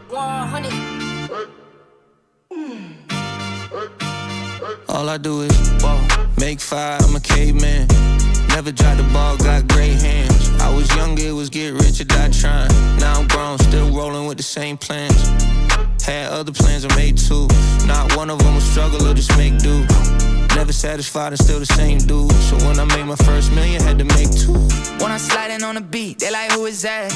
100. All I do is make fire, I'm a caveman. Never dropped the ball, got great hands. I was younger, it was get rich or die trying. Now I'm grown, still rolling with the same plans. Had other plans, I made two. Not one of them was struggle or just make do. Never satisfied and still the same dude. So when I made my first million, had to make two. When I'm sliding on the beat, they like, who is that?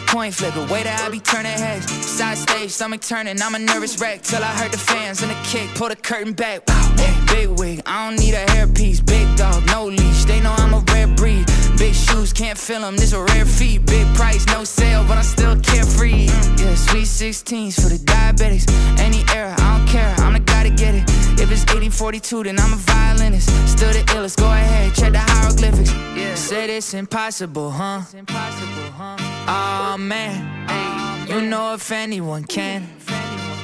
Coin flipper, way that I be turning heads. Side stage, stomach turning, I'm a nervous wreck. Till I heard the fans and the kick, pull the curtain back. Wow, big wig, I don't need a hairpiece. Big dog, no leash, they know I'm a rare breed. Big shoes, can't feel them, this a rare feat. Big price, no sale, but I'm still carefree. Yeah, sweet 16s for the diabetics. Any era, I don't care, I'm the guy to get it. If it's 1842, then I'm a violinist. Still the illest, go ahead, check the hieroglyphics. Yeah, said it's impossible, huh? It's impossible, huh? Oh man, you know if anyone can,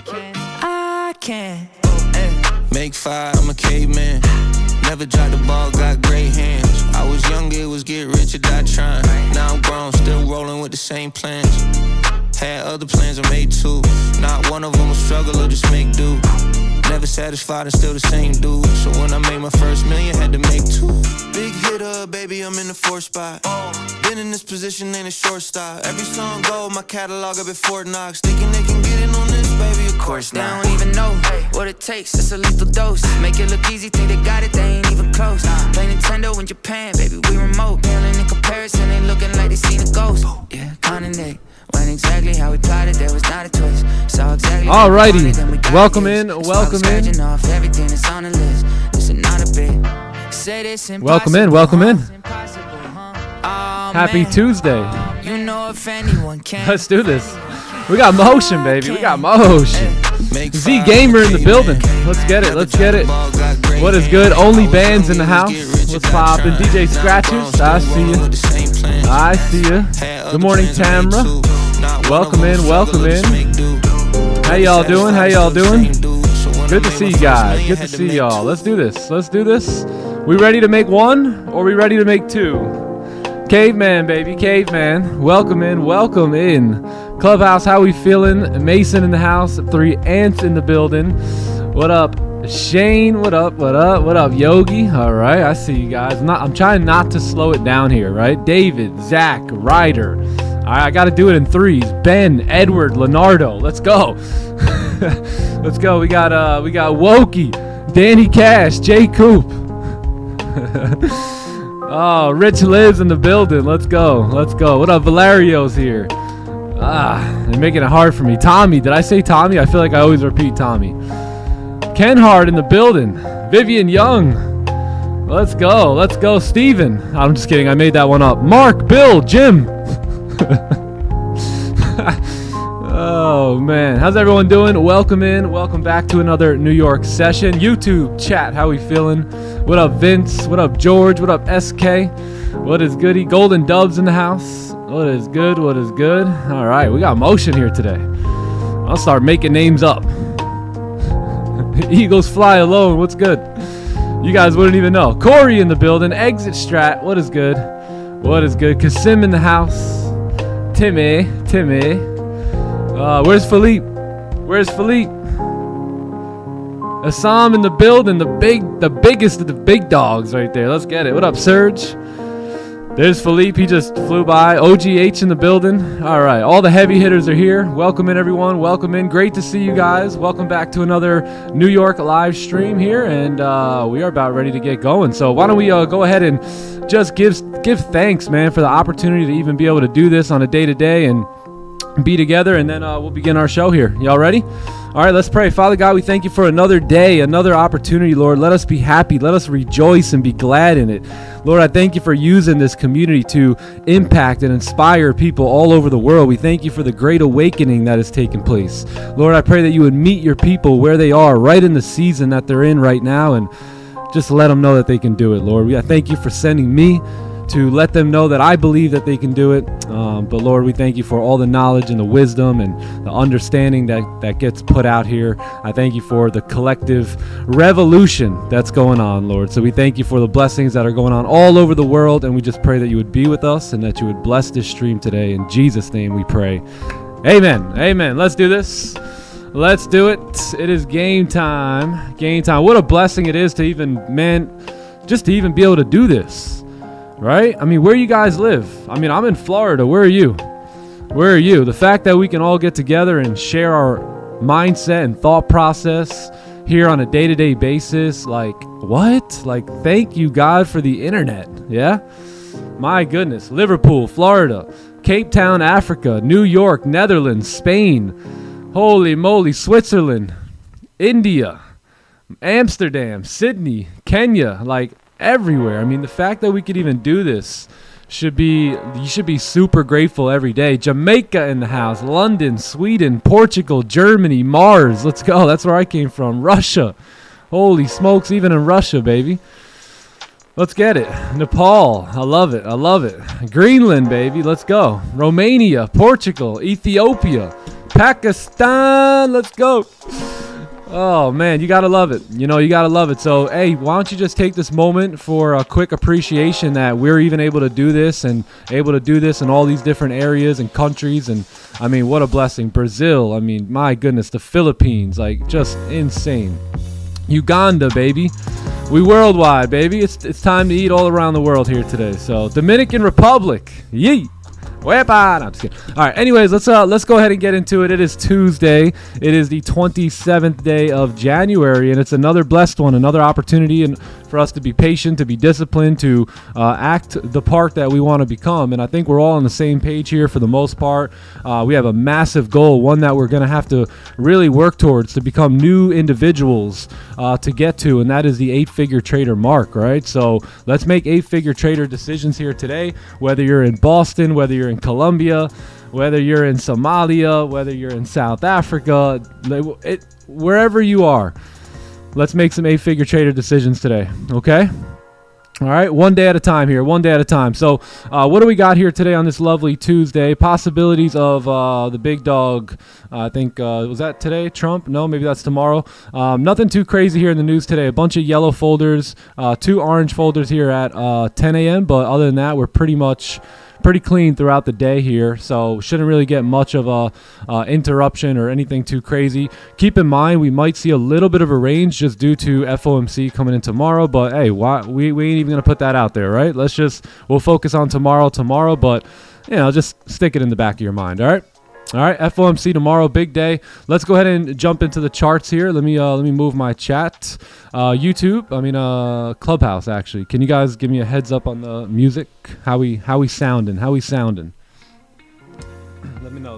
I can. Make fire, I'm a caveman. Never dropped the ball, got great hands. I was younger, it was get rich or die trying. Now I'm grown, still rolling with the same plans. Had other plans, I made two. Not one of them was struggle or just make do. Never satisfied and still the same dude. So when I made my first million, had to make two. Big hitter, baby, I'm in the fourth spot. Been in this position, ain't a short stop. Every song gold, my catalog up at Fort Knox. Thinking they can get in on this, baby, of course They not. don't even know what it takes, it's a lethal dose. Make it look easy, think they got it, they ain't even close. Play Nintendo in Japan, baby, we remote. Paling in comparison, they looking like they seen a ghost. Yeah, Connect. Went exactly how we plotted, there was not a twist. Saw exactly. Alrighty, welcome in, welcome in. Off everything that's on the list. This is not a bit. Said it's Welcome in, welcome in. Oh, Happy man. Tuesday. You know if anyone can. Let's do this. We got motion, baby. We got motion. Z Gamer in the building. Let's get it. Let's get it. What is good? Only bands in the house. What's poppin'? DJ Scratchers. I see you. I see you. Good morning, Tamra. Welcome in. Welcome in. How y'all doing? How y'all doing? Good to see you guys. Good to see y'all. Let's do this. Let's do this. We ready to make one or we ready to make two? Caveman, baby. Caveman. Welcome in. Welcome in. Clubhouse, how we feeling? Mason in the house. 3 ants in the building. What up, Shane? What up? What up? What up, Yogi? All right, I see you guys. I'm trying not to slow it down here, right? David, Zach, Ryder. All right, I got to do it in threes. Ben, Edward, Leonardo. Let's go. Let's go. We got Wokey, Danny Cash, Jay Coop. Oh, Rich lives in the building. Let's go. Let's go. What up, Valerio's here. They're making it hard for me. Tommy, did I say Tommy? I feel like I always repeat Tommy. Ken Hard in the building. Vivian Young. Let's go. Let's go. Steven. I'm just kidding. I made that one up. Mark, Bill, Jim. Oh, man. How's everyone doing? Welcome in. Welcome back to another New York session. YouTube chat. How we feeling? What up, Vince? What up, George? What up, SK? What is goody? Golden Dubs in the house. What is good? What is good? All right. We got motion here today. I'll start making names up. Eagles fly alone. What's good? You guys wouldn't even know. Corey in the building. Exit Strat. What is good? What is good? Kasim in the house. Timmy. Where's Philippe? Where's Philippe? Assam in the building. The biggest of the big dogs right there. Let's get it. What up, Serge? There's Philippe. He just flew by. OGH in the building. All right. All the heavy hitters are here. Welcome in, everyone. Welcome in. Great to see you guys. Welcome back to another New York live stream here. And we are about ready to get going. So why don't we go ahead and just give thanks, man, for the opportunity to even be able to do this on a day-to-day and be together. And then we'll begin our show here. Y'all ready? All right, let's pray. Father God, we thank you for another day, another opportunity, Lord. Let us be happy. Let us rejoice and be glad in it. Lord, I thank you for using this community to impact and inspire people all over the world. We thank you for the great awakening that has taken place. Lord, I pray that you would meet your people where they are, right in the season that they're in right now, and just let them know that they can do it, Lord. I thank you for sending me to let them know that I believe that they can do it. But Lord, we thank you for all the knowledge and the wisdom and the understanding that gets put out here. I thank you for the collective revolution that's going on, Lord. So we thank you for the blessings that are going on all over the world, and we just pray that you would be with us and that you would bless this stream today. In Jesus' name we pray. Amen. Amen. Let's do this. Let's do it. It is game time. Game time. What a blessing it is to even, man, just to even be able to do this, right? I mean, where you guys live? I mean, I'm in Florida. Where are you? Where are you? The fact that we can all get together and share our mindset and thought process here on a day-to-day basis, like, what? Like, thank you, God, for the internet. Yeah? My goodness. Liverpool, Florida, Cape Town, Africa, New York, Netherlands, Spain, holy moly, Switzerland, India, Amsterdam, Sydney, Kenya, like everywhere. I mean, the fact that we could even do this you should be super grateful every day. Jamaica in the house, London, Sweden, Portugal, Germany, Mars. Let's go. That's where I came from. Russia. Holy smokes, even in Russia, baby. Let's get it. Nepal. I love it. I love it. Greenland, baby. Let's go. Romania, Portugal, Ethiopia, Pakistan. Let's go. Oh, man, you got to love it. You know, you got to love it. So, hey, why don't you just take this moment for a quick appreciation that we're even able to do this and able to do this in all these different areas and countries. And, I mean, what a blessing. Brazil, I mean, my goodness, the Philippines, like, just insane. Uganda, baby. We worldwide, baby. It's time to eat all around the world here today. So, Dominican Republic. Yee. Wepa! No, I'm just kidding. All right. Anyways, let's go ahead and get into it. It is Tuesday. It is the 27th day of January, and it's another blessed one, another opportunity, and for us to be patient, to be disciplined, to act the part that we want to become. And I think we're all on the same page here for the most part. We have a massive goal, one that we're going to have to really work towards to become new individuals to get to, and that is the 8-figure trader mark, right? So let's make 8-figure trader decisions here today, whether you're in Boston, whether you're in Colombia, whether you're in Somalia, whether you're in South Africa, wherever you are. Let's make some 8-figure trader decisions today, okay? All right, one day at a time here, one day at a time. So what do we got here today on this lovely Tuesday? Possibilities of the big dog, I think, was that today, Trump? No, maybe that's tomorrow. Nothing too crazy here in the news today. A bunch of yellow folders, 2 orange folders here at 10 a.m., but other than that, we're pretty clean throughout the day here, so shouldn't really get much of a interruption or anything too crazy. Keep in mind we might see a little bit of a range just due to FOMC coming in tomorrow, but hey, we ain't even gonna put that out there, right? We'll focus on tomorrow, but you know, just stick it in the back of your mind. All right, FOMC tomorrow, big day. Let's go ahead and jump into the charts here. Let me move my chat. Clubhouse, actually. Can you guys give me a heads up on the music? How we sounding? Let me know. A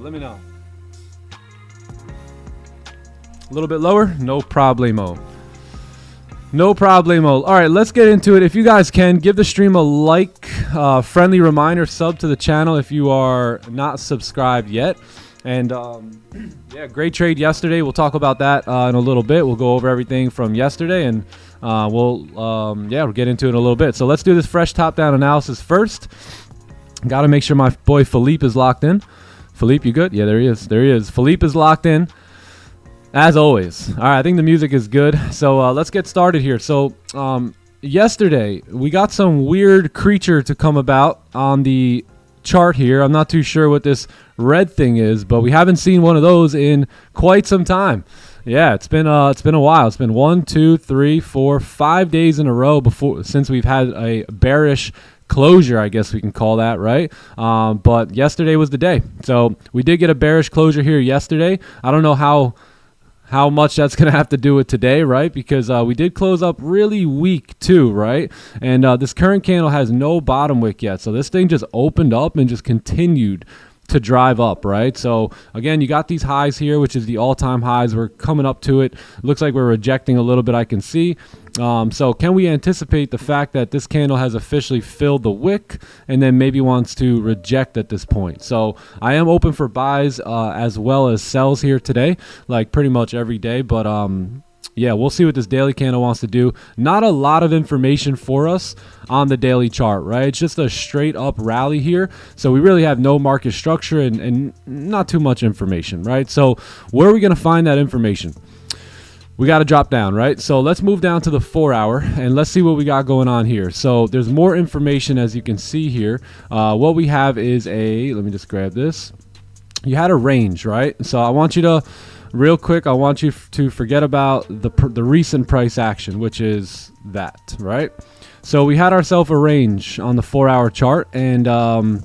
little bit lower? No problemo. All right, let's get into it. If you guys can, give the stream a like, friendly reminder, sub to the channel if you are not subscribed yet. And yeah, great trade yesterday. We'll talk about that in a little bit. We'll go over everything from yesterday, and we'll get into it in a little bit. So let's do this fresh top-down analysis first. Got to make sure my boy Philippe is locked in. Philippe, you good? Yeah, there he is. Philippe is locked in, as always. All right, I think the music is good. So let's get started here. So yesterday, we got some weird creature to come about on the chart here. I'm not too sure what this red thing is, but we haven't seen one of those in quite some time. Yeah, it's been a while. It's been 1, 2, 3, 4, 5 days in a row since we've had a bearish closure, I guess we can call that, right? But yesterday was the day. So we did get a bearish closure here yesterday. I don't know how much that's going to have to do with today, right? Because we did close up really weak too, right? And this current candle has no bottom wick yet. So this thing just opened up and just continued to drive up, right? So again, you got these highs here, which is the all-time highs. We're coming up to it. Looks like we're rejecting a little bit, I can see. So can we anticipate the fact that this candle has officially filled the wick and then maybe wants to reject at this point? So I am open for buys as well as sells here today, like pretty much every day. But yeah, we'll see what this daily candle wants to do. Not a lot of information for us on the daily chart, right? It's just a straight up rally here. So we really have no market structure and not too much information, right? So where are we going to find that information? We got to drop down, right? So let's move down to the 4 hour and let's see what we got going on here. So there's more information, as you can see here. What we have is let me just grab this. you had a range, right? So I want you to, real quick, I want you to forget about the recent price action, which is that, right? So we had ourselves a range on the 4-hour chart, and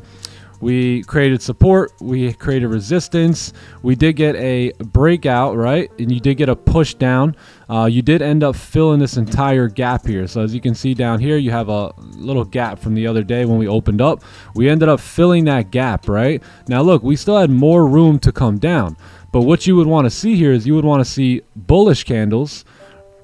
we created support, we created resistance, we did get a breakout, right? And you did get a push down. You did end up filling this entire gap here. So as you can see down here, you have a little gap from the other day when we opened up. We ended up filling that gap, right? Now look, we still had more room to come down. But what you would want to see here is you would want to see bullish candles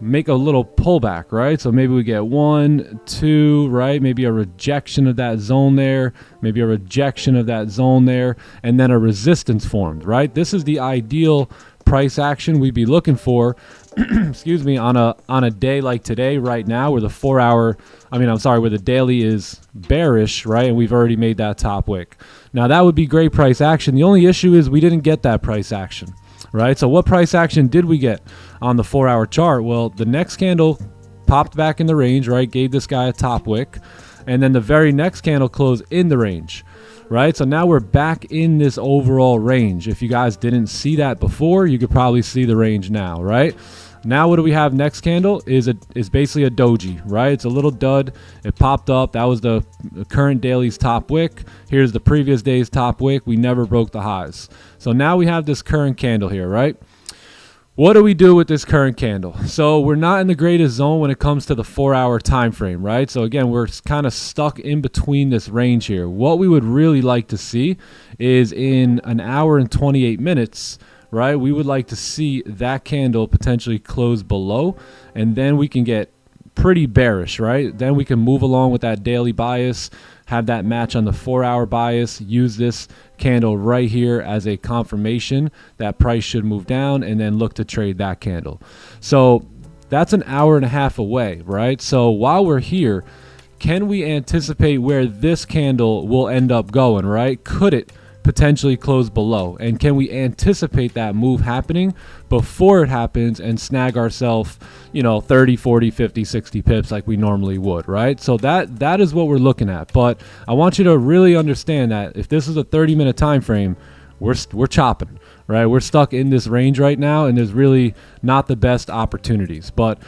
make a little pullback, right? So maybe we get 1, 2, right? Maybe a rejection of that zone there, maybe a rejection of that zone there, and then a resistance formed, right? This is the ideal price action we'd be looking for, excuse me, on a day like today, right now, where the 4-hour, where the daily is bearish, right? And we've already made that top wick. Now that would be great price action. The only issue is we didn't get that price action, right? So what price action did we get on the 4-hour chart? Well, the next candle popped back in the range, right? Gave this guy a top wick. And then the very next candle closed in the range, right? So now we're back in this overall range. If you guys didn't see that before, you could probably see the range now, right? Now what do we have next candle is basically a doji, right? It's a little dud. It popped up. That was the current daily's top wick. Here's the previous day's top wick. We never broke the highs. So now we have this current candle here, right? What do we do with this current candle? So we're not in the greatest zone when it comes to the 4-hour time frame, right? So again, we're kind of stuck in between this range here. What we would really like to see is in an hour and 28 minutes, right? We would like to see that candle potentially close below, and then we can get pretty bearish, right? Then we can move along with that daily bias, have that match on the 4-hour bias, use this candle right here as a confirmation that price should move down, and then look to trade that candle. So that's an hour and a half away, right? So while we're here, can we anticipate where this candle will end up going, right? Could it potentially close below? And can we anticipate that move happening before it happens and snag ourselves, 30, 40, 50, 60 pips like we normally would, right? So that is what we're looking at. But I want you to really understand that if this is a 30-minute time frame, we're chopping, right? We're stuck in this range right now, and there's really not the best opportunities. But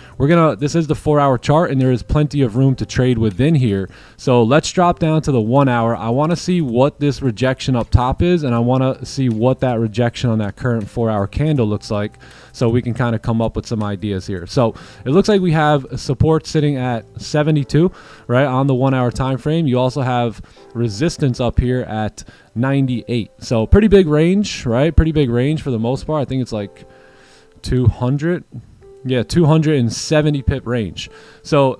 this is the 4-hour chart, and there is plenty of room to trade within here. So let's drop down to the 1 hour. I want to see what this rejection up top is, and I want to see what that rejection on that current 4-hour candle looks like, so we can kind of come up with some ideas here. So it looks like we have support sitting at 72, right, on the 1 hour time frame. You also have resistance up here at 98. So pretty big range, right? Pretty big range for the most part. I think it's like 200. Yeah, 270 pip range. So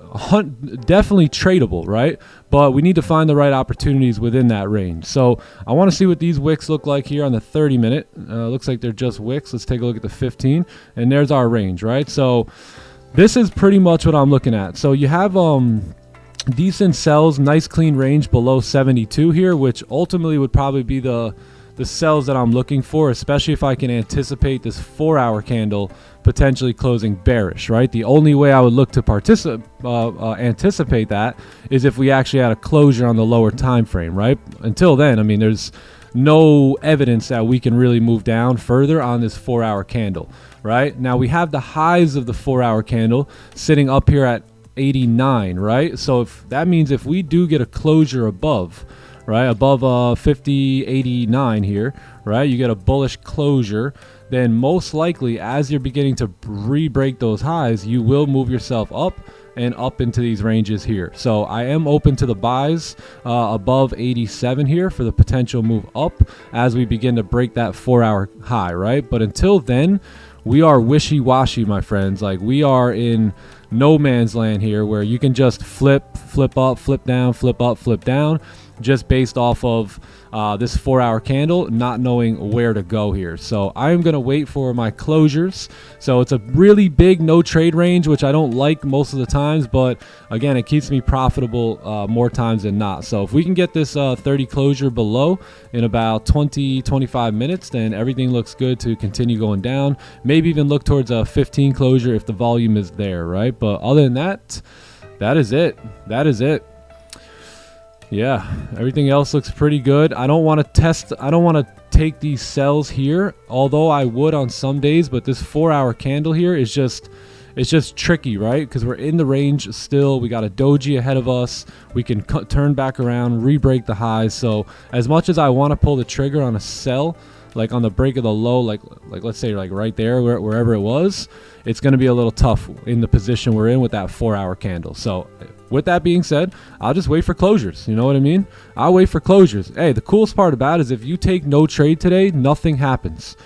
definitely tradable, right? But we need to find the right opportunities within that range. So I want to see what these wicks look like here on the 30-minute. Looks like they're just wicks. Let's take a look at the 15. And there's our range, right? So this is pretty much what I'm looking at. So you have decent sells, nice clean range below 72 here, which ultimately would probably be the sells that I'm looking for, especially if I can anticipate this 4-hour candle potentially closing bearish, right? The only way I would look to anticipate that is if we actually had a closure on the lower time frame, right? Until then, there's no evidence that we can really move down further on this 4-hour candle, right? Now we have the highs of the 4-hour candle sitting up here at 89, right? So if that means if we do get a closure above, right, above 50.89 here, right, you get a bullish closure, then most likely as you're beginning to re-break those highs, you will move yourself up and up into these ranges here. So I am open to the buys above 87 here for the potential move up as we begin to break that 4-hour high, right? But until then, we are wishy-washy, my friends. Like, we are in no man's land here where you can just flip up, flip down, flip up, flip down, just based off of this 4-hour candle, not knowing where to go here. So I'm going to wait for my closures. So it's a really big no trade range, which I don't like most of the times, but again, it keeps me profitable more times than not. So if we can get this 30 closure below in about 20-25 minutes, then everything looks good to continue going down. Maybe even look towards a 15 closure if the volume is there, right? But other than that, that is it. Yeah, everything else looks pretty good. I don't want to take these sells here, although I would on some days, but this 4-hour candle here is just, it's just tricky, right? Because we're in the range still. We got a doji ahead of us. We can turn back around, re-break the highs. So as much as I want to pull the trigger on a sell, like on the break of the low, like let's say like right there, wherever it was, it's going to be a little tough in the position we're in with that 4-hour candle. So with that being said, I'll just wait for closures. You know what I mean? I'll wait for closures. Hey, the coolest part about it is if you take no trade today, nothing happens,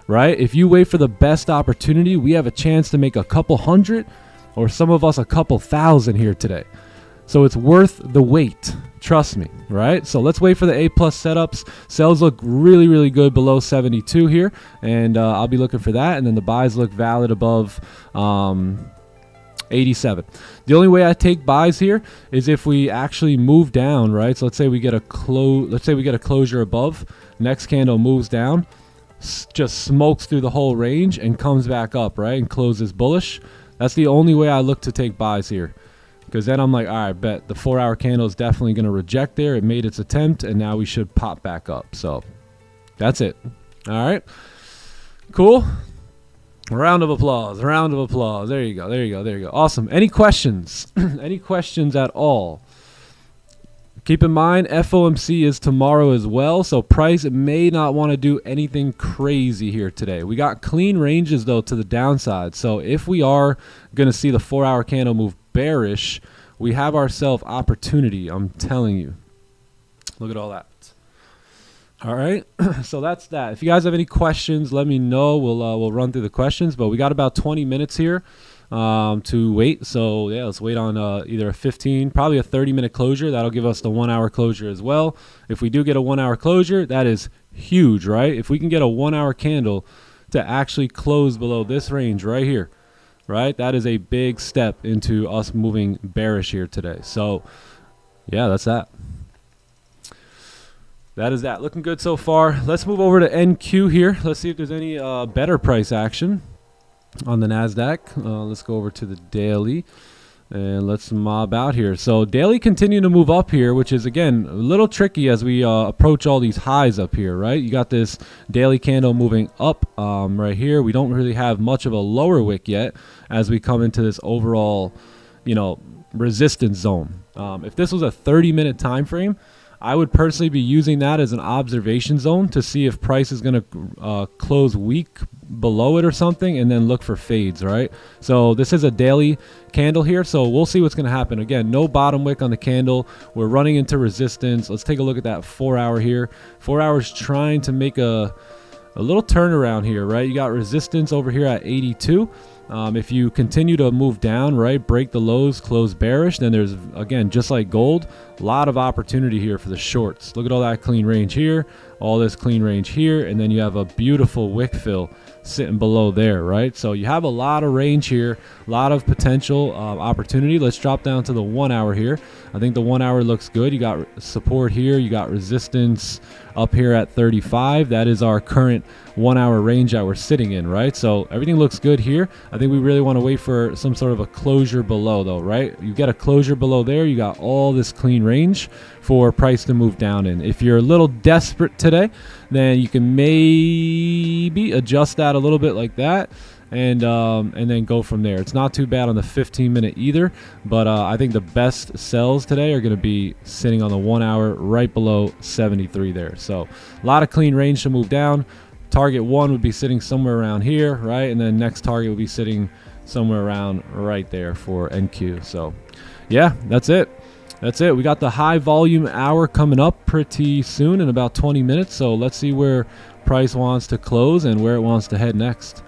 right? If you wait for the best opportunity, we have a chance to make a couple hundred, or some of us a couple thousand here today. So it's worth the wait. Trust me, right? So let's wait for the A+ setups. Sells look really, really good below 72 here, and I'll be looking for that. And then the buys look valid above 87. The only way I take buys here is if we actually move down, right? So let's say we get a closure above. Next candle moves down, just smokes through the whole range and comes back up, right? And closes bullish. That's the only way I look to take buys here. Because then I'm like, all right, bet the 4-hour candle is definitely going to reject there. It made its attempt, and now we should pop back up. So that's it. All right. Cool. Round of applause. Round of applause. There you go. There you go. There you go. Awesome. Any questions? Any questions at all? Keep in mind, FOMC is tomorrow as well, so price may not want to do anything crazy here today. We got clean ranges, though, to the downside. So if we are going to see the 4-hour candle move bearish, we have ourselves opportunity. I'm telling you. Look at all that. All right, so that's that. If you guys have any questions, let me know. We'll run through the questions, but we got about 20 minutes here to wait. So yeah, let's wait on either a 15, probably a 30-minute closure. That'll give us the 1-hour closure as well. If we do get a 1-hour closure, that is huge, right? If we can get a 1-hour candle to actually close below this range right here, right? That is a big step into us moving bearish here today. So yeah, that's that. That is that. Looking good so far. Let's move over to NQ here. Let's see if there's any better price action on the NASDAQ. Let's go over to the daily and let's mob out here. So daily continue to move up here, which is, again, a little tricky as we approach all these highs up here, right? You got this daily candle moving up right here. We don't really have much of a lower wick yet as we come into this overall, resistance zone. If this was a 30-minute time frame, I would personally be using that as an observation zone to see if price is going to close weak below it or something, and then look for fades, right? So this is a daily candle here, so we'll see what's going to happen. Again, no bottom wick on the candle. We're running into resistance. Let's take a look at that 4-hour here. 4 hours trying to make a little turnaround here, right? You got resistance over here at 82. If you continue to move down, right, break the lows, close bearish, then there's, again, just like gold, a lot of opportunity here for the shorts. Look at all that clean range here, all this clean range here, and then you have a beautiful wick fill sitting below there, right? So you have a lot of range here, a lot of potential opportunity. Let's drop down to the 1 hour here. I think the 1 hour looks good. You got support here, you got resistance up here at 35. That is our current 1 hour range that we're sitting in, right? So everything looks good here. I think we really want to wait for some sort of a closure below, though, right? You get a closure below there, you got all this clean range for price to move down in. If you're a little desperate today, then you can maybe adjust that a little bit like that, and then go from there. It's not too bad on the 15-minute either, but I think the best sells today are going to be sitting on the 1 hour right below 73 there. So a lot of clean range to move down. Target 1 would be sitting somewhere around here, right? And then next target would be sitting somewhere around right there for NQ. So yeah, that's it. That's it. We got the high volume hour coming up pretty soon in about 20 minutes. So let's see where price wants to close and where it wants to head next.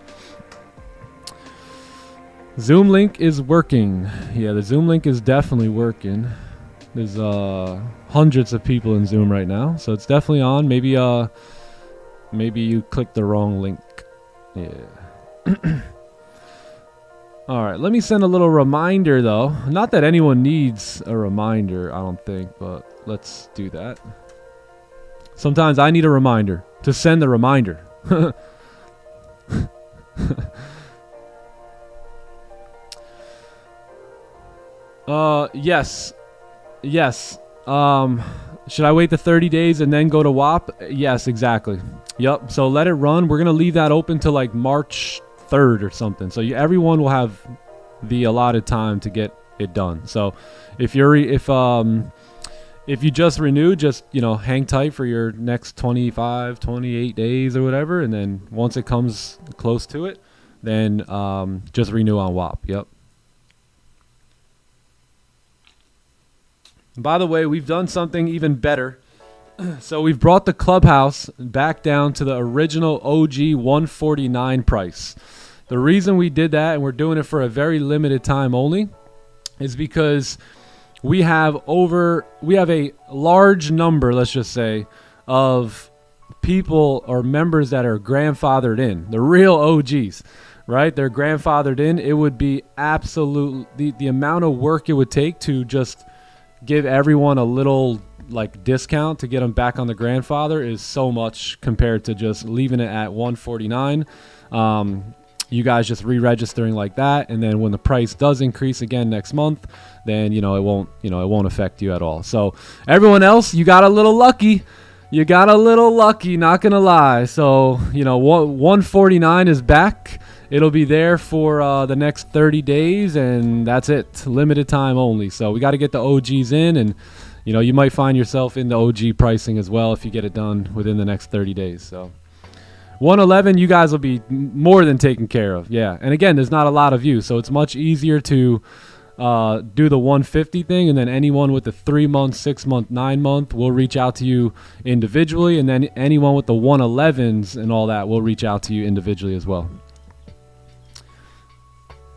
Zoom link is working. Yeah, the Zoom link is definitely working. There's hundreds of people in Zoom right now, so it's definitely on. Maybe you clicked the wrong link. Yeah. All right, let me send a little reminder, though. Not that anyone needs a reminder, I don't think, but let's do that. Sometimes I need a reminder to send the reminder. Yes. Should I wait the 30 days and then go to WAP? Yes, exactly. Yep. So let it run. We're gonna leave that open till like March 3rd or something. So everyone will have the allotted time to get it done. So if you just renewed, just hang tight for your next 25, 28 days or whatever, and then once it comes close to it, then just renew on WAP. Yep. By the way, we've done something even better. So we've brought the Clubhouse back down to the original OG 149 price. The reason we did that, and we're doing it for a very limited time only, is because we have a large number, let's just say, of people or members that are grandfathered in, the real OGs, right? They're grandfathered in. It would be the amount of work it would take to just give everyone a little like discount to get them back on the grandfather is so much compared to just leaving it at 149. You guys just re-registering like that, and then when the price does increase again next month, then it won't affect you at all. So everyone else, you got a little lucky. Not gonna lie. So 149 is back. It'll be there for the next 30 days, and that's it. Limited time only. So we got to get the OGs in, and you might find yourself in the OG pricing as well if you get it done within the next 30 days. So 111, you guys will be more than taken care of. Yeah. And again, there's not a lot of you, so it's much easier to do the 150 thing, and then anyone with the 3 month, 6 month, 9 month will reach out to you individually, and then anyone with the 111s and all that will reach out to you individually as well.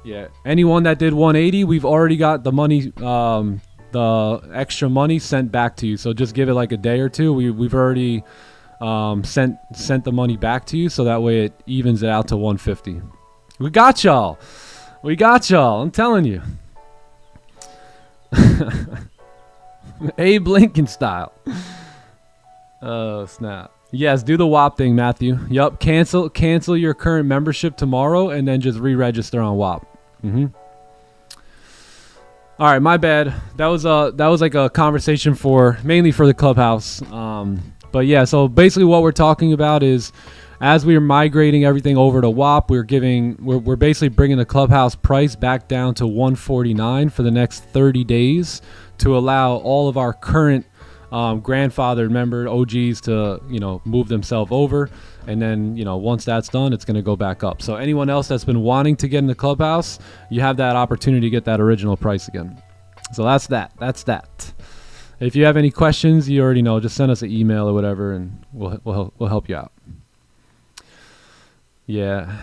Yeah. Anyone that did 180, we've already got the money, the extra money sent back to you. So just give it like a day or two. We've already sent the money back to you, so that way it evens it out to 150. We got y'all. I'm telling you. Abe Lincoln style. Oh snap. Yes, do the WAP thing, Matthew. Yup. Cancel your current membership tomorrow, and then just re-register on WAP. All right, my bad. That was like a conversation mainly for the Clubhouse. But yeah, so basically what we're talking about is, as we are migrating everything over to WAP, we're basically bringing the Clubhouse price back down to 149 for the next 30 days to allow all of our current grandfathered member OGs to move themselves over, and then once that's done, it's going to go back up. So anyone else that's been wanting to get in the Clubhouse, you have that opportunity to get that original price again. So that's that. If you have any questions, you already know, just send us an email or whatever, and we'll help you out. Yeah,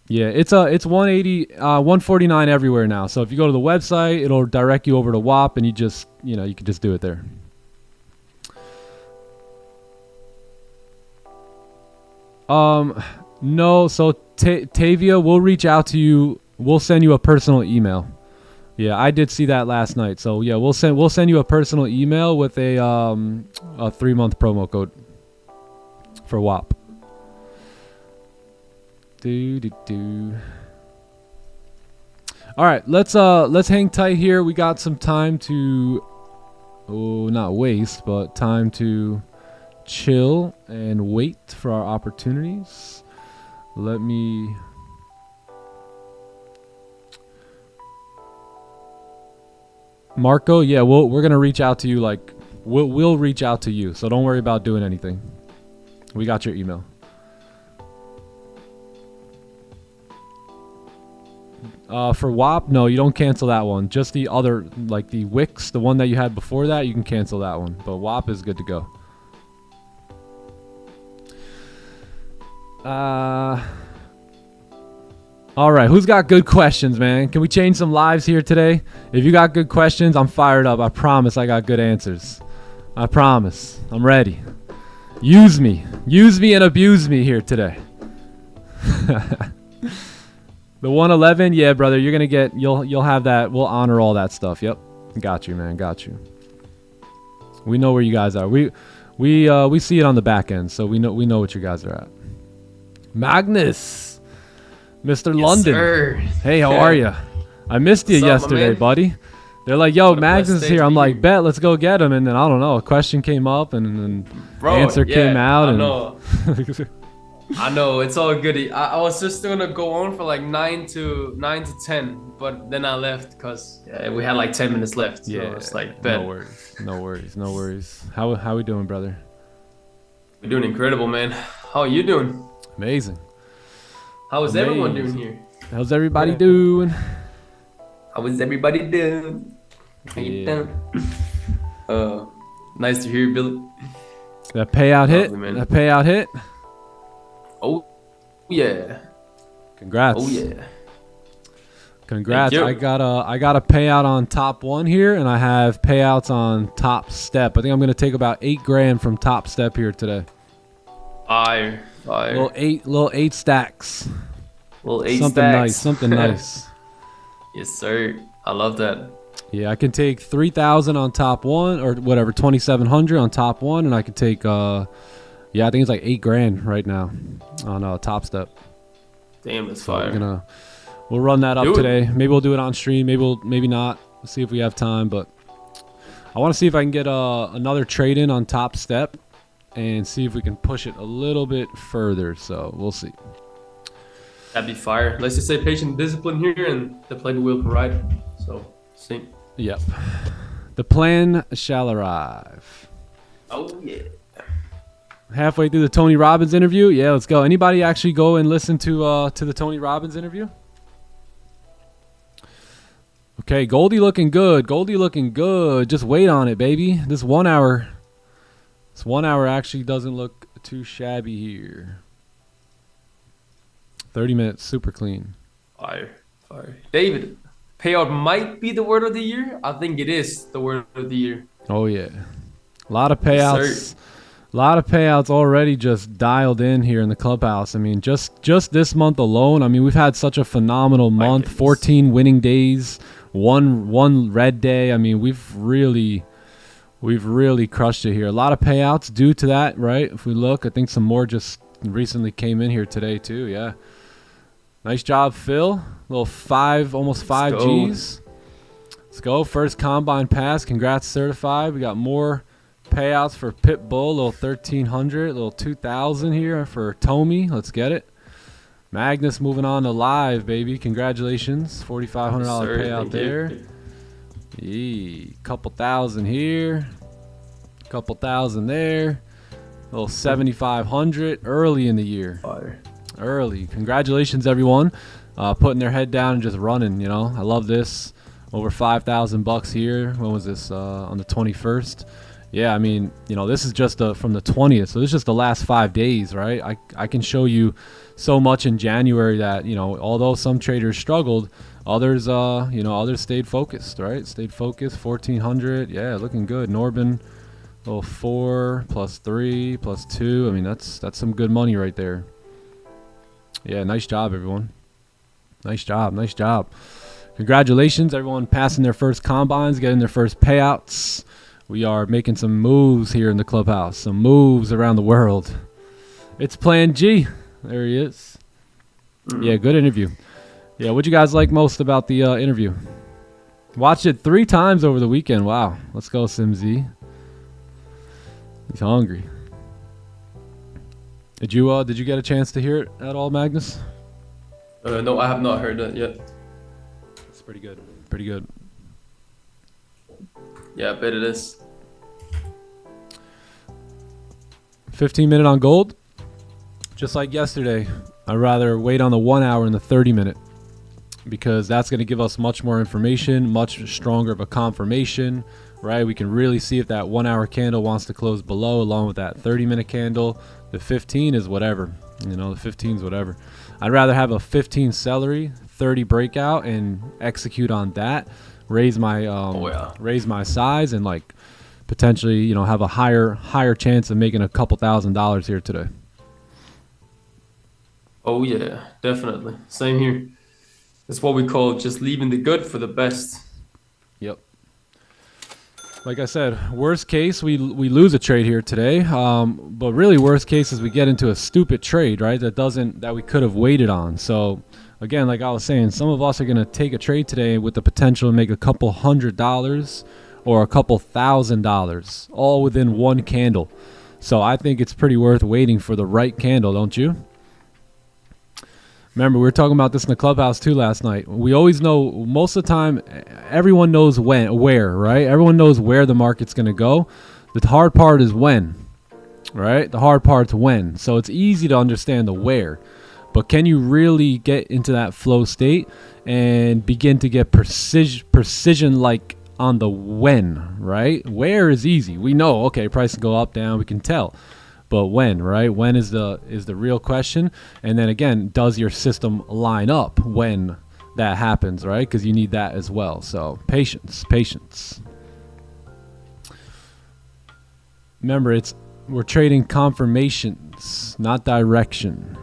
it's 180, 149 everywhere now. So if you go to the website, it'll direct you over to WAP, and you can just do it there. No, so Tavia will reach out to you. We'll send you a personal email. Yeah, I did see that last night. So yeah, we'll send you a personal email with a 3-month promo code for WAP. All right, let's hang tight here. We got some time to not waste, but time to chill and wait for our opportunities. Let me Marco, yeah, we're gonna reach out to you. Like we'll reach out to you, so don't worry about doing anything. We got your email. For WAP, no, you don't cancel that one. Just the other, like the Wix, the one that you had before that, you can cancel that one. But WAP is good to go. All right, who's got good questions, man? Can we change some lives here today? If you got good questions, I'm fired up. I promise I got good answers. I promise. I'm ready. Use me and abuse me here today. The 111, yeah, brother, you're gonna get, you'll have that. We'll honor all that stuff. Yep, got you, man, got you. We know where you guys are. We see it on the back end, so we know what you guys are at. Magnus, Mr. Yes, London. sir. Hey, how are you? I missed you What's up, yesterday, man? buddy. They're like, yo, What a Magnus blessed is day here. to I'm be like, here. bet, let's go get him. And then I don't know, a question came up, and then Bro, answer came out. I And know. I know, it's all good. I was just gonna go on for like 9 to 10, but then I left because we had like 10 minutes left. So yeah, it's like, bet. no worries. How we doing, brother? We're doing incredible, man. How are you doing? Amazing. How is everyone doing here? How's everybody doing? How is everybody doing? How you doing? Nice to hear you, Billy. That payout hit. Lovely, man. That payout hit. Oh, yeah. Congrats. Oh, yeah. Congrats. Thank you. I got a payout on top 1 here, and I have payouts on top step. I think I'm gonna take about 8 grand from top step here today. Fire. Little eight stacks. Little 8 Something stacks. nice. Something nice. Yes, sir. I love that. Yeah, I can take 3,000 on top 1, or whatever, 2,700 on top 1, and I could take yeah, I think it's like 8 grand right now on top step. Damn, that's So fire. we'll run that up Do it. today. Maybe we'll do it on stream. Maybe not. Let's see if we have time. But I want to see if I can get another trade in on top step and see if we can push it a little bit further. So we'll see. That'd be fire. Let's just say patient discipline here, and the plan will provide. So, see. Yep. The plan shall arrive. Oh, yeah. Halfway through the Tony Robbins interview. Yeah, let's go. Anybody actually go and listen to the Tony Robbins interview? Okay, Goldie looking good. Goldie looking good. Just wait on it, baby. This 1 hour actually doesn't look too shabby here. 30 minutes, super clean. Fire. David, payout might be the word of the year. I think it is the word of the year. Oh yeah, a lot of payouts. Yes, A lot of payouts already just dialed in here in the clubhouse. I mean, just this month alone, I mean, we've had such a phenomenal month. goodness. 14 winning days, one red day. I mean, we've really crushed it here. A lot of payouts due to that, right? If we look, I think some more just recently came in here today too. Yeah. Nice job, Phil. Almost 5 go. Gs. Let's go. First combine pass. Congrats, certified. We got more payouts for Pitbull. Little 1,300. Little 2,000 here for Tommy. Let's get it. Magnus moving on to live, baby. Congratulations. $4,500 Sir, payout thank there. you. Couple thousand here. Couple thousand there. Little 7,500 early in the year. Fire. Early. Congratulations, everyone. Putting their head down and just running, you know. I love this. Over 5,000 bucks here. When was this? On the 21st. Yeah, I mean, you know, this is just from the 20th. So this is just the last 5 days, right? I can show you so much in January that, you know, although some traders struggled, others, others stayed focused, right? Stayed focused. 1,400. Yeah, looking good. Norbin, little 4 plus 3 plus 2. I mean, that's some good money right there. Yeah, nice job, everyone. Nice job. Congratulations, everyone passing their first combines, getting their first payouts. We are making some moves here in the clubhouse, some moves around the world. It's Plan G. There he is. Yeah, good interview. Yeah, what'd you guys like most about the interview? Watched it 3 times over the weekend. Wow. Let's go, SimZ. He's hungry. Did you get a chance to hear it at all, Magnus? No, I have not heard that yet. It's pretty good. Pretty good. Yeah, I bet it is. 15-minute on gold. Just like yesterday, I'd rather wait on the 1 hour and the 30-minute because that's going to give us much more information, much stronger of a confirmation, right? We can really see if that 1 hour candle wants to close below along with that 30-minute candle. The 15 is whatever, you know, the 15 is whatever. I'd rather have a 15 celery, 30 breakout and execute on that, raise my size and like potentially, you know, have a higher chance of making a couple $1,000s here today. Oh yeah, definitely. Same here. That's what we call just leaving the good for the best. Yep. Like I said, worst case, we lose a trade here today. But really worst case is we get into a stupid trade, right? That we could have waited on. So again, like I was saying, some of us are going to take a trade today with the potential to make a couple $100 or a couple $1,000 all within one candle. So I think it's pretty worth waiting for the right candle, don't you? Remember, we were talking about this in the Clubhouse too last night. We always know, most of the time, everyone knows where, right? Everyone knows where the market's going to go. The hard part is when, right? The hard part's when. So it's easy to understand the where. But can you really get into that flow state and begin to get precision like on the when, right? Where is easy. We know, okay, price can go up, down, we can tell. But when, right? When is the real question. And then again, does your system line up when that happens, right? Because you need that as well. So patience. Remember, we're trading confirmations, not direction.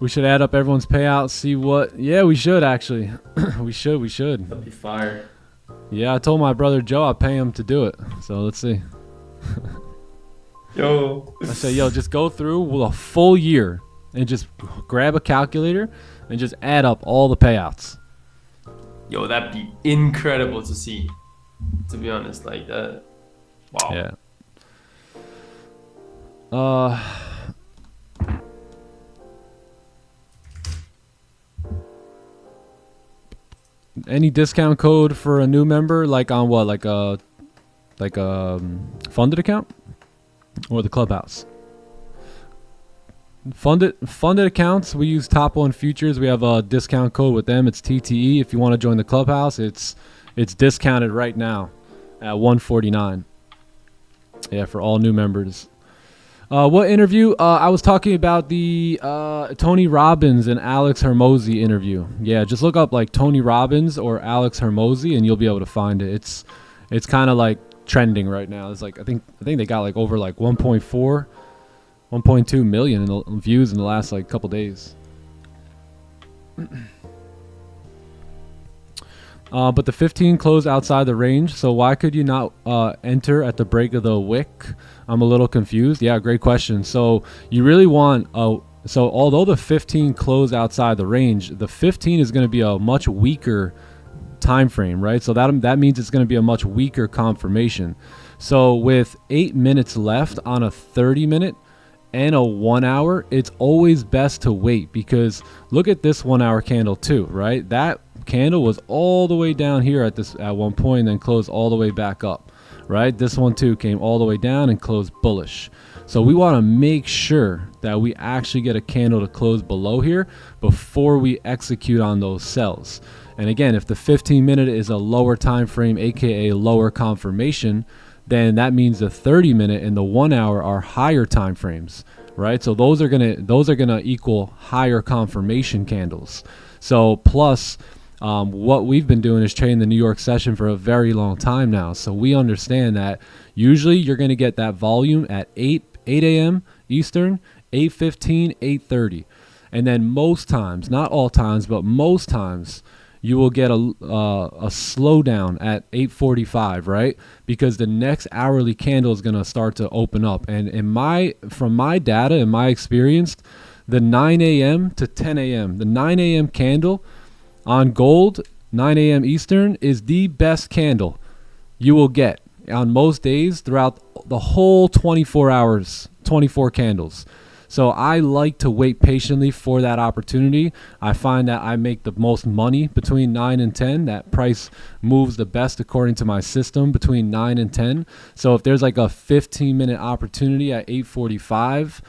We should add up everyone's payouts, see what... Yeah, we should actually. we should. That'd be fire. Yeah, I told my brother Joe I'd pay him to do it. So let's see. Yo. I say, just go through a full year and just grab a calculator and just add up all the payouts. Yo, that'd be incredible to see. To be honest, like that. Wow. Yeah. Any discount code for a new member, like on what, like a funded account or the Clubhouse? Funded accounts, we use Top One Futures. We have a discount code with them. It's TTE. If you want to join the Clubhouse, it's discounted right now at $149. Yeah, for all new members. What interview? I was talking about the Tony Robbins and Alex Hermosi interview. Yeah, just look up like Tony Robbins or Alex Hermosi and you'll be able to find it. It's kind of like trending right now. It's like I think they got like over like 1.2 million views in the last like couple days. But the 15 closed outside the range, so why could you not enter at the break of the wick? I'm a little confused. Yeah, great question. So you really want so although the 15 closed outside the range, the 15 is going to be a much weaker time frame, right? So that means it's going to be a much weaker confirmation. So with 8 minutes left on a 30-minute and a 1 hour, it's always best to wait, because look at this 1 hour candle too, right? That candle was all the way down here at one point and then closed all the way back up, right? This one too came all the way down and closed bullish. So we want to make sure that we actually get a candle to close below here before we execute on those sells. And again, if the 15-minute is a lower time frame, aka lower confirmation, then that means the 30-minute and the 1 hour are higher time frames, right? So those are gonna equal higher confirmation candles. So plus what we've been doing is trading the New York session for a very long time now. So we understand that usually you're going to get that volume at 8 a.m. Eastern, 8:15, 8:30. And then most times, not all times, but most times, you will get a slowdown at 8:45, right? Because the next hourly candle is going to start to open up. And from my data and my experience, the 9 a.m. to 10 a.m., the 9 a.m. candle on gold, 9 a.m. Eastern, is the best candle you will get on most days throughout the whole 24 hours, 24 candles. So I like to wait patiently for that opportunity. I find that I make the most money between 9 and 10. That price moves the best according to my system between 9 and 10. So if there's like a 15-minute opportunity at 8:45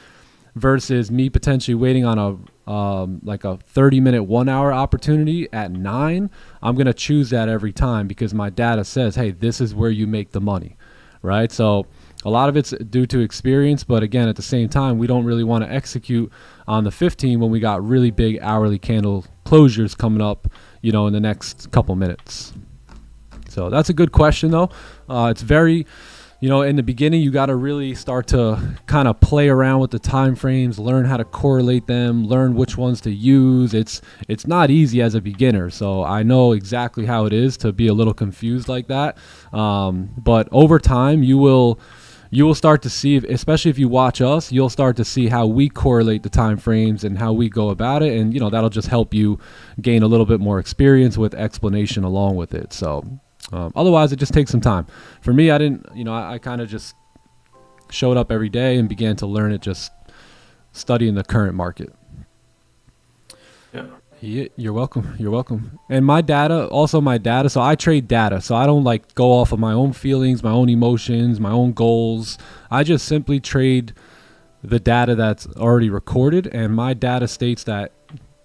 versus me potentially waiting on a 30-minute 1 hour opportunity at 9, I'm going to choose that every time because my data says, hey, this is where you make the money, right? So a lot of it's due to experience, but again, at the same time, we don't really want to execute on the 15 when we got really big hourly candle closures coming up, in the next couple minutes. So that's a good question though. It's very, in the beginning, you got to really start to kind of play around with the time frames, learn how to correlate them, learn which ones to use. It's not easy as a beginner, so I know exactly how it is to be a little confused like that. But over time, you will you will start to see, especially if you watch us, you'll start to see how we correlate the time frames and how we go about it. And, that'll just help you gain a little bit more experience with explanation along with it. So otherwise, it just takes some time. For me, I didn't, I kind of just showed up every day and began to learn it just studying the current market. Yeah, you're welcome. You're welcome. And my data, so I trade data. So I don't like go off of my own feelings, my own emotions, my own goals. I just simply trade the data that's already recorded. And my data states that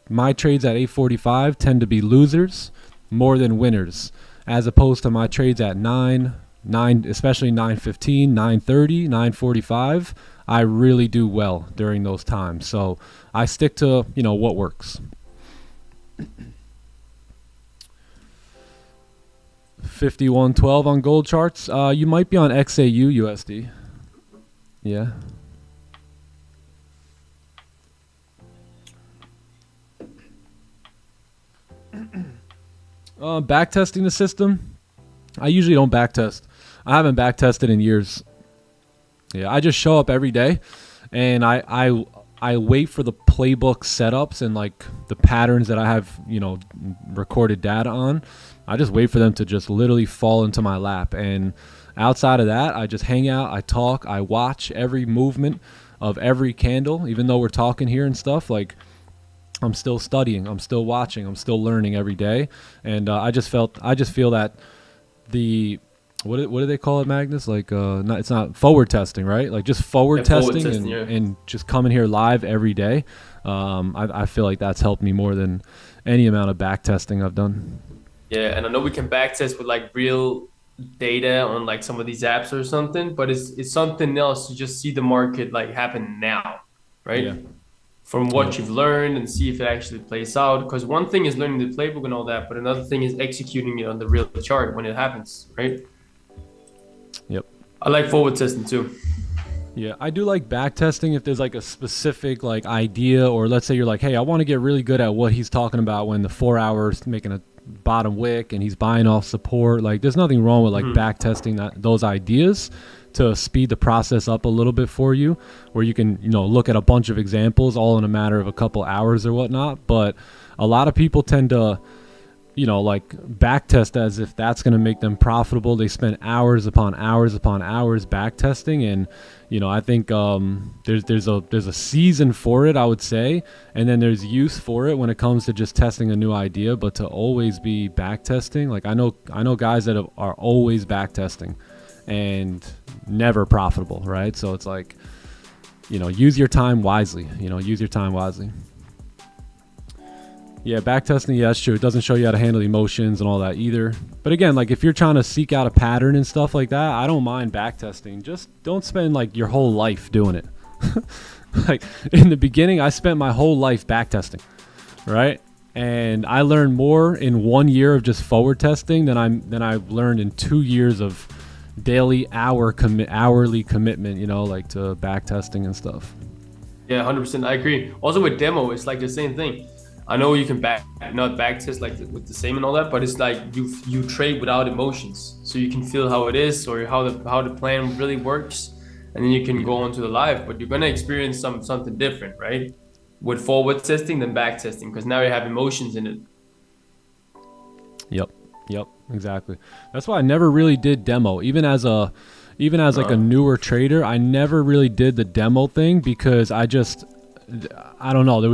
my trades at 8:45 tend to be losers more than winners, as opposed to my trades at 9, especially 9:15, 9:30, 9:45. I really do well during those times. So I stick to, what works. 51.12 on gold charts. You might be on XAU USD. Yeah. Back testing the system. I usually don't back test. I haven't back tested in years. Yeah, I just show up every day, and I wait for the playbook setups and like the patterns that I have, recorded data on. I just wait for them to just literally fall into my lap. And outside of that, I just hang out, I talk, I watch every movement of every candle. Even though we're talking here and stuff, like I'm still studying, I'm still watching, I'm still learning every day. And I just feel that the what do they call it, Magnus? Like it's not forward testing, right? Like just forward testing, and just coming here live every day. I feel like that's helped me more than any amount of back testing I've done. Yeah, and I know we can back test with like real data on like some of these apps or something, but it's something else to just see the market like happen now, right? Yeah. From what you've learned and see if it actually plays out. Because one thing is learning the playbook and all that, but another thing is executing it on the real chart when it happens, right? Yep. I like forward testing too. Yeah, I do like back testing if there's like a specific like idea, or let's say you're like, hey, I want to get really good at what he's talking about when the 4 hours making a bottom wick and he's buying off support. Like there's nothing wrong with like back testing those ideas to speed the process up a little bit for you, where you can, look at a bunch of examples all in a matter of a couple hours or whatnot. But a lot of people tend to, like back test as if that's going to make them profitable. They spend hours upon hours upon hours back testing. And, I think there's a season for it, I would say. And then there's use for it when it comes to just testing a new idea. But to always be back testing, like I know guys that are always back testing and never profitable, right? So it's like, use your time wisely. Use your time wisely. Yeah, back testing, yeah, that's true. It doesn't show you how to handle emotions and all that either. But again, like if you're trying to seek out a pattern and stuff like that, I don't mind back testing. Just don't spend like your whole life doing it. Like in the beginning, I spent my whole life back testing, right? And I learned more in 1 year of just forward testing than I've learned in 2 years of daily hourly commitment, like to back testing and stuff. Yeah, 100%. I agree. Also with demo, it's like the same thing. I know you can not back test like with the same and all that, but it's like you trade without emotions, so you can feel how it is or how the plan really works, and then you can go on to the live. But you're gonna experience something different, right? With forward testing than back testing, because now you have emotions in it. Yep, exactly. That's why I never really did demo, even as like a newer trader. I never really did the demo thing because I don't know. There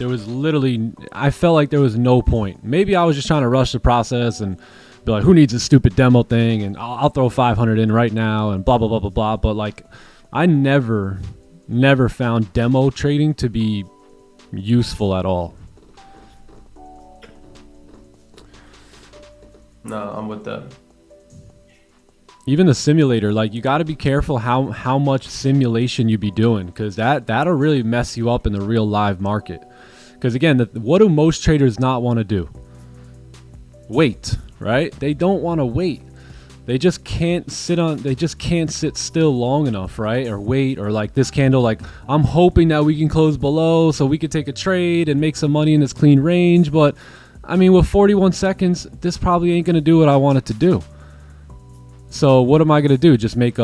was literally, I felt like there was no point. Maybe I was just trying to rush the process and be like, who needs a stupid demo thing? And I'll throw 500 in right now and blah, blah, blah, blah, blah. But like, I never found demo trading to be useful at all. No, I'm with that. Even the simulator, like you got to be careful how much simulation you be doing, because that'll really mess you up in the real live market. Because again, what do most traders not want to do? Wait, right? They don't want to wait. They just can't sit still long enough, right? Or wait, or like this candle, like I'm hoping that we can close below so we could take a trade and make some money in this clean range. But I mean, with 41 seconds, this probably ain't going to do what I want it to do. So what am I going to do? Just make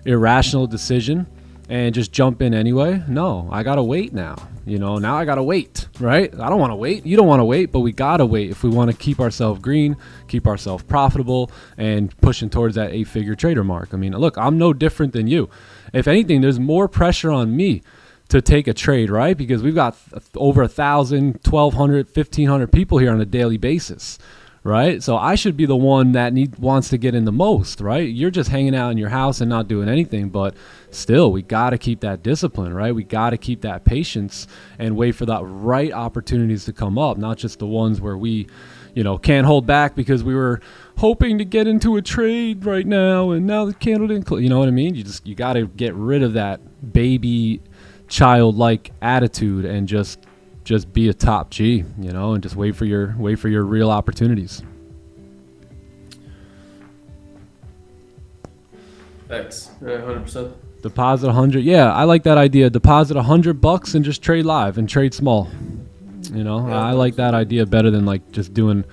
irrational decision and just jump in anyway? No, I gotta wait now. Now I gotta wait, right? I don't want to wait. You don't want to wait, but we gotta wait if we want to keep ourselves green, keep ourselves profitable, and pushing towards that 8-figure trader mark. I mean, look, I'm no different than you. If anything, there's more pressure on me to take a trade, right? Because we've got over 1,000, 1,200, 1,500 people here on a daily basis, right? So I should be the one that wants to get in the most, right? You're just hanging out in your house and not doing anything, but still, we got to keep that discipline, right? We got to keep that patience and wait for the right opportunities to come up, not just the ones where we, can't hold back because we were hoping to get into a trade right now and now the candle didn't close. You know what I mean? You got to get rid of that baby childlike attitude and just be a top G, and just wait for your real opportunities. Thanks. 100%. Deposit 100. Yeah, I like that idea. Deposit $100 and just trade live and trade small. I like that idea better than like just doing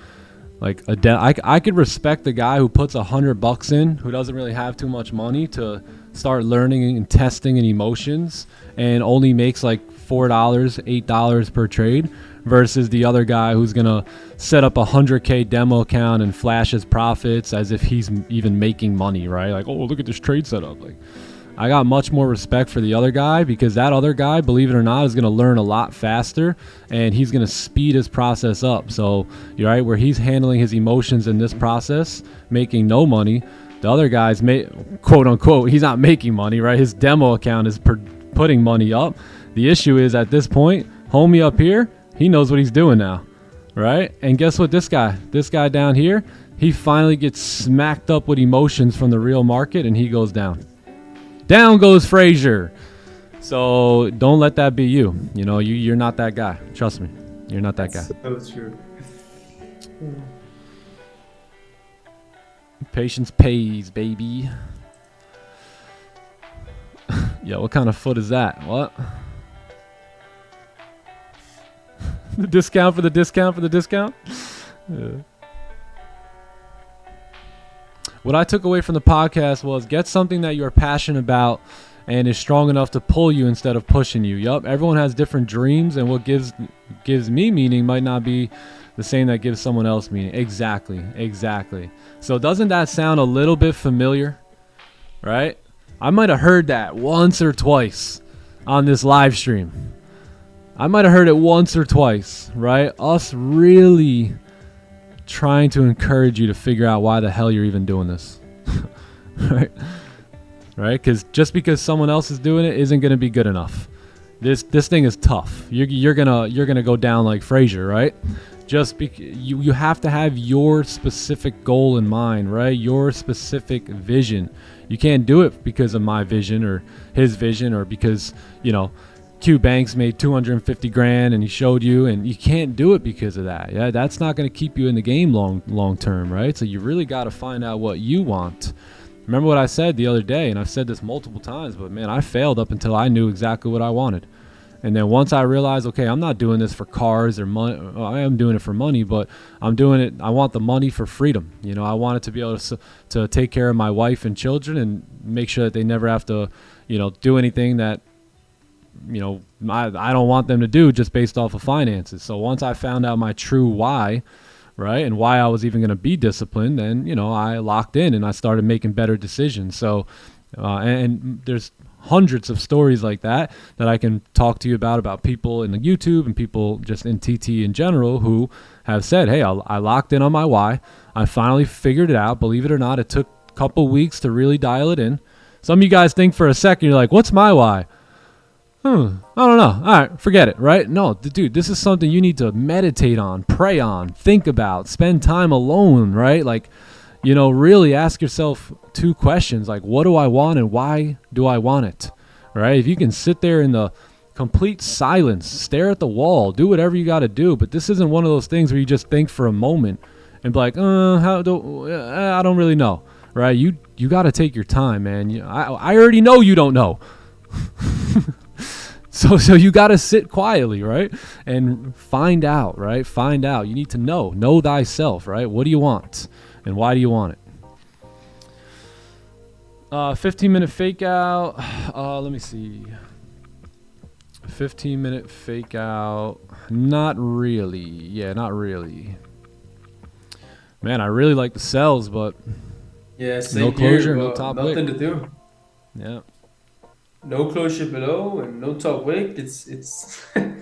like I could respect the guy who puts $100 in, who doesn't really have too much money to start learning and testing and emotions, and only makes like $4, $8 per trade, versus the other guy who's gonna set up a 100K demo account and flash his profits as if he's even making money, right? Like, oh, look at this trade setup. Like, I got much more respect for the other guy, because that other guy, believe it or not, is going to learn a lot faster, and he's going to speed his process up. So, you're right, where he's handling his emotions in this process, making no money, the other guy's, quote unquote, he's not making money, right? His demo account is putting money up. The issue is, at this point, homie up here, he knows what he's doing now, right? And guess what? This guy down here, he finally gets smacked up with emotions from the real market, and he goes down. Down goes Frazier. So don't let that be you. You're not that guy. Trust me. You're not that guy. That's true. Patience pays, baby. Yeah, what kind of foot is that? What? The discount for the discount for the discount? Yeah. What I took away from the podcast was, get something that you're passionate about and is strong enough to pull you instead of pushing you. Yup, everyone has different dreams, and what gives me meaning might not be the same that gives someone else meaning. Exactly. So doesn't that sound a little bit familiar? Right? I might have heard that once or twice on this live stream. I might have heard it once or twice, right? Us really trying to encourage you to figure out why the hell you're even doing this. Right? Because just because someone else is doing it isn't going to be good enough. This thing is tough. You're gonna go down like Frazier, right? Just you have to have your specific goal in mind, right? Your specific vision. You can't do it because of my vision or his vision, or because Q Banks made 250 grand and he showed you, and you can't do it because of that. Yeah, that's not going to keep you in the game long term, right? So you really got to find out what you want. Remember what I said the other day, and I've said this multiple times, but man, I failed up until I knew exactly what I wanted. And then once I realized, okay, I'm not doing this for cars or money. I am doing it for money, but I'm doing it. I want the money for freedom. I wanted to be able to take care of my wife and children and make sure that they never have to, do anything that I don't want them to do just based off of finances. So once I found out my true why, right, and why I was even going to be disciplined, then I locked in and I started making better decisions. So and there's hundreds of stories like that I can talk to you about people in the YouTube and people just in TT in general who have said, hey, I locked in on my why. I finally figured it out. Believe it or not, it took a couple weeks to really dial it in. Some of you guys think for a second, you're like, what's my why? I don't know. All right, forget it, right? No, dude, this is something you need to meditate on, pray on, think about, spend time alone, right? Like, really ask yourself two questions, like, what do I want and why do I want it, right? If you can sit there in the complete silence, stare at the wall, do whatever you got to do, but this isn't one of those things where you just think for a moment and be like, I don't really know, right? You got to take your time, man. I already know you don't know. So you got to sit quietly, right? And find out, right? Find out. You need to know thyself, right? What do you want and why do you want it? 15-minute fake out. Let me see. 15-minute fake out. Not really. Yeah, not really. Man, I really like the sells, but Yeah, same no closure, here, no top nothing wick. to do. Yeah. No closure below and no top wick. It's Got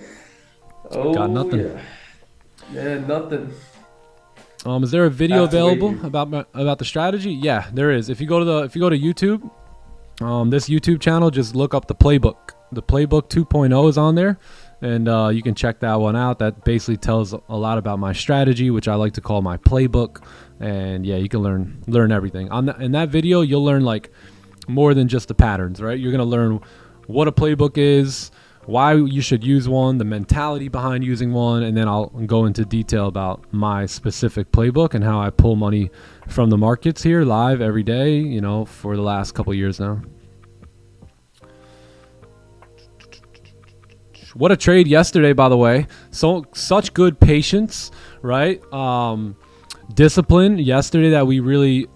oh nothing. yeah. Yeah, nothing. Is there a video Have to wait available here. about the strategy? Yeah, there is. If you go to YouTube, this YouTube channel, just look up the playbook. The playbook 2.0 is on there, and you can check that one out. That basically tells a lot about my strategy, which I like to call my playbook. And yeah, you can learn everything. In that video, you'll learn like more than just the patterns, right? You're gonna learn what a playbook is, why you should use one, the mentality behind using one, and then I'll go into detail about my specific playbook and how I pull money from the markets here live every day, you know, for the last couple years now. What a trade yesterday, by the way. So such good patience, right? Discipline yesterday that we really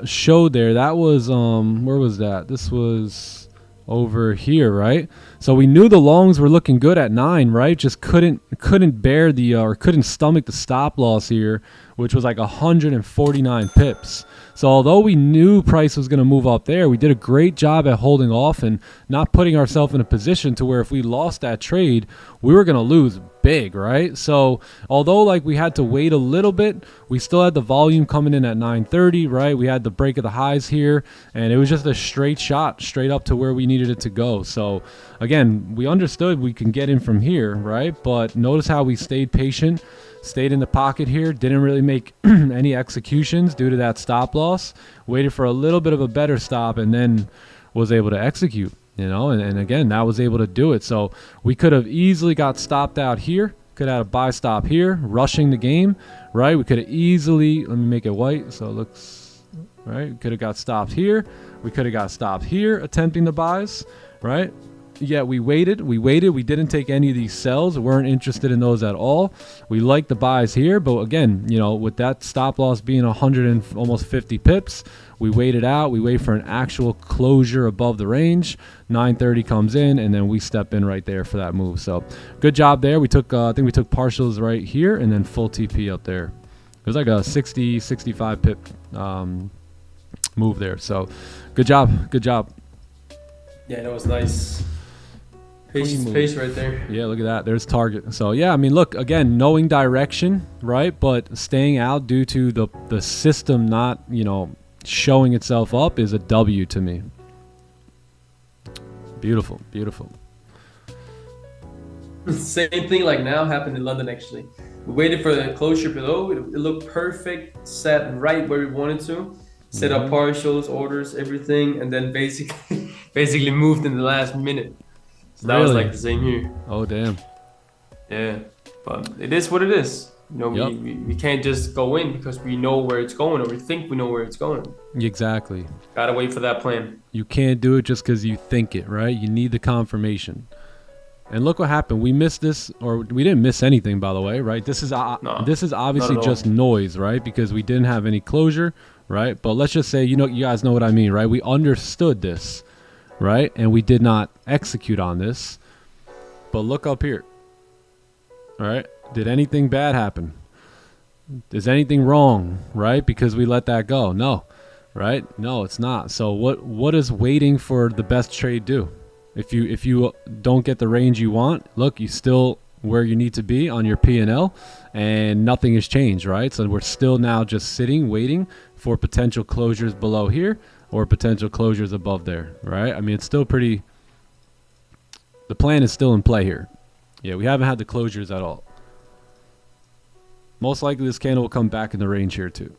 showed there. That was where was that? This was over here, right? So we knew the longs were looking good at 9, right? Just couldn't bear the or couldn't stomach the stop loss here, which was like 149 pips. So although we knew price was going to move up there, we did a great job at holding off and not putting ourselves in a position to where if we lost that trade, we were going to lose big, right? So although like we had to wait a little bit, we still had the volume coming in at 930, right? We had the break of the highs here, and it was just a straight shot straight up to where we needed it to go. So again, we understood we can get in from here, right? But notice how we stayed patient, stayed in the pocket here, didn't really make any executions due to that stop loss, waited for a little bit of a better stop, and then was able to execute, you know, and again, that was able to do it. So we could have easily got stopped out here, could have had a buy stop here, rushing the game, right? We could have easily, let me make it white so it looks, right? We could have got stopped here. We could have got stopped here attempting the buys, right? Yeah, we waited. We didn't take any of these sells. We weren't interested in those at all. We liked the buys here, but again, you know, with that stop loss being 100 and almost 50 pips, we waited out. We wait for an actual closure above the range. 930 comes in, and then we step in right there for that move. So good job there. We took, I think we took partials right here, and then full TP up there. It was like a 60, 65 pip move there. So good job. Good job. Yeah, that was nice. Pace right there. Yeah, look at that. There's target. So yeah, I mean, look, again, knowing direction, right? But staying out due to the system not, you know, showing itself up is a W to me. Beautiful, beautiful. Same thing like now happened in London actually. We waited for the closure below. It looked perfect, set right where we wanted to. Set up partials, orders, everything, and then basically moved in the last minute. So that was like the same here. Oh, damn. Yeah, but it is what it is. You know, we can't just go in because we know where it's going or we think we know where it's going. Exactly. Gotta wait for that plan. You can't do it just because you think it, right? You need the confirmation. And look what happened. We missed this, or we didn't miss anything, by the way, right? This is obviously just noise, right? Because we didn't have any closure, right? But let's just say, you know, you guys know what I mean, right? We understood this, right? And we did not execute on this. But look up here. All right? Did anything bad happen? Is anything wrong, right? Because we let that go? No, right? No, it's not. So what does waiting for the best trade do? If you don't get the range you want, look, you still where you need to be on your P&L, and nothing has changed, right? So we're still now just sitting, waiting for potential closures below here or potential closures above there, right? I mean, it's still pretty. The plan is still in play here. Yeah, we haven't had the closures at all. Most likely this candle will come back in the range here too.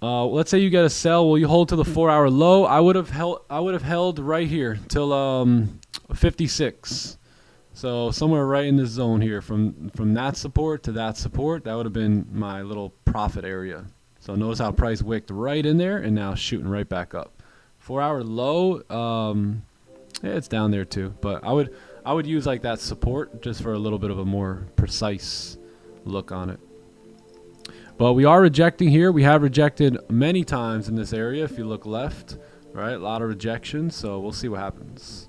Let's say you get a sell. Will you hold to the 4-hour low? I would have held right here till 56. So somewhere right in this zone here, from that support to that support, that would have been my little profit area. So notice how price wicked right in there and now shooting right back up. 4-hour low, yeah, it's down there too. But I would use like that support just for a little bit of a more precise look on it. But we are rejecting here. We have rejected many times in this area. If you look left, right, a lot of rejections. So we'll see what happens.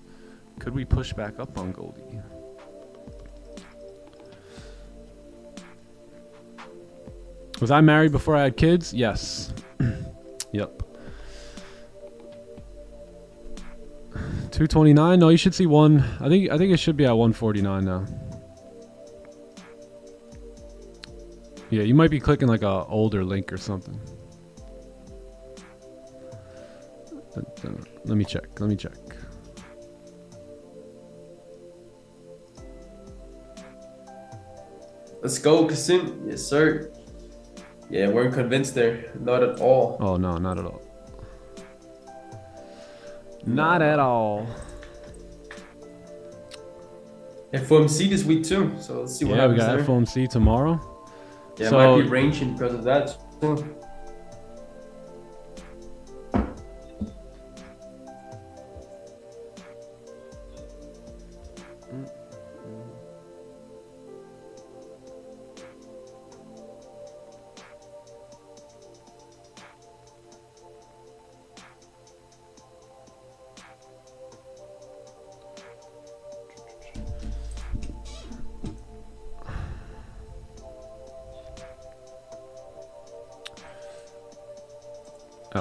Could we push back up on Goldie? Was I married before I had kids? Yes. Yep. 229. No, you should see one. I think it should be at 149 now. Yeah, you might be clicking like a older link or something. Let me check. Let's go, Kasim. Yes, sir. Yeah, weren't convinced there. Not at all. Oh, no, not at all. Not at all. FOMC this week too, so let's see what happens there. Yeah, we got FOMC tomorrow. Yeah, so, it might be ranging because of that too.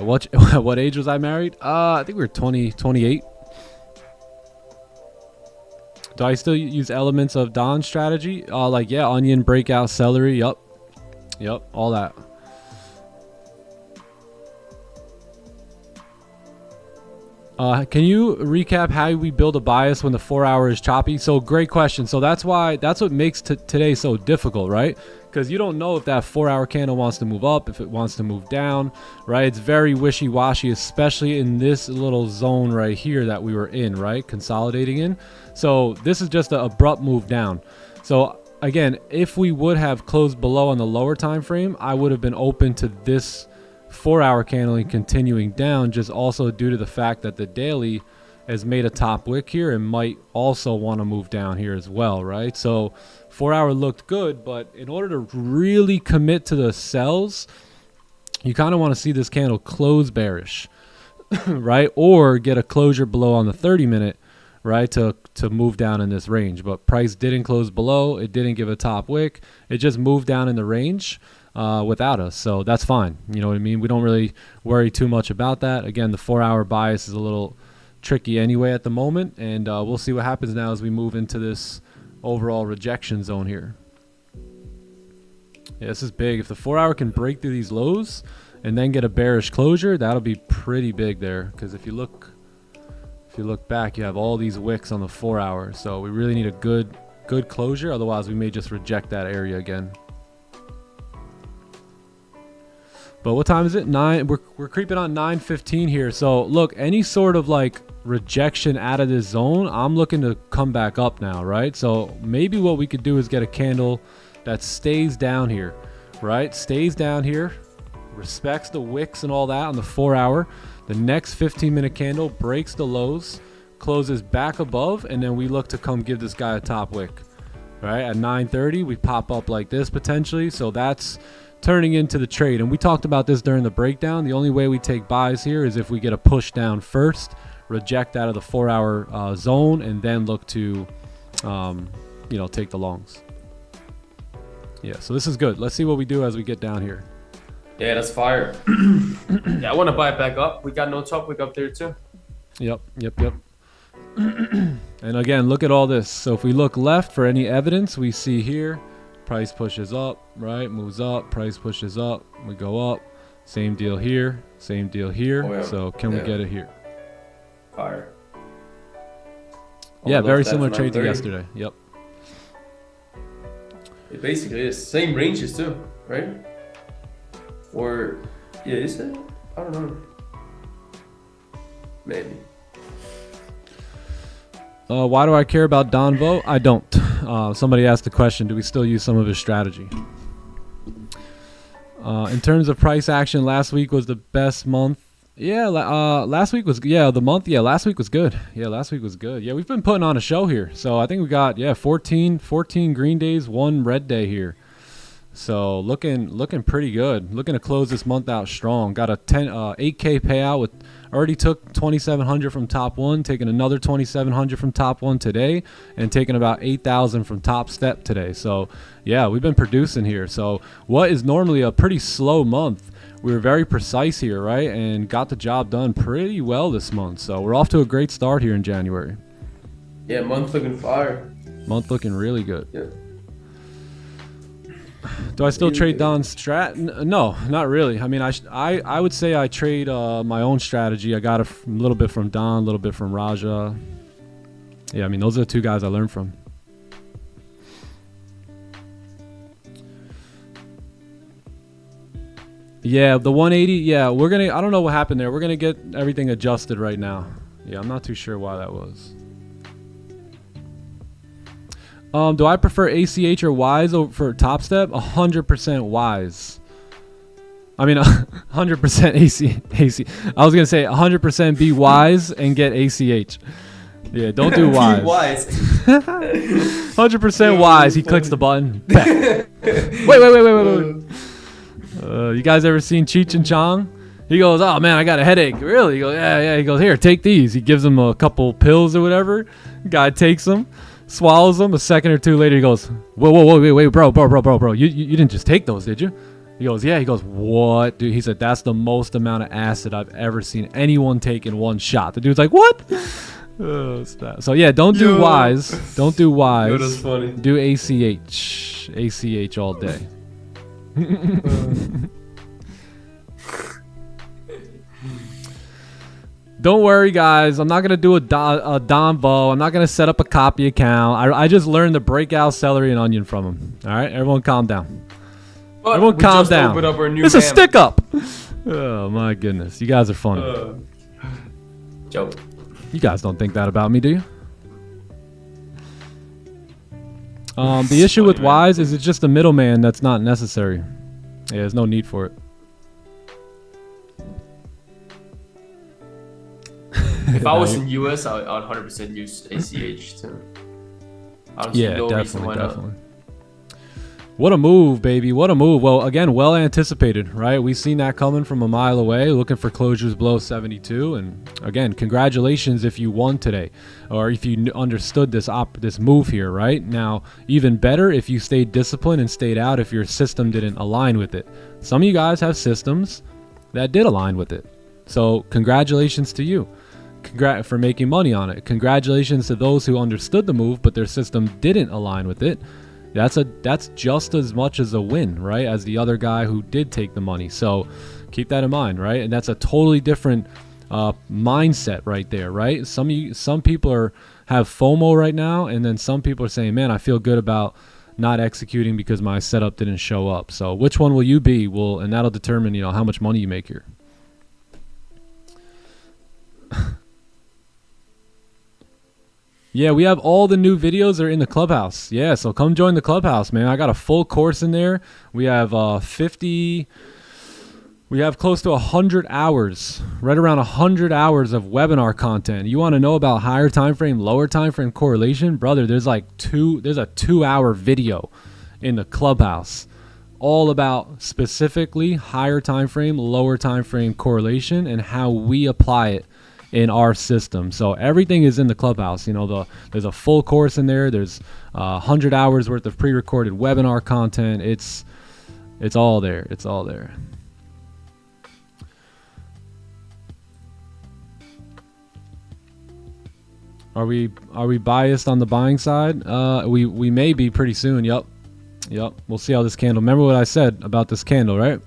What age was I married? I think we were 28. Do I still use elements of Don's strategy? Like, yeah, onion, breakout, celery. Yup, all that. Can you recap how we build a bias when the 4 hour is choppy? So great question. So that's what makes today so difficult, right? Because you don't know if that 4 hour candle wants to move up, if it wants to move down, right? It's very wishy-washy, especially in this little zone right here that we were in, right? Consolidating in. So this is just an abrupt move down. So again, if we would have closed below on the lower time frame, I would have been open to this 4 hour candle and continuing down, just also due to the fact that the daily has made a top wick here and might also want to move down here as well, right? So 4 hour looked good, but in order to really commit to the sells, you kind of want to see this candle close bearish, right? Or get a closure below on the 30 minute, right? To move down in this range. But price didn't close below. It didn't give a top wick. It just moved down in the range without us. So that's fine. You know what I mean? We don't really worry too much about that. Again, the 4 hour bias is a little tricky anyway at the moment. And we'll see what happens now as we move into this overall rejection zone here. Yeah, this is big. If the 4 hour can break through these lows and then get a bearish closure, that'll be pretty big there. Because if you look back, you have all these wicks on the 4 hour. So we really need a good closure. Otherwise, we may just reject that area again. But what time is it? 9. We're creeping on 9:15 here. So look, any sort of like rejection out of this zone, I'm looking to come back up now, right? So maybe what we could do is get a candle that stays down here, right? Stays down here, respects the wicks and all that on the 4 hour. The next 15-minute candle breaks the lows, closes back above, and then we look to come give this guy a top wick, right? At 9:30, we pop up like this potentially. So that's turning into the trade. And we talked about this during the breakdown. The only way we take buys here is if we get a push down first, reject out of the 4 hour zone, and then look to take the longs. Yeah, so this is good. Let's see what we do as we get down here. Yeah, that's fire. Yeah, I want to buy it back up. We got no top wick up there too. Yep. And again, look at all this. So if we look left for any evidence, we see here price pushes up, right? Moves up, price pushes up, we go up. Same deal here, same deal here. Oh, yeah. So can we get it here? Fire. Yeah, very similar trade to yesterday. Yep. It basically is same ranges too, right? Or yeah, is it? I don't know. Maybe. Why do I care about Donvo? I don't. Somebody asked the question, do we still use some of his strategy? In terms of price action, last week was the best month. Yeah, last week was, last week was good. Yeah, last week was good. Yeah, we've been putting on a show here. So I think we got, 14 green days, 1 red day here. So looking pretty good. Looking to close this month out strong. Got a 8K payout with already took 2,700 from top one, taking another 2,700 from top one today, and taking about 8,000 from top step today. So yeah, we've been producing here. So what is normally a pretty slow month, we were very precise here, right? And got the job done pretty well this month. So we're off to a great start here in January. Yeah, month looking fire. Month looking really good. Yeah. Do I still trade Don's strat? No, not really. I mean, I would say I trade my own strategy. I got a little bit from Don, a little bit from Raja. Yeah, I mean, those are the two guys I learned from. Yeah, the 180. Yeah, we're gonna. I don't know what happened there. We're gonna get everything adjusted right now. Yeah, I'm not too sure why that was. Do I prefer ACH or Wise over Top Step? 100% Wise. I mean, 100% AC. I was gonna say 100% be Wise and get ACH. Yeah, don't do Wise. Be Wise. 100% Wise. He clicks the button. Wait. You guys ever seen Cheech and Chong? He goes, "Oh man, I got a headache." Really? He goes, "Yeah." He goes, "Here, take these." He gives him a couple pills or whatever. Guy takes them. Swallows them. A second or two later, he goes, whoa, wait, bro. You didn't just take those, did you? He goes, yeah. He goes, what, dude? He said, that's the most amount of acid I've ever seen anyone take in one shot. The dude's like, what? So yeah, don't do Wise. Don't do Wise. Yo, that's funny. Do ACH. ACH all day. Don't worry, guys. I'm not going to do a Donvo. I'm not going to set up a copy account. I just learned to break out celery and onion from him. All right? Everyone calm down. But Everyone calm down. It's a stick up. Oh, my goodness. You guys are funny. Joke. You guys don't think that about me, do you? The issue with Wise is it's just a middleman that's not necessary. Yeah, there's no need for it. If I was in US, I'd 100% use ACH too. I don't see no reason why not. What a move, baby. What a move. Well, again, well anticipated, right? We've seen that coming from a mile away, looking for closures below 72. And again, congratulations if you won today, or if you understood this move here, right? Now, even better if you stayed disciplined and stayed out if your system didn't align with it. Some of you guys have systems that did align with it. So congratulations to you. For making money on it. Congratulations to those who understood the move, but their system didn't align with it. That's just as much as a win, right? As the other guy who did take the money. So keep that in mind, right? And that's a totally different mindset right there, right? Some people have FOMO right now, and then some people are saying, man, I feel good about not executing because my setup didn't show up. So which one will you be? And that'll determine, how much money you make here. Yeah, we have all the new videos are in the Clubhouse. Yeah, so come join the Clubhouse, man. I got a full course in there. We have we have close to 100 hours, right around 100 hours of webinar content. You want to know about higher time frame, lower time frame correlation? Brother, there's a 2-hour video in the Clubhouse all about specifically higher time frame, lower time frame correlation and how we apply it in our system. So everything is in the Clubhouse. There's a full course in there. There's 100 hours worth of pre-recorded webinar content. It's all there. It's all there. Are we biased on the buying side? We may be pretty soon. Yep. We'll see how this candle. Remember what I said about this candle, right?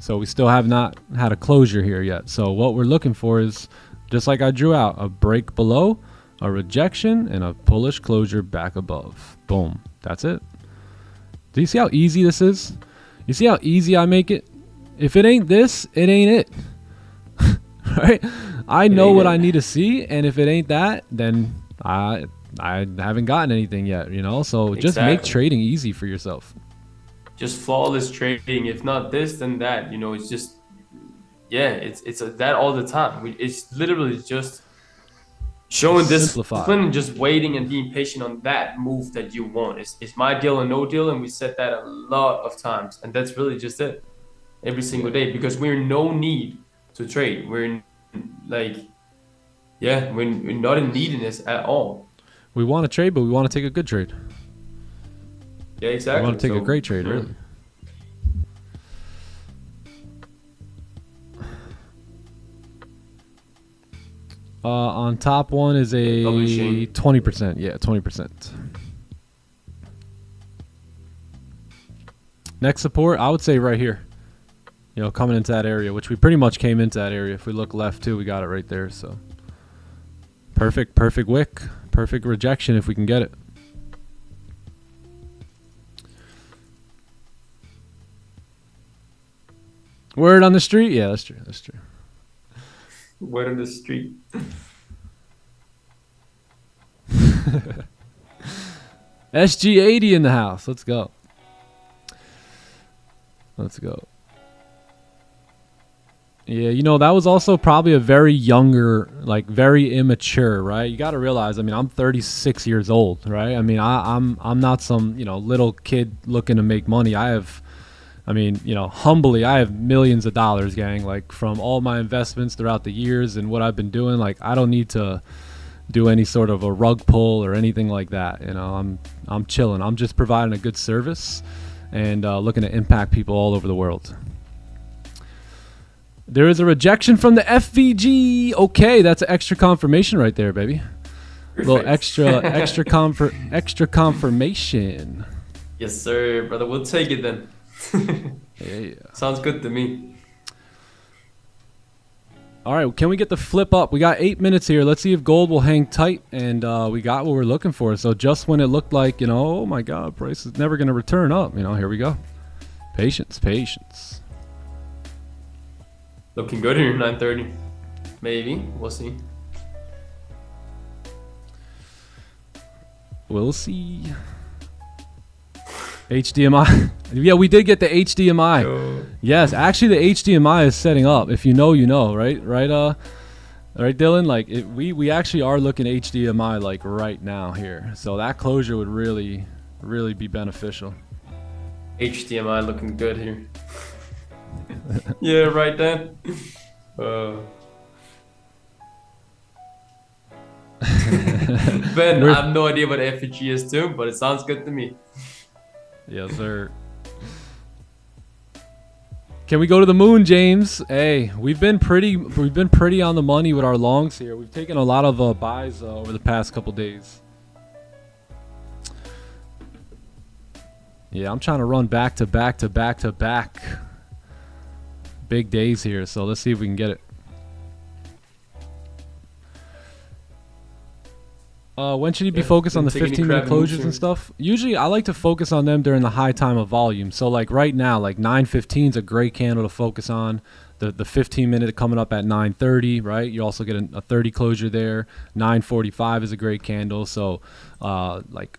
So we still have not had a closure here yet. So what we're looking for is, just like I drew out, a break below, a rejection, and a bullish closure back above. Boom. That's it. Do you see how easy this is? You see how easy I make it? If it ain't this, it ain't it. Right? I know what I need to see, and if it ain't that, then I haven't gotten anything yet, So just make trading easy for yourself. Just flawless trading. If not this, then that. It's just... Yeah, it's that all the time. It's literally just Showing Simplify. discipline and just waiting and being patient on that move that you want. It's my deal and no deal, and we said that a lot of times, and that's really just it. Every single day, because we're in no need to trade. We're in, like, yeah, we're not in neediness at all. We want to trade, but we want to take a good trade. Yeah, exactly. We want to take a great trade, really. On top one is a 20%. Yeah, 20%. Next support, I would say right here. You know, coming into that area, which we pretty much came into that area. If we look left too, we got it right there. So perfect wick, perfect rejection if we can get it. Word on the street? Yeah, that's true. That's true. Word on the street. SG80 in the house. Let's go. Let's go. Yeah, you know, that was also probably a very younger, like very immature, right? You got to realize, I mean, I'm 36 years old, right? I mean, I'm not some, you know, little kid looking to make money. I mean, you know, humbly, I have millions of dollars, gang, like from all my investments throughout the years and what I've been doing. Like, I don't need to do any sort of a rug pull or anything like that. You know, I'm chilling. I'm just providing a good service and looking to impact people all over the world. There is a rejection from the FVG. Okay, that's an extra confirmation right there, baby. A little extra confirmation. Yes, sir, brother. We'll take it then. Yeah. Sounds good to me. All right, can we get the flip up? We got 8 minutes here. Let's see if gold will hang tight, and we got what we're looking for. So just when it looked like, you know, oh my God, price is never going to return up, you know, here we go. Patience. Looking good here, 9:30. Maybe. We'll see. We'll see. HDMI. Yeah, we did get the HDMI. Yo. Yes, actually the HDMI is setting up. If you know, you know, right? Right, Dylan? Like, we actually are looking HDMI, like, right now here. So that closure would really, really be beneficial. HDMI looking good here. Yeah, right then. Ben, I have no idea what FVG is too, but it sounds good to me. Yes, sir. Can we go to the moon, James? Hey, we've been pretty on the money with our longs here. We've taken a lot of buys over the past couple days. Yeah, I'm trying to run back to back big days here, so let's see if we can get it. When should you be focused on the 15-minute closures and stuff? Usually, I like to focus on them during the high time of volume. So, like right now, like 9:15 is a great candle to focus on. The 15-minute coming up at 9:30, right? You also get a 30 closure there. 9:45 is a great candle. So, like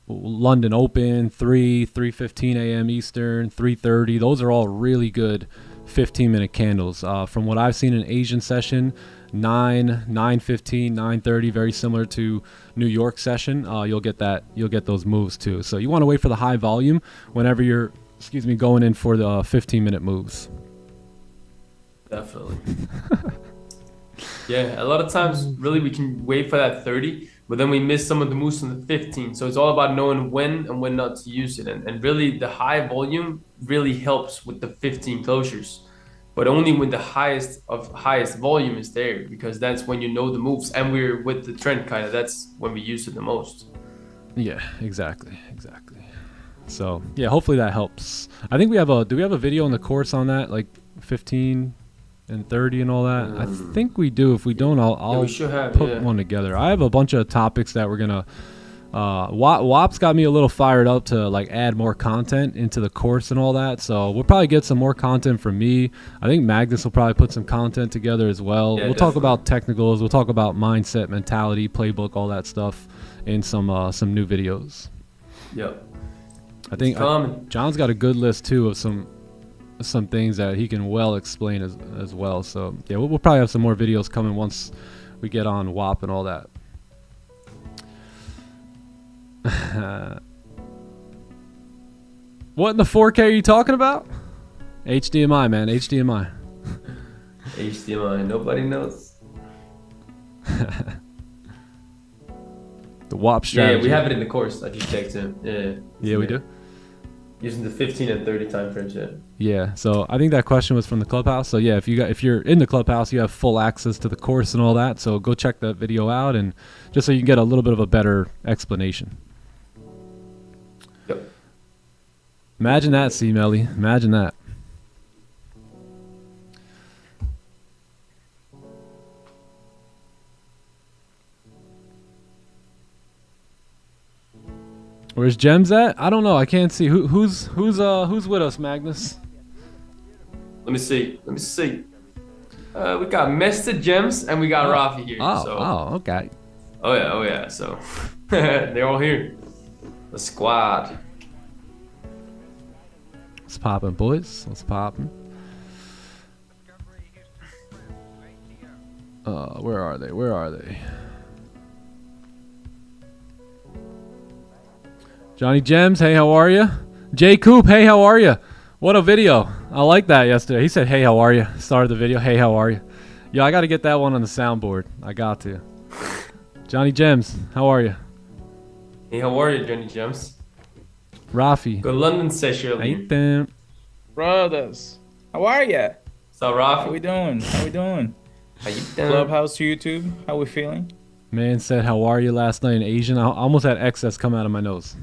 London Open, 3:15 a.m. Eastern, 3:30. Those are all really good 15-minute candles. From what I've seen in Asian session, 9:15, 9:30, very similar to New York session. You'll get those moves too. So you want to wait for the high volume whenever you're, going in for the 15-minute moves. Definitely. Yeah, a lot of times, really, we can wait for that 30, but then we miss some of the moves on the 15. So it's all about knowing when and when not to use it. And really, the high volume really helps with the 15 closures, but only when the highest volume is there, because that's when you know the moves, and we're with the trend kind of. That's when we use it the most. Yeah, exactly. So yeah, hopefully that helps. I think do we have a video on the course on that, like 15 and 30 and all that? I think we do. If we don't, I'll put one together. I have a bunch of topics that we're gonna WAP's got me a little fired up to like add more content into the course and all that, so we'll probably get some more content from me. I think Magnus will probably put some content together as well. We'll talk about technicals, we'll talk about mindset, mentality, playbook, all that stuff in some new videos. Yep. I think John's got a good list too of some things that he can well explain as well. So yeah, we'll probably have some more videos coming once we get on WAP and all that. What in the 4K are you talking about? HDMI, man. HDMI. HDMI. Nobody knows. The WAP strategy. Yeah, we have it in the course. I just checked it. Yeah, we do. Using the 15 and 30 time frames. Yeah. Yeah. So I think that question was from the Clubhouse. So yeah, if you're in the Clubhouse, you have full access to the course and all that. So go check that video out, and just so you can get a little bit of a better explanation. Yep. Imagine that, C Melly. Imagine that. Where's Gems at? I don't know. I can't see. Who's with us, Magnus? Let me see. We got Mr. Gems and we got Rafi here. Okay. Oh yeah. So they're all here. The squad. What's poppin', boys? What's poppin'? Where are they? Johnny Gems, hey, how are you? Jay Coop, hey, how are you? What a video. I like that yesterday. He said, hey, how are you? Started the video, hey, how are you? Yo, I got to get that one on the soundboard. I got to. Johnny Gems, how are you? Hey, how are you, Johnny Gems? Rafi. Good London session. Nathan. Brothers, how are ya? So, Rafi. How we doing? How you doing? Clubhouse, YouTube, how we feeling? Man said, how are you last night in Asian? I almost had excess come out of my nose.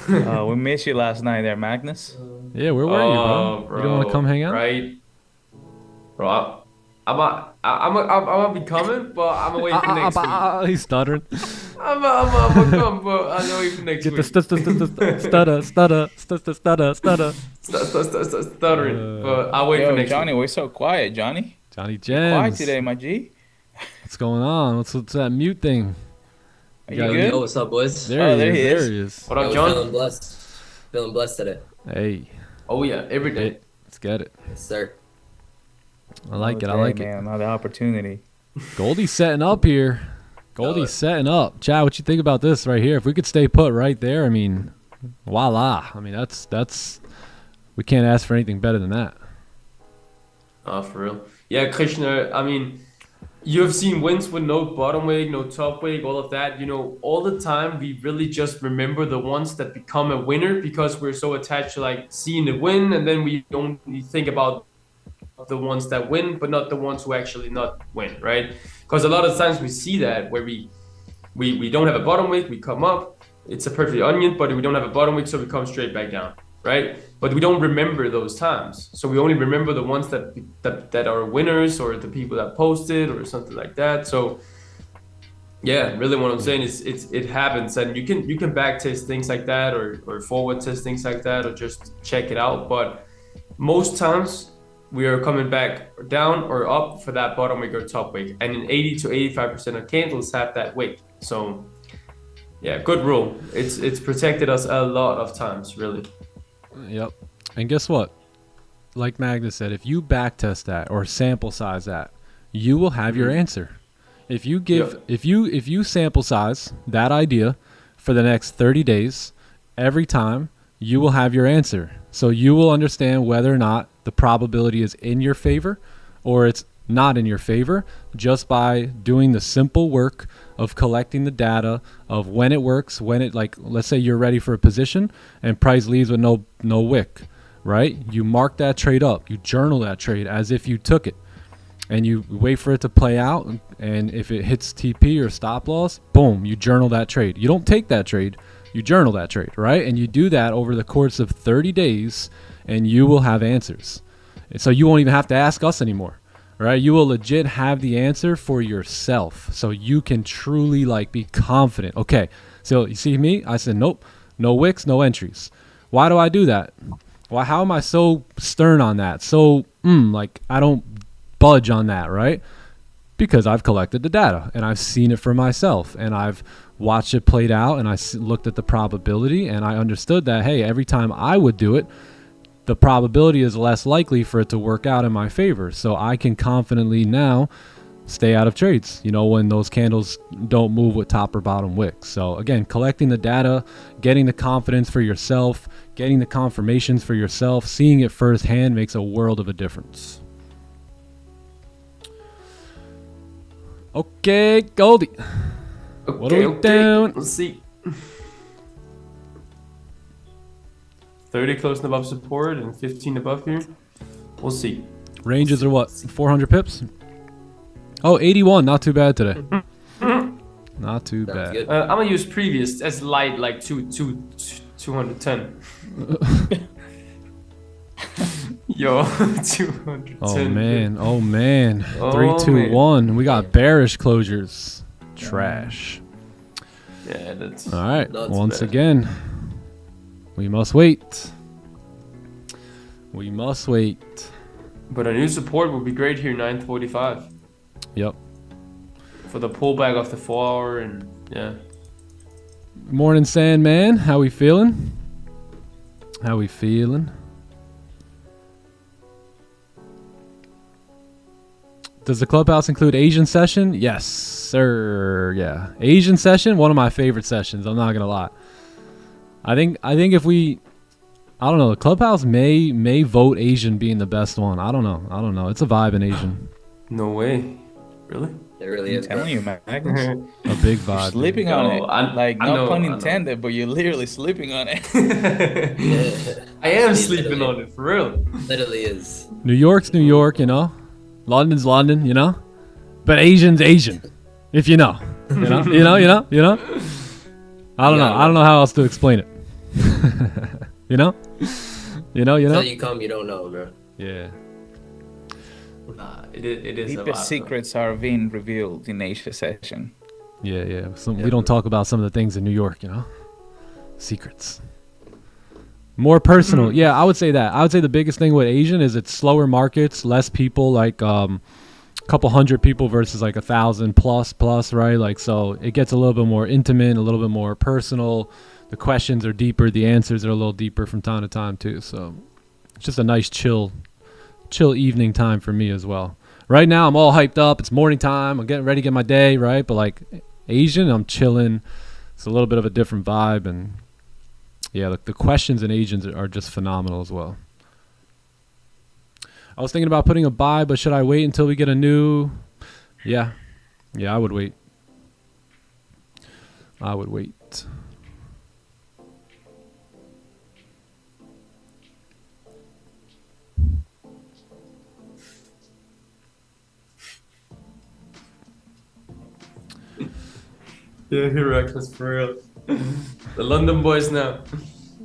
We missed you last night there, Magnus. Yeah, where were you, bro? You don't want to come hang out? Right. Bro, I'm gonna be coming, but I'm away for next week. He's stuttering. I'm gonna come, but I'm away for next Get week. Stuttering, but I'll wait for next Johnny, week. we're so quiet, Johnny. Johnny Quiet Gems. today, my G. What's going on? What's that mute thing? Are you good? Yo, what's up, boys? There he is. What up, I'm John? feeling blessed today. Hey. Oh yeah, every day. Let's get it. Yes, sir. I like it. Man, another opportunity. Goldie's setting up here. Goldie's setting up. Chad, what you think about this right here? If we could stay put right there, I mean, voila. I mean, that's we can't ask for anything better than that. Oh, for real. Yeah, Krishna, I mean, you have seen wins with no bottom wig, no top wig, all of that. You know, all the time we really just remember the ones that become a winner because we're so attached to like seeing the win, and then we only think about the ones that win, but not the ones who actually not win, right? Because a lot of times we see that where we don't have a bottom wig, we come up, it's a perfect onion, but we don't have a bottom wig, so we come straight back down, right? But we don't remember those times, so we only remember the ones that are winners or the people that posted or something like that. So yeah, really what I'm saying is it happens, and you can back test things like that or forward test things like that or just check it out. But most times we are coming back down or up for that bottom wick or top wick, and in 80 to 85% of candles have that wick. So yeah, good rule. It's protected us a lot of times, really. Yep. And guess what? Like Magnus said, if you backtest that or sample size that, you will have your answer. If you give, if you sample size that idea for the next 30 days, every time you will have your answer. So you will understand whether or not the probability is in your favor or it's not in your favor just by doing the simple work of collecting the data of when it works, when it, like, let's say you're ready for a position and price leaves with no wick, right? You mark that trade up, you journal that trade as if you took it, and you wait for it to play out, and if it hits TP or stop loss, boom, you journal that trade. You don't take that trade, you journal that trade, right? And you do that over the course of 30 days and you will have answers. So you won't even have to ask us anymore, right? You will legit have the answer for yourself, so you can truly like be confident. Okay, so you see me, I said nope, no wicks, no entries. Why do I do that? Why, how am I so stern on that? So like I don't budge on that, right? Because I've collected the data and I've seen it for myself and I've watched it played out, and I looked at the probability and I understood that, hey, every time I would do it, the probability is less likely for it to work out in my favor. So I can confidently now stay out of trades, you know, when those candles don't move with top or bottom wicks. So again, collecting the data, getting the confidence for yourself, getting the confirmations for yourself, seeing it firsthand makes a world of a difference. Okay, Goldie. Okay, What are we doing? Let's see. 30 closing above support and 15 above here. We'll see. Ranges are what? 400 pips? Oh, 81. Not too bad today. Not too bad. Good. I'm gonna use previous as light, like 210. Yo, 210. Oh man. Oh man. Oh, 3, 2, man. 1. We got bearish closures. Trash. Yeah, that's All right. Not Once bad. again, we must wait. We must wait. But a new support would be great here, 945. Yep. For the pullback of the 4 hour and yeah. Morning, Sandman. How we feeling? How we feeling? Does the Clubhouse include Asian session? Yes, sir. Yeah, Asian session, one of my favorite sessions. I'm not gonna lie. I think if we, I don't know, the Clubhouse may vote Asian being the best one. I don't know. It's a vibe in Asian. No way. Really? It really I'm is. telling you, Magnus. A big You're vibe. sleeping No, on it. I No know, pun I know. intended, but you're literally sleeping on it. I am It sleeping literally- on it, for real. Literally is. New York's New York, you know. London's London, you know. But Asian's Asian, if you know. You know. You know. I don't know. I don't know how else to explain it. You know. You know. Until you come, you don't know, bro. Yeah. Nah, it is a lot, Deepest though. secrets are being revealed in Asia session. Yeah. We don't talk about some of the things in New York, you know. Secrets. More personal. Yeah, I would say that. I would say the biggest thing with Asian is it's slower markets, less people, like couple hundred people versus like 1,000 plus, right? Like, so it gets a little bit more intimate, a little bit more personal. The questions are deeper, the answers are a little deeper from time to time too. So it's just a nice chill evening time for me as well. Right now I'm all hyped up. It's morning time. I'm getting ready to get my day, right? But like Asian, I'm chilling. It's a little bit of a different vibe, and yeah, the questions in Asians are just phenomenal as well. I was thinking about putting a buy, but should I wait until we get a new? Yeah, I would wait. Yeah, you're reckless, for real. The London boys now.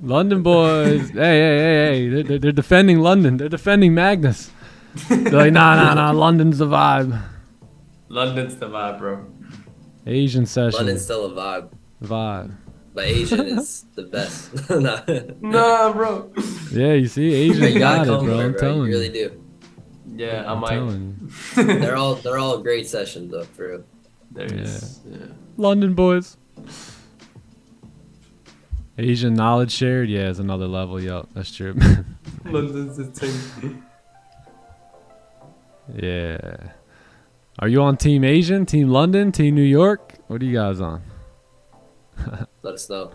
London boys, hey, they're defending London. They're defending Magnus. They're like, nah, London's the vibe. London's the vibe, bro. Asian session. London's still a vibe, but Asian is the best. Nah. Nah, bro. Yeah, you see, Asian You gotta got it, come bro. for I'm it, bro. telling You you. really do. Yeah, I I'm might. telling you. They're all great sessions though, for real. There it is. Yeah. London boys. Asian knowledge shared, yeah, is another level. Yup, that's true. London's the thing. Yeah. Are you on Team Asian, Team London, Team New York? What are you guys on? Let us know.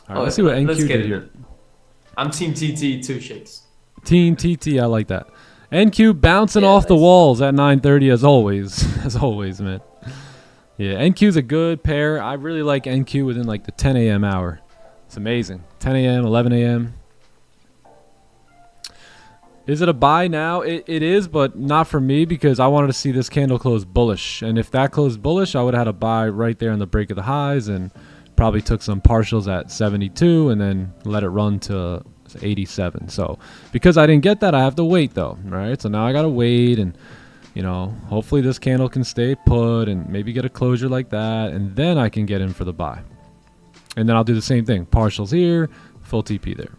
All right, let's see what NQ Let's get did it. here. I'm Team TT, two shakes. Team TT, I like that. NQ bouncing Yeah, off the nice. walls at 9:30 as always. As always, man. Yeah, NQ's a good pair. I really like NQ within like the 10 a.m. hour. It's amazing. 10 a.m., 11 a.m. Is it a buy now? It is, but not for me because I wanted to see this candle close bullish. And if that closed bullish, I would have had a buy right there on the break of the highs and probably took some partials at 72 and then let it run to 87. So because I didn't get that, I have to wait though, right? So now I got to wait and, you know, hopefully this candle can stay put and maybe get a closure like that. And then I can get in for the buy. And then I'll do the same thing. Partials here, full TP there.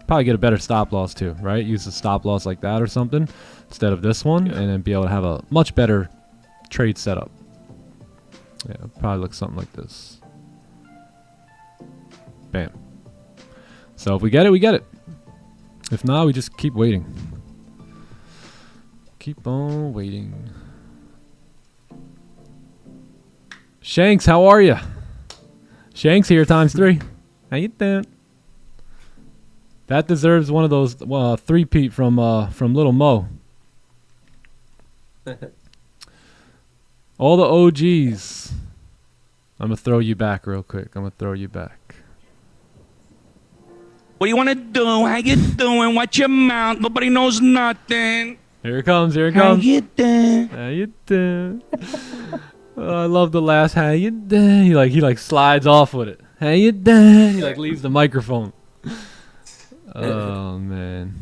Probably get a better stop loss too, right? Use a stop loss like that or something instead of this one, and then be able to have a much better trade setup. Yeah, probably look something like this. Bam. So if we get it, we get it. If not, we just keep waiting. Keep on waiting. Shanks, how are you? Shanks here ×3. How you doing? That deserves one of those three-peat from Little Mo. All the OGs. I'm gonna throw you back real quick. I'm gonna throw you back. What do you want to do? How you doing? Watch your mouth. Nobody knows nothing. Here it comes. Here it How comes. you doing? How you doing? Oh, I love the last how you doing. He like slides off with it. How you doing? He like leaves the microphone. Oh man.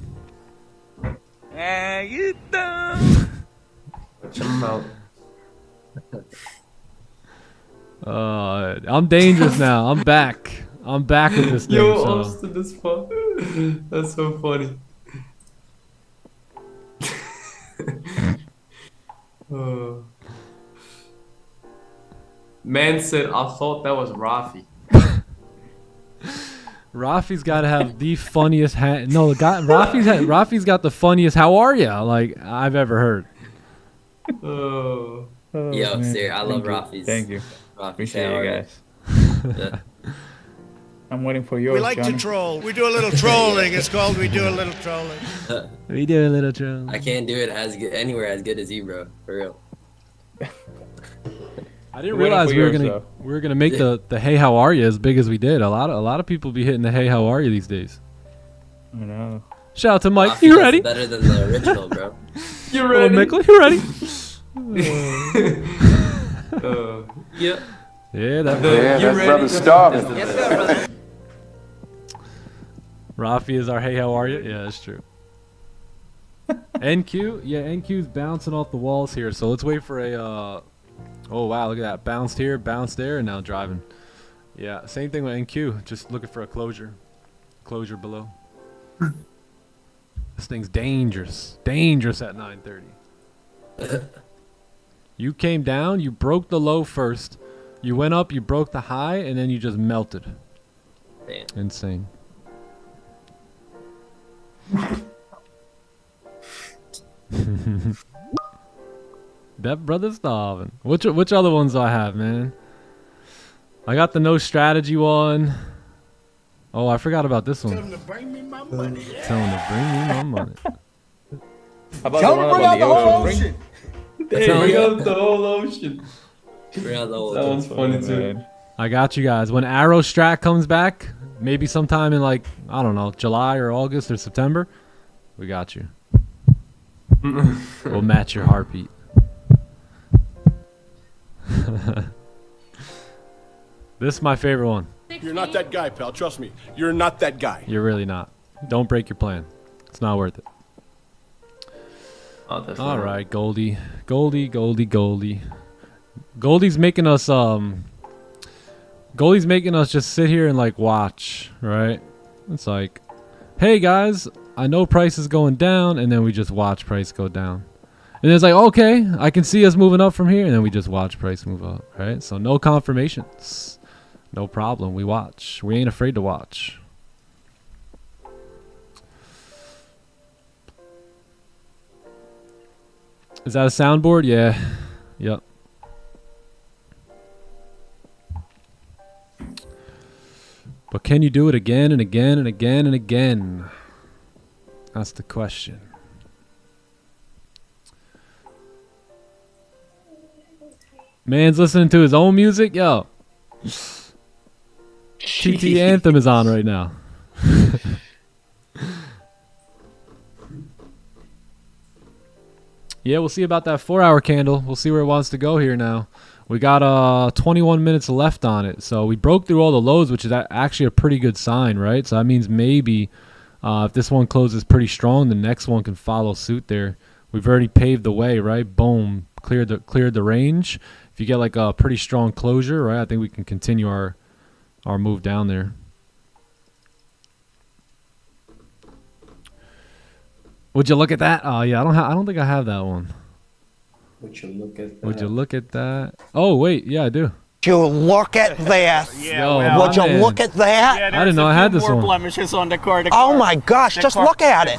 How you doing? Watch your mouth. I'm dangerous now. I'm back. I'm back with this thing. Yo, So. Austin, that's fun. That's so funny. Man said, I thought that was Rafi. Rafi's got to have the funniest hat. No, Rafi's got the funniest "How are ya?" like I've ever heard. Yo, man. sir, I love Thank you. Rafi's. Thank you. Rafi's Appreciate how you are guys. Yeah. I'm waiting for yours, We like Johnny. to troll. We do a little trolling. It's called We Do a Little Trolling. We do a little troll. I can't do it anywhere as good as you, bro. For real. I didn't We're waiting realize for we were yours, gonna though. we were gonna make the "Hey, how are you?" as big as we did. A lot of people be hitting the "Hey, how are you?" these days. I know. Shout out to Mike. Rafi You does ready? it better than the original, bro. You Oh, ready? Mickle, you ready? Yep. Yeah, that That's brother starving. Rafi is our "Hey, how are you?" Yeah, that's true. NQ, yeah, NQ's bouncing off the walls here. So let's wait for a. Oh wow, look at that! Bounced here, bounced there, and now driving. Yeah, same thing with NQ. Just looking for a closure. Closure below. This thing's dangerous. Dangerous at 9:30. You came down. You broke the low first. You went up. You broke the high, and then you just melted. Damn. Insane. That brother's starving. Which other ones do I have, man? I got the no strategy one. Oh, I forgot about this one. Tell them to bring me my money. Tell him to bring me my money. How about Tell the them one to bring out about the the whole ocean? ocean. Bring out the whole ocean. Bring out the whole That one's funny too. Man. I got you guys. When Arrow Strat comes back, maybe sometime in like, I don't know, July or August or September, we got you. We'll match your heartbeat. This is my favorite one. You're not that guy, pal. Trust me. You're not that guy. You're really not. Don't break your plan. It's not worth it. Oh, that's All right, Goldie. Goldie's making us Goldie's making us just sit here and like watch, right? It's like, hey guys, I know price is going down, and then we just watch price go down. And it's like, okay, I can see us moving up from here, and then we just watch price move up, right? So no confirmations. No problem. We watch. We ain't afraid to watch. Is that a soundboard? Yeah. Yep. But can you do it again and again and again and again? That's the question. Man's listening to his own music? Yo. TT Anthem is on right now. Yeah, we'll see about that 4-hour candle. We'll see where it wants to go here now. We got 21 minutes left on it. So we broke through all the lows, which is actually a pretty good sign, right? So that means maybe if this one closes pretty strong, the next one can follow suit there. We've already paved the way, right? Boom, cleared the range. If you get like a pretty strong closure, right, I think we can continue our move down there. Would you look at that? Oh yeah, I don't think I have that one. Would you look at that? Would you look at that? Oh wait, yeah I do. you look at this? Yo, Would you my man. look at that? I didn't know I had this one. blemishes on the card. Oh my gosh, just look at it.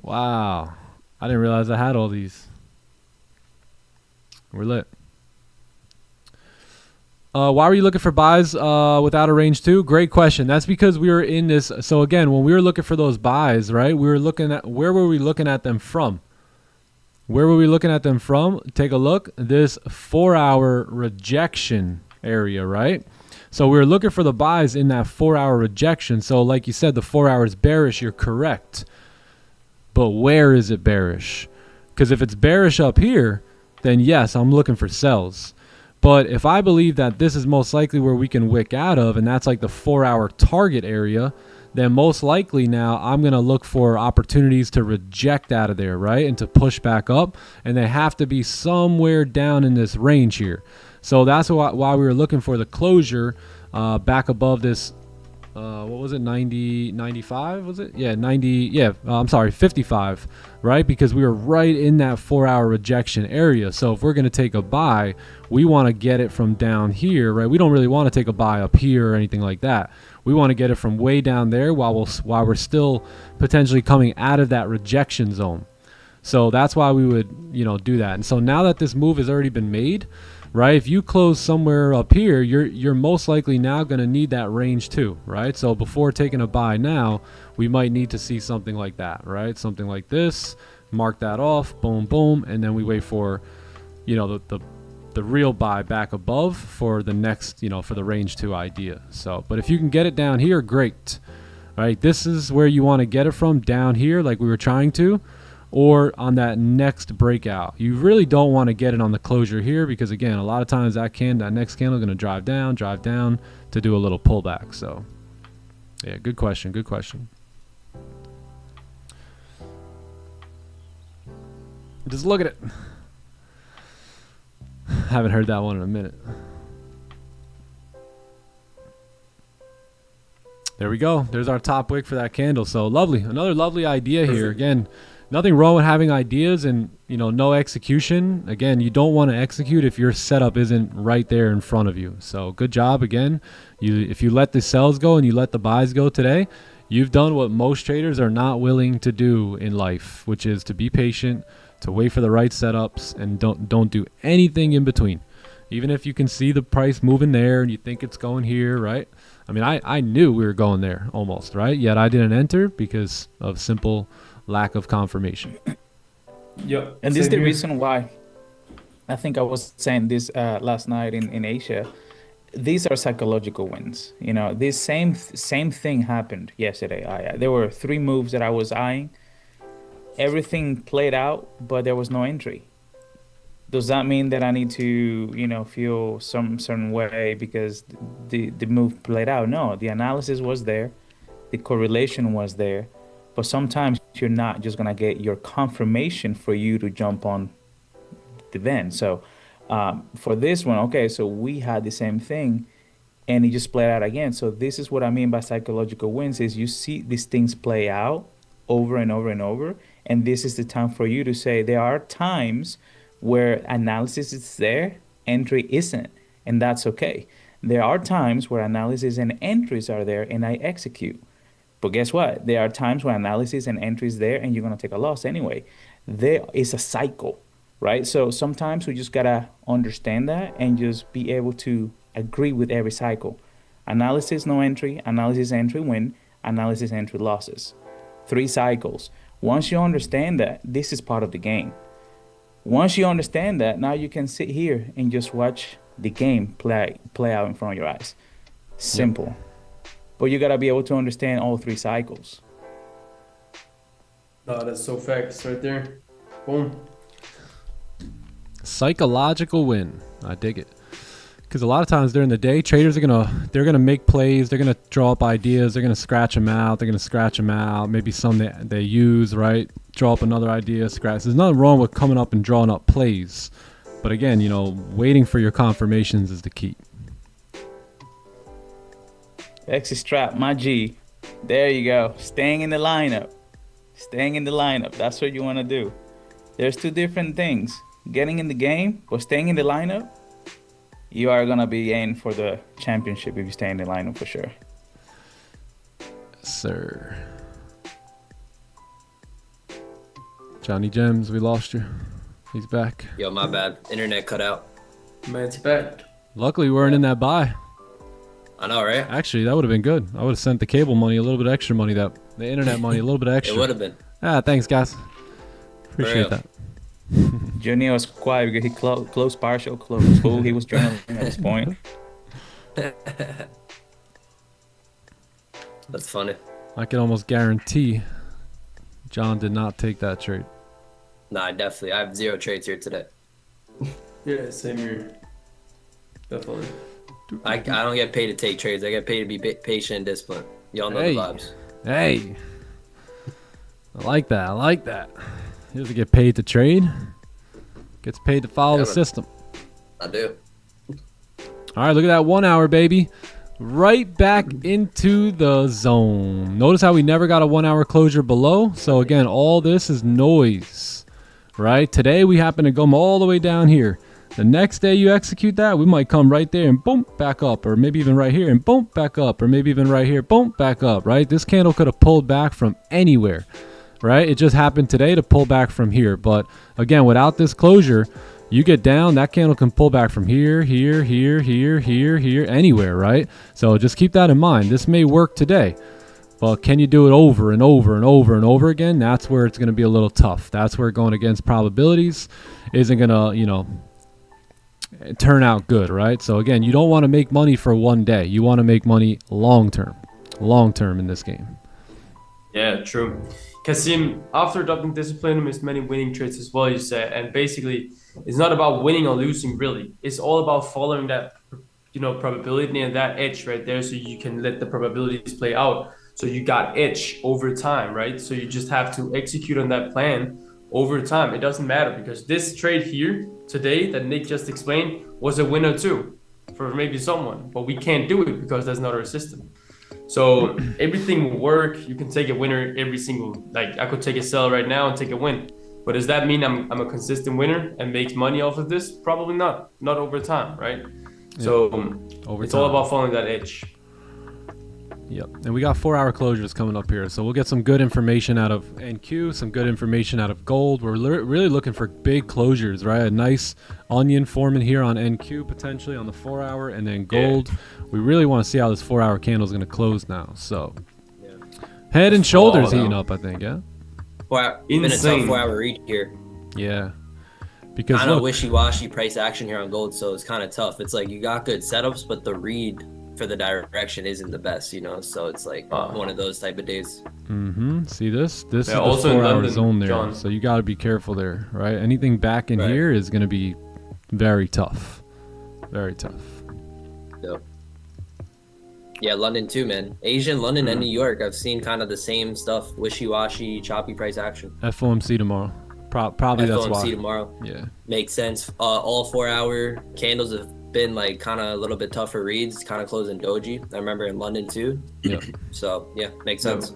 Wow. I didn't realize I had all these. We're lit. Why were you looking for buys without a range 2? Great question. That's because we were in this. So again, when we were looking for those buys, right, we were looking at, where were we looking at them from? Where were we looking at them from? Take a look. This 4-hour rejection area, right? So we were looking for the buys in that 4-hour rejection. So like you said, the 4 hours bearish, you're correct. But where is it bearish? Because if it's bearish up here, then yes, I'm looking for sells. But if I believe that this is most likely where we can wick out of, and that's like the 4-hour target area, then most likely now I'm going to look for opportunities to reject out of there, right? And to push back up. And they have to be somewhere down in this range here. So that's why we were looking for the closure back above this. What was it? 90, 95 was it? Yeah, 90. Yeah, I'm sorry, 55, right? Because we were right in that 4-hour rejection area. So if we're going to take a buy, we want to get it from down here, right? We don't really want to take a buy up here or anything like that. We want to get it from way down there while we're still potentially coming out of that rejection zone. So that's why we would, do that. And so now that this move has already been made, right? If you close somewhere up here, you're most likely now going to need that range too, right? So before taking a buy now, we might need to see something like that, right? Something like this, mark that off, boom, boom, and then we wait for, the real buy back above for the next, for the range 2 idea. So, but if you can get it down here, great, right? This is where you want to get it from, down here, like we were trying to, or on that next breakout. You really don't want to get it on the closure here because, again, a lot of times that next candle is going to drive down to do a little pullback. So, yeah, good question. Good question. Just look at it. Haven't heard that one in a minute. There we go. There's our top wick for that candle. So lovely. Another lovely idea here. Again, nothing wrong with having ideas and, no execution. Again, you don't want to execute if your setup isn't right there in front of you. So good job. Again, if you let the sells go and you let the buys go today, you've done what most traders are not willing to do in life, which is to be patient, to wait for the right setups, and don't do anything in between. Even if you can see the price moving there and you think it's going here, right? I mean, I knew we were going there almost, right? Yet I didn't enter because of simple lack of confirmation. Yep. And this is the reason why I think I was saying this last night in Asia. These are psychological wins. This same thing happened yesterday. There were 3 moves that I was eyeing. Everything played out, but there was no entry. Does that mean that I need to, feel some certain way because the move played out? No, the analysis was there, the correlation was there, but sometimes you're not just gonna get your confirmation for you to jump on the van. So for this one, okay, so we had the same thing, and it just played out again. So this is what I mean by psychological wins: is you see these things play out over and over and over. And this is the time for you to say there are times where analysis is there, entry isn't, and that's okay. There are times where analysis and entries are there and I execute. But guess what? There are times where analysis and entries there and you're going to take a loss anyway. There is a cycle, right? So sometimes we just got to understand that and just be able to agree with every cycle. Analysis, no entry, analysis, entry, win, analysis, entry, losses. 3 cycles. Once you understand that, this is part of the game. Once you understand that, now you can sit here and just watch the game play out in front of your eyes. Simple. Yep. But you got to be able to understand all 3 cycles. No, that's so facts right there. Boom. Psychological win. I dig it. Because a lot of times during the day, traders are they're gonna make plays. They're gonna draw up ideas. They're gonna scratch them out. Maybe some they use, right? Draw up another idea, scratch. There's nothing wrong with coming up and drawing up plays, but again, waiting for your confirmations is the key. Exit strap, my G. There you go. Staying in the lineup. That's what you want to do. There's 2 different things: getting in the game or staying in the lineup. you are gonna be aiming for the championship if you stay in the lineup for sure. Sir. Johnny Gems, we lost you. He's back. Yo, my bad. Internet cut out. Man's back. Luckily, we weren't in that buy. I know, right? Actually, that would have been good. I would have sent the cable money, a little bit extra money, the internet money, a little bit extra. It would have been. Ah, thanks, guys. Appreciate that. Junior was quiet because he closed partial, closed full. He was journaling at this point. That's funny. I can almost guarantee John did not take that trade. Nah, definitely. I have 0 trades here today. Yeah, same here. Definitely. I don't get paid to take trades. I get paid to be patient and disciplined. Y'all know the vibes. Hey. I like that. I like that. He doesn't get paid to trade. Gets paid to follow the system. I do. All right, look at that 1 hour, baby. Right back into the zone. Notice how we never got a 1 hour closure below. So again, all this is noise, right? Today we happen to come all the way down here. The next day you execute that, we might come right there and boom, back up, or maybe even right here and boom, back up, or maybe even right here, boom, back up, right? This candle could have pulled back from anywhere, right? It just happened today to pull back from here. But again, without this closure, you get down, that candle can pull back from here, here, here, here, here, here, anywhere, right? So just keep that in mind. This may work today, but can you do it over and over and over and over again? That's where it's going to be a little tough. That's where going against probabilities isn't going to, you know, turn out good, right? So again, you don't want to make money for one day. You want to make money long term in this game. Yeah, true. Kasim, after adopting discipline, missed many winning trades as well, you said, and basically it's not about winning or losing really. It's all about following that, you know, probability and that edge right there, so you can let the probabilities play out. So you got edge over time, right? So you just have to execute on that plan over time. It doesn't matter, because this trade here today that Nick just explained was a winner too for maybe someone, but we can't do it because that's not our system. So everything will work. You can take a winner every single, like I could take a sell right now and take a win. But does that mean I'm a consistent winner and make money off of this? Probably not over time, right? Yeah. So it's all about following that edge. Yep. And we got 4 hour closures coming up here. So we'll get some good information out of NQ, some good information out of gold. We're really looking for big closures, right? A nice onion forming here on NQ potentially on the 4 hour, and then gold. Yeah. We really want to see how this 4 hour candle is going to close now. So head and shoulders heating up, I think, yeah? Been a tough 4 hour read here. Yeah. Because kind of wishy-washy price action here on gold, so it's kind of tough. It's like you got good setups, but the read for the direction isn't the best, you know, so it's like one of those type of days. See this is the 4 hour zone there, John. So you got to be careful there, right? Anything back in here is going to be very tough. Yep. Yeah, London too, man. Asian, London, and New York, I've seen kind of the same stuff, wishy-washy, choppy price action. FOMC tomorrow, probably. That's why. FOMC tomorrow. Yeah, makes sense. All 4 hour candles have been like kind of a little bit tougher reads, kind of closing doji. I remember in London too. Yeah. So yeah, makes sense.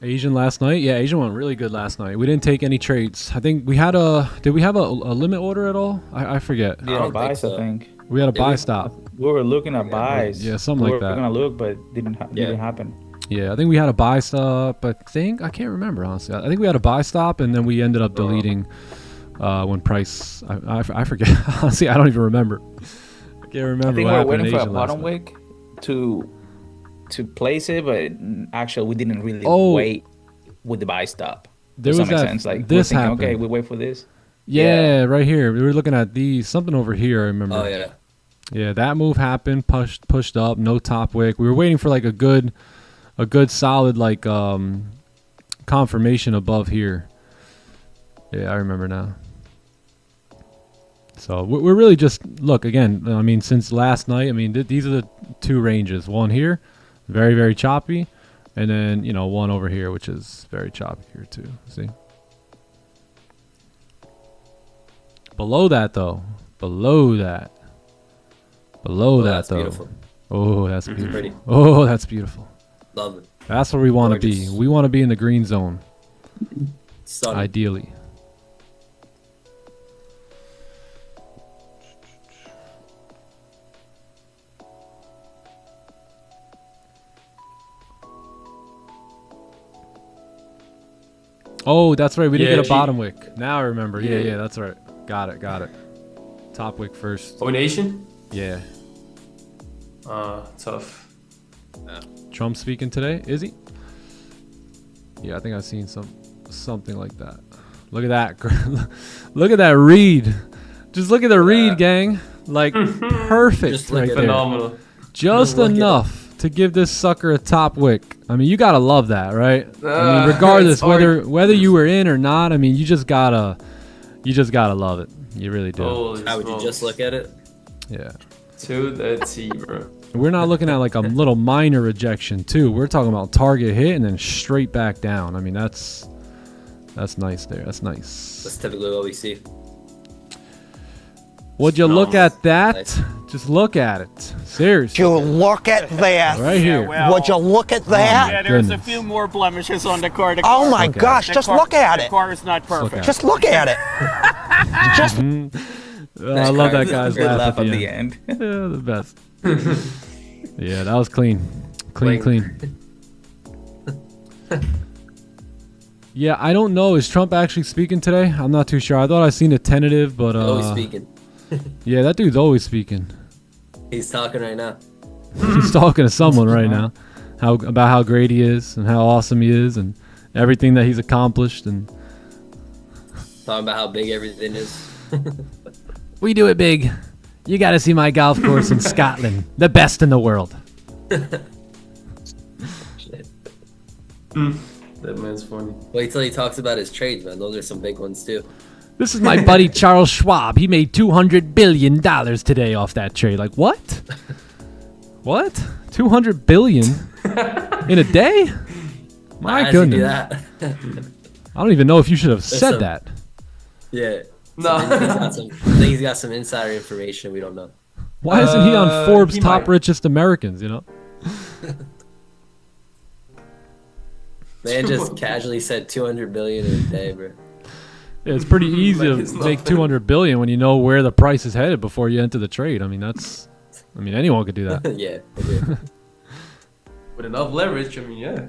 Asian last night. Yeah, Asian went really good last night. We didn't take any trades. I think we had did we have a limit order at all? I forget. Yeah, buys, I think. We had a buy stop. We were looking at buys. Yeah, something like that. We were gonna look, but didn't happen. Yeah, I think we had a buy stop. I can't remember honestly. I think we had a buy stop, and then we ended up deleting when price. I forget. Honestly, I don't even remember. I can't remember. I think we were waiting for a bottom wick to place it, but actually we didn't really wait with the buy stop. There was that. Sense? Like this thinking, happened. Okay, we wait for this. Yeah, right here. We were looking at something over here. I remember. Oh yeah. Yeah, that move happened. Pushed up. No top wick. We were waiting for like a good solid like confirmation above here. Yeah, I remember now. So we're really just look again. I mean, since last night. I mean, these are the two ranges. One here, very very choppy, and then one over here, which is very choppy here too. See. Below that though. Beautiful. Oh, that's beautiful. Pretty. Oh, that's beautiful. Love it. That's where we want to be. We want to be in the green zone. Stunning. Ideally. Oh, that's right. We didn't Yeah, get a bottom wick. Now I remember. Yeah, that's right. Got it. Top wick first. Oh, nation? Yeah. Tough. Trump speaking today? Is he? Yeah, I think I've seen something like that. Look at that. Look at that read. Just look at the read, gang. Like perfect Just look right at there. Phenomenal. Just enough to give this sucker a top wick. I mean, you gotta love that, right? I mean, regardless it's hard. whether you were in or not. I mean, you just gotta love it. You really do. Holy How would you just look at it? Yeah. To the T, bro. We're not looking at like a little minor rejection too. We're talking about target hit and then straight back down. I mean, that's nice there. That's nice. That's typically what we see. Would you look at that? Nice. Just look at it. Seriously. You look at that. Right here. Would you look at that? Yeah, there's Goodness. a few more blemishes on the car. Oh my Okay. gosh, just look at The it. car is not look perfect. at Just look at it. Just I love that guy's Good laugh laugh at the end. Yeah, the best. Yeah, that was clean. Clean. Yeah, I don't know. Is Trump actually speaking today? I'm not too sure. I thought I seen a tentative, but Always speaking. yeah, that dude's always speaking. He's talking right now. He's talking to someone right now, about how great he is and how awesome he is and everything that he's accomplished and Talking about how big everything is. we do it big. You got to see my golf course in Scotland, the best in the world. Shit. That man's funny. Wait till he talks about his trades, man. Those are some big ones too. This is my buddy Charles Schwab. He made $200 billion today off that trade. Like, what? What? $200 billion in a day? My How'd you do goodness. that? I don't even know if you should have said some- that. Yeah. No. I think he's got some insider information we don't know. Why isn't he on Forbes' he top might. richest Americans, you know? Man just casually said 200 billion in a day, bro. Yeah, it's pretty easy Like it's to make nothing. 200 billion when you know where the price is headed before you enter the trade. I mean, anyone could do that. Yeah. Okay. With enough leverage, I mean, yeah.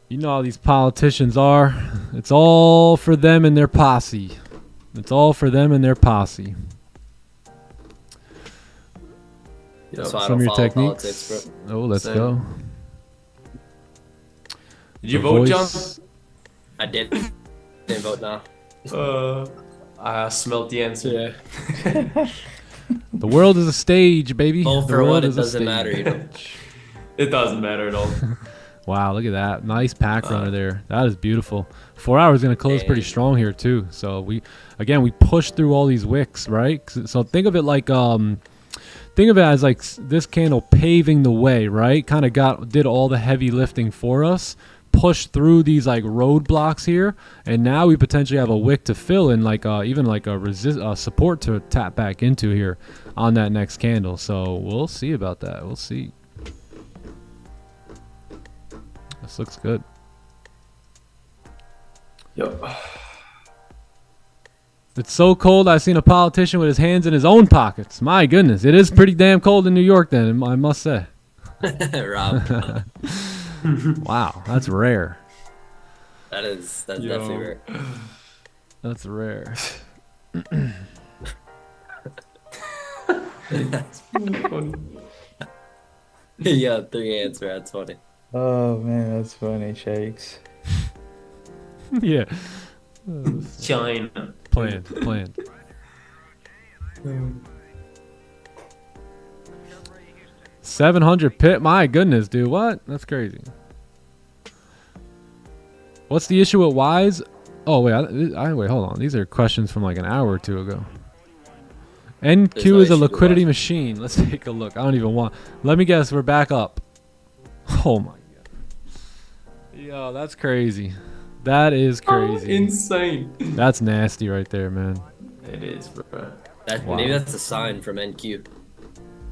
You know how these politicians are. It's all for them and their posse. It's all for them and their posse. That's why I Some don't of your follow techniques. politics, bro. Oh, let's Same. go. Did you The vote, voice- I didn't vote now. John? I smelled the answer. Yeah. The world is a stage, baby. Vote The for world what it is a doesn't matter, you know. stage. It doesn't matter at all. Wow, look at that. Nice pack runner there. That is beautiful. 4 hours going to close pretty strong here too. So we pushed through all these wicks, right? So think of it like think of it as like this candle paving the way, right? Kind of did all the heavy lifting for us, pushed through these like roadblocks here, and now we potentially have a wick to fill in, like even like a support to tap back into here on that next candle. So we'll see about that. We'll see. This looks good. Yep. It's so cold, I've seen a politician with his hands in his own pockets. My goodness, it is pretty damn cold in New York then, I must say. Rob. Wow, that's rare. That's definitely rare. That's rare. That's funny. Yeah, 3 answer. That's funny. Oh man, that's funny, Shakes. Yeah. China. Planned. 700 pip. My goodness, dude. What? That's crazy. What's the issue with Wise? Oh, wait, hold on. These are questions from like an hour or two ago. NQ no is a issue with liquidity Wise. machine. Let's take a look. I don't even want. Let me guess. We're back up. Oh, my God. Yo, that's crazy. That is crazy. Insane. That's nasty right there, man. It is, bro. Wow. Maybe that's a sign from NQ.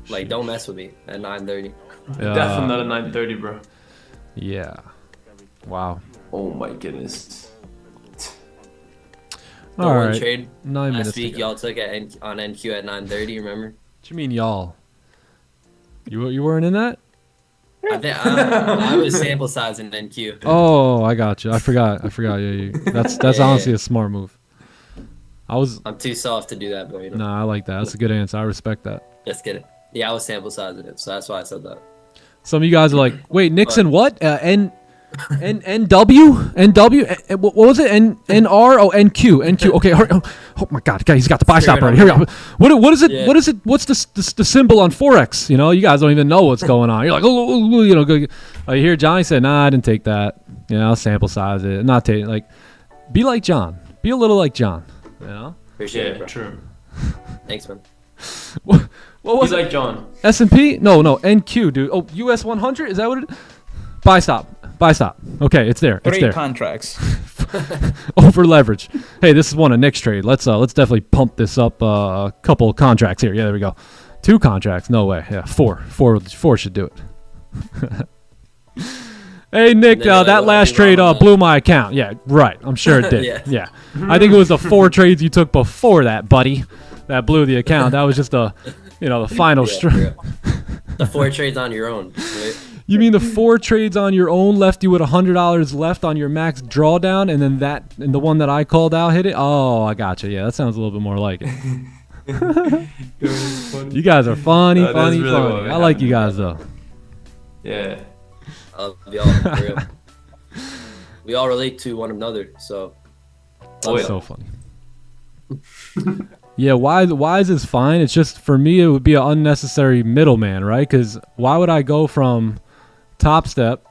Like, don't mess with me at 9:30. Definitely not a 9:30, bro. Yeah. Wow. Oh my goodness. The All one right. trade 9 minutes. last week to go. y'all took on NQ at 9:30. Remember? What you mean, y'all? You weren't in that? I was sample size in NQ. Oh, I got you. I forgot. Yeah. That's honestly a smart move. I'm too soft to do that, but Nah, I like that. That's a good answer. I respect that. Just kidding. Yeah, I was sample sizing it, so that's why I said that. Some of you guys are like, wait, Nixon, what? NW? What was it? NR? Oh, NQ. Okay. Oh my God, guys, he's got the buy stop already. Here we go. What is it? Yeah. What is it? What's the symbol on forex? You know, you guys don't even know what's going on. You're like, you hear Johnny said, nah, I didn't take that. You know, I'll sample size it. Not take it. Like, be like John. Be a little like John. You know. Appreciate it, bro. True. Thanks, man. What was Be it? like John. S&P? No, NQ, dude. Oh, US 100? Is that what it is? Buy stop. Okay, it's there. It's there. 3 contracts. Over leverage. Hey, this is one of Nick's trade. Let's definitely pump this up a couple of contracts here. Yeah, there we go. 2 contracts. No way. Yeah, 4 should do it. Hey, Nick, that last trade blew my account. Yeah, right. I'm sure it did. Yeah. I think it was the 4 trades you took before that, buddy, that blew the account. That was just the final straw. The 4 trades on your own. Right? You mean the 4 trades on your own left you with $100 left on your max drawdown, and then the one that I called out hit it? Oh, I gotcha. Yeah, that sounds a little bit more like it. You guys are funny. I like you guys though. Yeah. We all relate to one another, so. That's so funny. Yeah, Wise is fine. It's just, for me, it would be an unnecessary middleman, right? Because why would I go from Top Step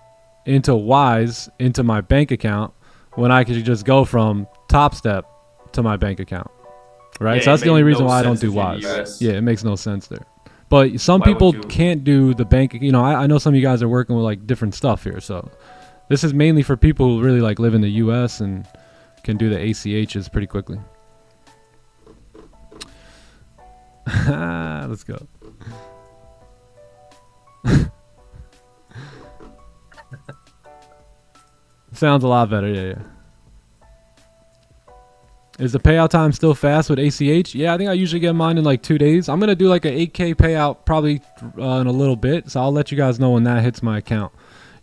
into Wise into my bank account when I could just go from Top Step to my bank account, right? Yeah, so that's the only reason why I don't do Wise. Yeah, it makes no sense there. But some people can't do the bank. You know, I know some of you guys are working with like different stuff here. So this is mainly for people who really like live in the U.S. and can do the ACHs pretty quickly. Let's go. Sounds a lot better. Yeah. Is the payout time still fast with ACH? Yeah, I think I usually get mine in like 2 days. I'm going to do like an 8K payout probably in a little bit. So I'll let you guys know when that hits my account.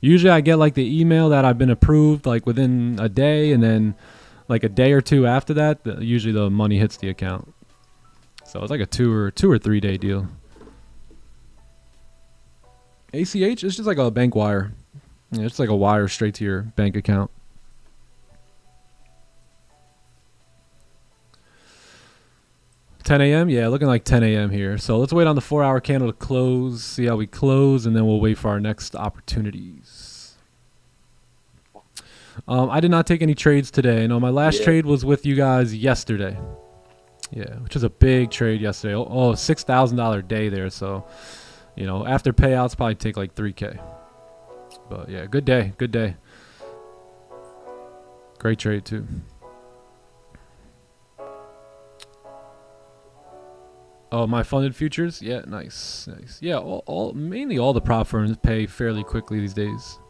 Usually I get like the email that I've been approved like within a day, and then like a day or 2 after that, usually the money hits the account. So it's like a 2 or 3 day deal. ACH is just like a bank wire. Yeah, it's like a wire straight to your bank account. $10 a.m.? Yeah, looking like 10 a.m. here. So let's wait on the 4-hour candle to close, see how we close, and then we'll wait for our next opportunities. I did not take any trades today. No, my last trade was with you guys yesterday. Yeah, which is a big trade yesterday. Oh, $6,000 day there. So, you know, after payouts, probably take like 3K. But yeah, good day. Good day. Great trade too. Oh, my funded futures? Yeah, nice. Yeah, mainly all the prop firms pay fairly quickly these days.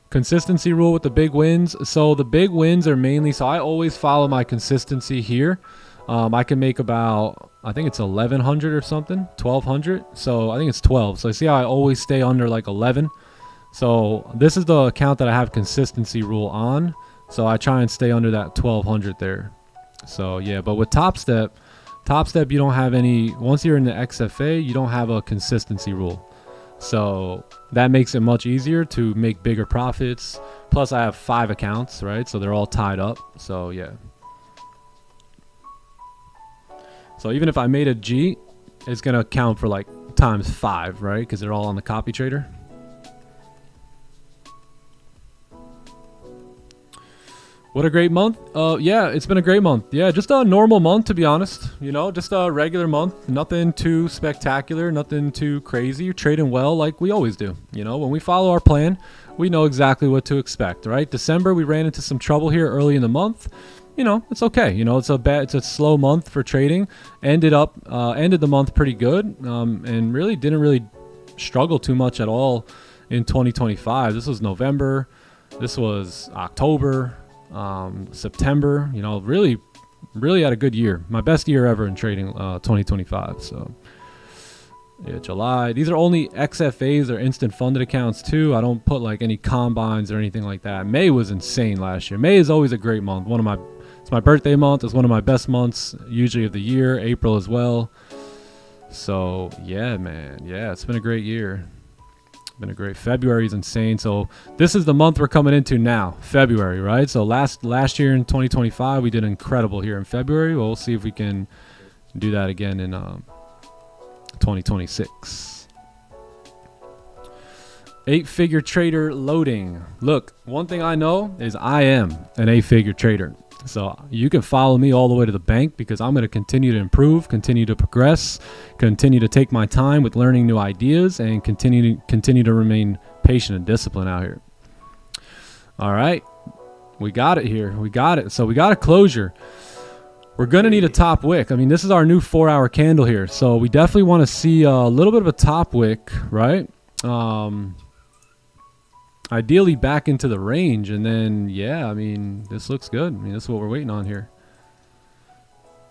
Consistency rule with the big wins. So the big wins are mainly, so I always follow my consistency here. I can make about, I think it's 1,100 or something, 1,200. So I think it's 12. So I see how I always stay under like 11. So this is the account that I have consistency rule on. So I try and stay under that 1,200 there. So yeah, but with Top Step, you don't have any, once you're in the XFA, you don't have a consistency rule. So that makes it much easier to make bigger profits. Plus I have 5 accounts, right? So they're all tied up. So yeah. So even if I made a G, it's going to count for like times 5, right? Because they're all on the copy trader. What a great month. Yeah, it's been a great month. Yeah, just a normal month, to be honest. You know, just a regular month. Nothing too spectacular, nothing too crazy. You're trading well like we always do. You know, when we follow our plan, we know exactly what to expect, right? December, we ran into some trouble here early in the month. You know, it's okay. You know, it's a slow month for trading. Ended the month pretty good, and really didn't struggle too much at all in 2025. This was November. This was October. September, you know, really really had a good year. My best year ever in trading, 2025. So yeah, July. These are only XFAs or instant funded accounts too. I don't put like any combines or anything like that. May was insane last year. May is always a great month. It's my birthday month. It's one of my best months usually of the year. April as well. So yeah, man. Yeah, it's been a great year. Been a great February is insane. So this is the month we're coming into now, February, right? So last year in 2025 we did incredible here in February. We'll see if we can do that again in 2026. 8-figure trader loading. Look, one thing I know is I am an 8-figure trader. So you can follow me all the way to the bank because I'm going to continue to improve, continue to progress, continue to take my time with learning new ideas, and continue to remain patient and disciplined out here. All right. We got it here. We got it. So we got a closure. We're going to need a top wick. I mean, this is our new 4-hour candle here. So we definitely want to see a little bit of a top wick, right? Ideally back into the range. And then, yeah, I mean, this looks good. I mean, this is what we're waiting on here.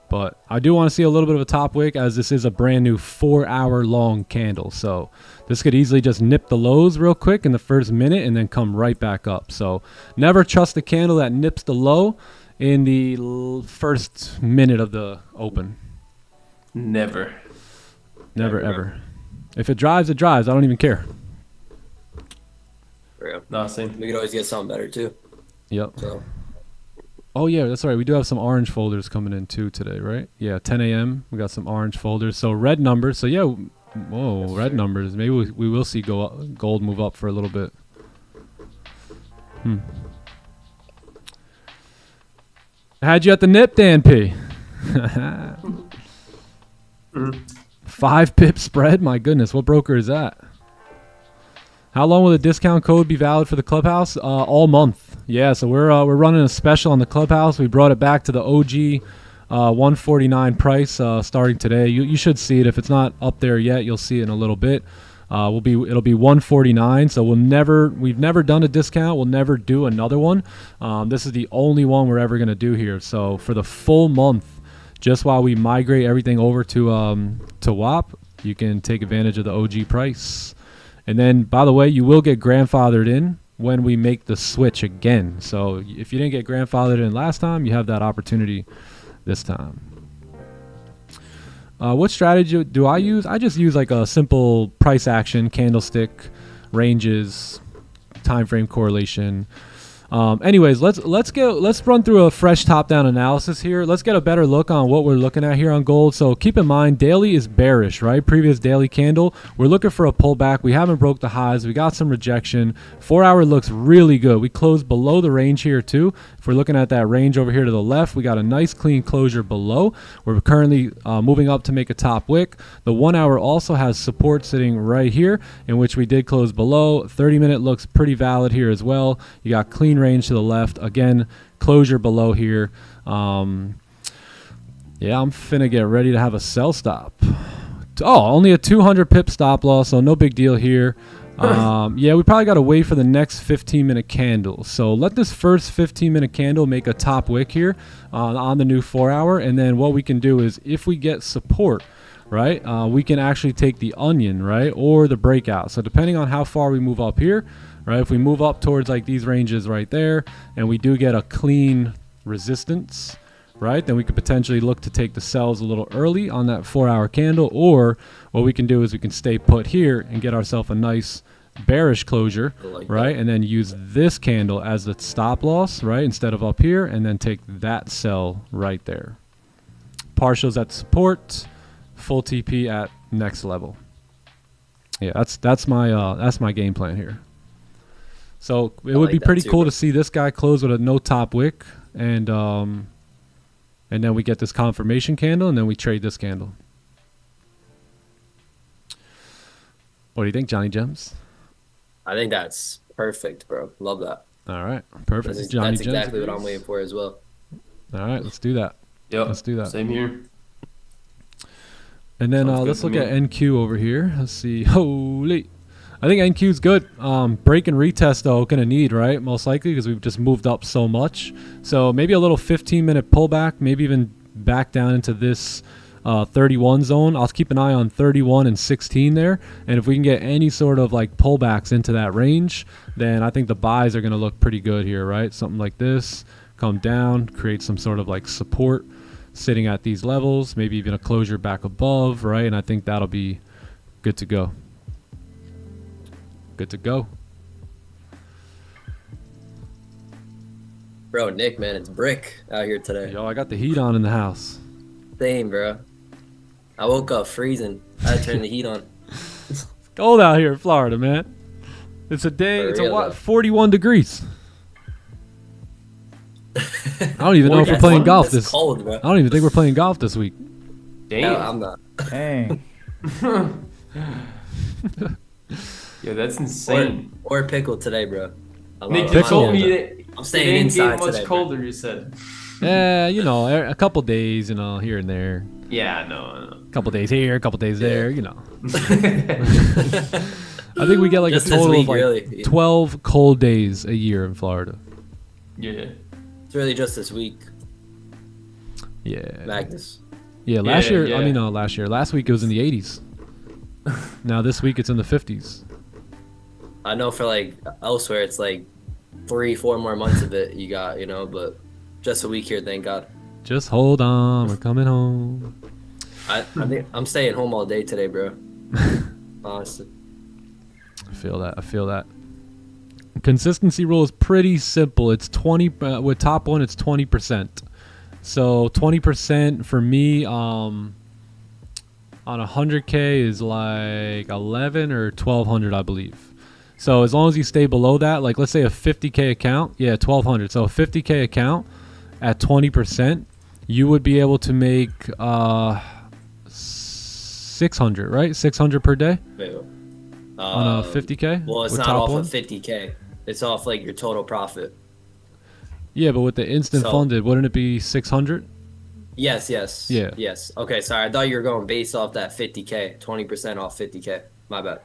But I do want to see a little bit of a top wick as this is a brand new 4-hour long candle. So this could easily just nip the lows real quick in the first minute and then come right back up. So never trust a candle that nips the low in the first minute of the open. Never ever. If it drives, it drives. I don't even care. Yeah. No, same. We could always get something better too. Yep. So. Oh yeah, that's right. We do have some orange folders coming in too today, right? Yeah, 10 a.m. We got some orange folders. So red numbers. So yeah, whoa, yes, red numbers. Maybe we will see gold move up for a little bit. I had you at the nip, Dan P. 5 pip spread. My goodness, what broker is that? How long will the discount code be valid for the Clubhouse? All month. Yeah, so we're running a special on the Clubhouse. We brought it back to the OG 149 price starting today. You should see it. If it's not up there yet, you'll see it in a little bit. It'll be 149. So we've never done a discount. We'll never do another one. This is the only one we're ever gonna do here. So for the full month, just while we migrate everything over to WAP, you can take advantage of the OG price. And then, by the way, you will get grandfathered in when we make the switch again. So if you didn't get grandfathered in last time, you have that opportunity this time. What strategy do I use? I just use like a simple price action, candlestick, ranges, time frame correlation. Anyways, let's run through a fresh top-down analysis here. Let's get a better look on what we're looking at here on gold. So keep in mind, daily is bearish, right? Previous daily candle, we're looking for a pullback. We haven't broke the highs. We got some rejection. 4-hour looks really good. We closed below the range here too. If we're looking at that range over here to the left, we got a nice clean closure below. We're currently moving up to make a top wick. The 1-hour also has support sitting right here, in which we did close below. 30-minute looks pretty valid here as well. You got clean range to the left, again closure below here. Yeah, I'm finna get ready to have a sell stop. Only a 200 pip stop loss, so no big deal here. Yeah, we probably got to wait for the next 15-minute candle. So let this first 15-minute candle make a top wick here on the new 4-hour, and then what we can do is if we get support, right, we can actually take the onion, right, or the breakout. So depending on how far we move up here, right, if we move up towards like these ranges right there and we do get a clean resistance, right, then we could potentially look to take the sells a little early on that 4-hour candle, or what we can do is we can stay put here and get ourselves a nice bearish closure, right, and then use this candle as the stop loss, right, instead of up here, and then take that sell right there. Partials at support, full TP at next level. Yeah, that's my game plan here. So it would be pretty cool to see this guy close with a no top wick, and then we get this confirmation candle, and then we trade this candle. What do you think, Johnny Gems? I think that's perfect, bro. Love that. All right, perfect. That's Johnny exactly Gems. what I'm waiting for as well. All right, let's do that. Yep, let's do that. Same here. And then let's look at NQ over here. Let's see. Holy. I think NQ's good. Break and retest though, gonna need, right? Most likely because we've just moved up so much. So maybe a little 15-minute pullback, maybe even back down into this 31 zone. I'll keep an eye on 31 and 16 there. And if we can get any sort of like pullbacks into that range, then I think the buys are gonna look pretty good here, right? Something like this, come down, create some sort of like support sitting at these levels, maybe even a closure back above, right? And I think that'll be good to go. Good to go. Bro, Nick, man, it's brick out here today. Yo, I got the heat on in the house. Same, bro. I woke up freezing. I had to turn the heat on. It's cold out here in Florida, man. It's a day, For it's real, a what, though. 41 degrees. I don't even know if we're playing golf this. Cold, bro. I don't even think we're playing golf this week. Damn. No, I'm not. Dang. Yeah, that's insane. Or pickle today, bro. Nick, you Pickle. told me that I'm it staying ain't inside getting much today, bro. colder, you said. Yeah, you know, a couple days, you know, here and there. Yeah, I know. A couple days here, a couple days there, you know. I think we get like Just a this total week, of like really. 12 cold days a year in Florida. Yeah. It's really just this week, Yeah. Magnus. Yeah, last Yeah, year, yeah. I mean, last week it was in the 80s. Now this week it's in the 50s. I know for like elsewhere, it's like 3-4 more months of it you got, you know, but just a week here, thank God. Just hold on, we're coming home. I think I'm staying home all day today, bro. Honestly. I feel that. Consistency rule is pretty simple. It's 20 with top one. It's 20%. So 20% for me on 100K is like 11 or 1200, I believe. So as long as you stay below that, like let's say a 50K account, yeah, 1200. So a 50K account at 20%, you would be able to make 600, right? 600 per day Wait, on a 50K. Well, it's with not top off one? of 50K. It's off like your total profit. Yeah, but with the instant So- funded, wouldn't it be 600? Yes. Yeah. Yes. Okay, sorry. I thought you were going based off that 50K. 20% off 50K. My bad.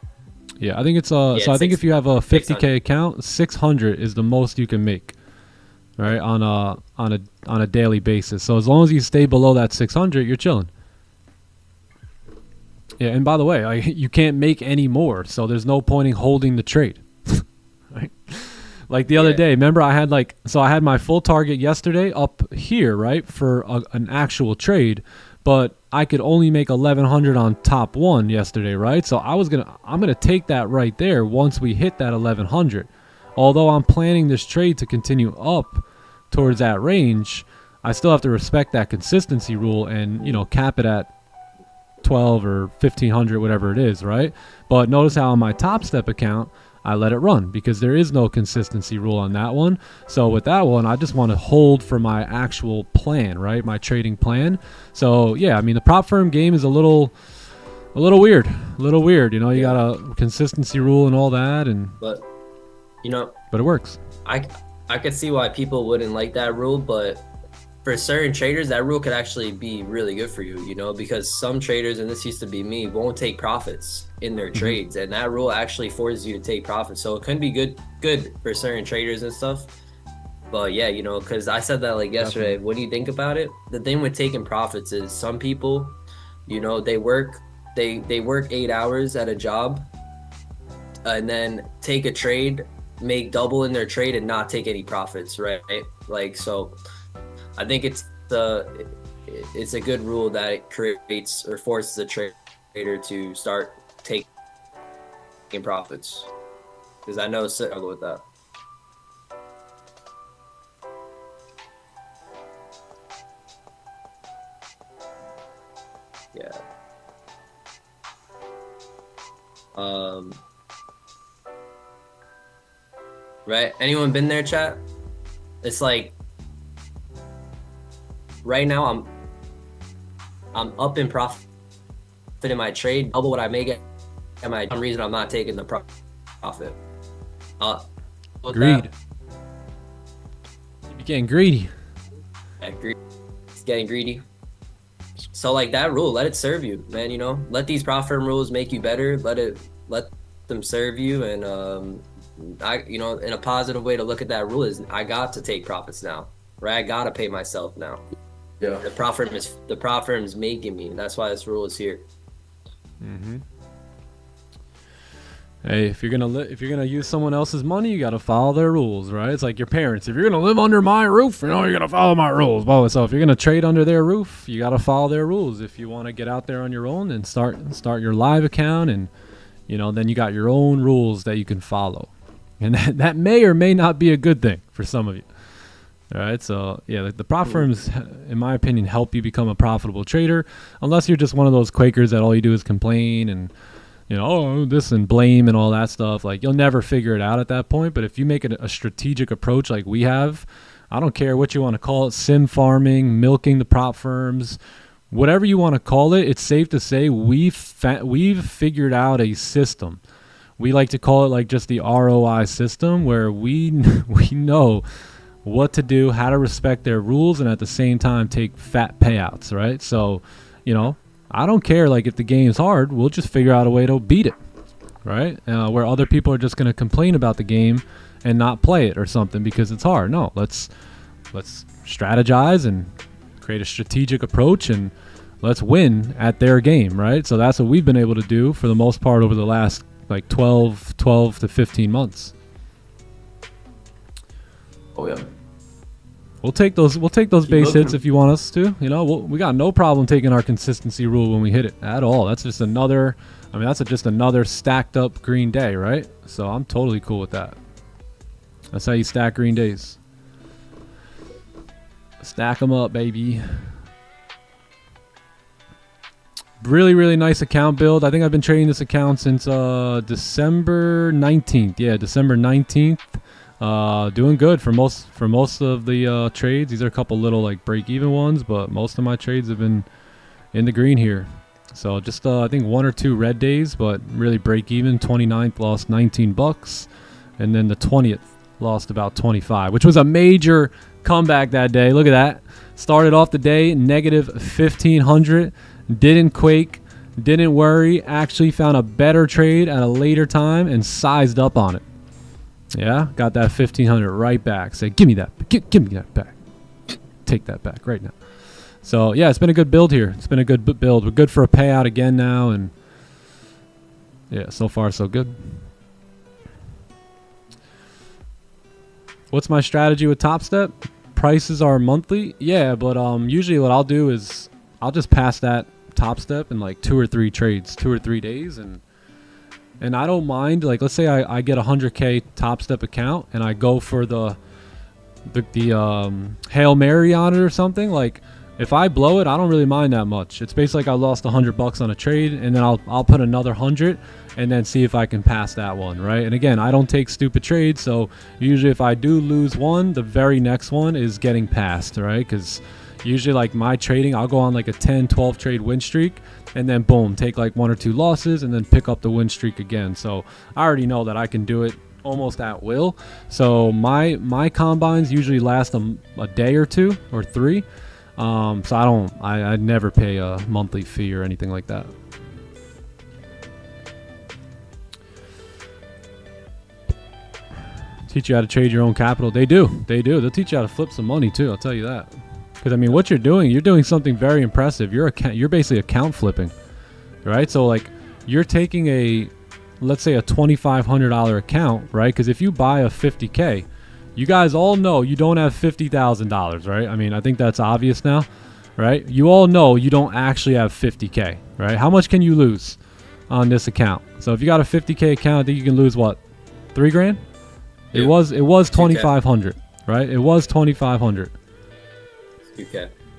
Yeah, I think it's Yeah, so I think if you have a 50K 600. account, 600 is the most you can make, right? On a daily basis. So as long as you stay below that 600, you're chilling. Yeah, and by the way, you can't make any more, so there's no point in holding the trade. Right? Like the other Yeah. day, remember I had I had my full target yesterday up here, right, for an actual trade, but I could only make 1100 on top one yesterday, right? So I'm gonna take that right there once we hit that 1100. Although I'm planning this trade to continue up towards that range, I still have to respect that consistency rule and, you know, cap it at 12 or 1500, whatever it is, right? But notice how on my Top Step account, I let it run because there is no consistency rule on that one. So with that one, I just want to hold for my actual plan, right? My trading plan. So yeah, I mean, the prop firm game is a little weird, you know, you got a consistency rule and all that, But, you know, but it works. I could see why people wouldn't like that rule, but for certain traders, that rule could actually be really good for you, you know, because some traders, and this used to be me, won't take profits in their trades, and that rule actually forces you to take profits. So it can be good for certain traders and stuff. But yeah, you know, because I said that like yesterday. When you think about it, the thing with taking profits is some people, you know, they work 8 hours at a job, and then take a trade, make double in their trade, and not take any profits, right? Like, so I think it's a good rule that it creates or forces a trader to start taking profits, because I know I'll go with that. Yeah. Right? Anyone been there, chat? It's like right now I'm up in profit in my trade, double what I make it, and some reason I'm not taking the profit. With Greed. that, You're getting greedy. it's getting greedy. So like that rule, let it serve you, man. You know, let these profit firm rules make you better. Let them serve you. And I, you know, in a positive way to look at that rule is I got to take profits now, right? I got to pay myself now. Yeah. The prop firm is making me. That's why this rule is here. Mm-hmm. Hey, if you're gonna use someone else's money, you gotta follow their rules, right? It's like your parents. If you're gonna live under my roof, you know, you're gonna follow my rules. Well, so if you're gonna trade under their roof, you gotta follow their rules. If you want to get out there on your own and start your live account, and you know, then you got your own rules that you can follow, and that may or may not be a good thing for some of you. All right, so yeah, the prop firms, in my opinion, help you become a profitable trader, unless you're just one of those Quakers that all you do is complain and, you know, oh, this and blame and all that stuff. Like, you'll never figure it out at that point. But if you make it a strategic approach like we have, I don't care what you want to call it, sim farming, milking the prop firms, whatever you want to call it, it's safe to say we've figured out a system. We like to call it like just the ROI system, where we know what to do, how to respect their rules, and at the same time take fat payouts, right? So, you know, I don't care, like, if the game's hard, we'll just figure out a way to beat it, right? Where other people are just going to complain about the game and not play it or something because it's hard. No, let's strategize and create a strategic approach, and let's win at their game, right? So that's what we've been able to do for the most part over the last like 12 to 15 months. Oh yeah. We'll take those base hits if you want us to. You know, we got no problem taking our consistency rule when we hit it at all. That's just another, I mean, that's just another stacked up green day, right? So I'm totally cool with that. That's how you stack green days. Stack them up, baby. Really, really nice account build. I think I've been trading this account since December 19th. Yeah, December 19th. Doing good for most of the trades. These are a couple little like break-even ones, but most of my trades have been in the green here. So just I think 1 or 2 red days, but really break-even. 29th lost $19, and then the 20th lost about 25, which was a major comeback that day. Look at that. Started off the day negative 1,500. Didn't quake. Didn't worry. Actually found a better trade at a later time and sized up on it. Yeah, got that 1,500 right back. Say, give me that. Give me that back. Take that back right now. So, yeah, it's been a good build here. It's been a good build. We're good for a payout again now. And, yeah, so far so good. What's my strategy with Top Step? Prices are monthly. Yeah, but usually what I'll do is I'll just pass that Top Step in like 2 or 3 trades, 2 or 3 days, and I don't mind, like, let's say I get a 100K Top Step account and I go for the Hail Mary on it or something. Like, if I blow it, I don't really mind that much. It's basically like I lost $100 on a trade, and then I'll put another 100 and then see if I can pass that one, right? And again, I don't take stupid trades, so usually if I do lose one, the very next one is getting passed, right? Because usually, like, my trading, I'll go on like a 10-12 trade win streak, and then boom, take like 1 or 2 losses and then pick up the win streak again. So I already know that I can do it almost at will. So my combines usually last a day or 2 or 3. So I never pay a monthly fee or anything like that. Teach you how to trade your own capital. They do. They'll teach you how to flip some money too, I'll tell you that. Because, I mean, what you're doing something very impressive. You're basically account flipping, right? So, like, you're taking let's say a $2,500 account, right? Because if you buy a 50K, you guys all know you don't have $50,000, right? I mean, I think that's obvious now, right? You all know you don't actually have 50K, right? How much can you lose on this account? So if you got a 50K account, I think you can lose what, $3,000? Yeah. It was 2,500, right? It was 2,500.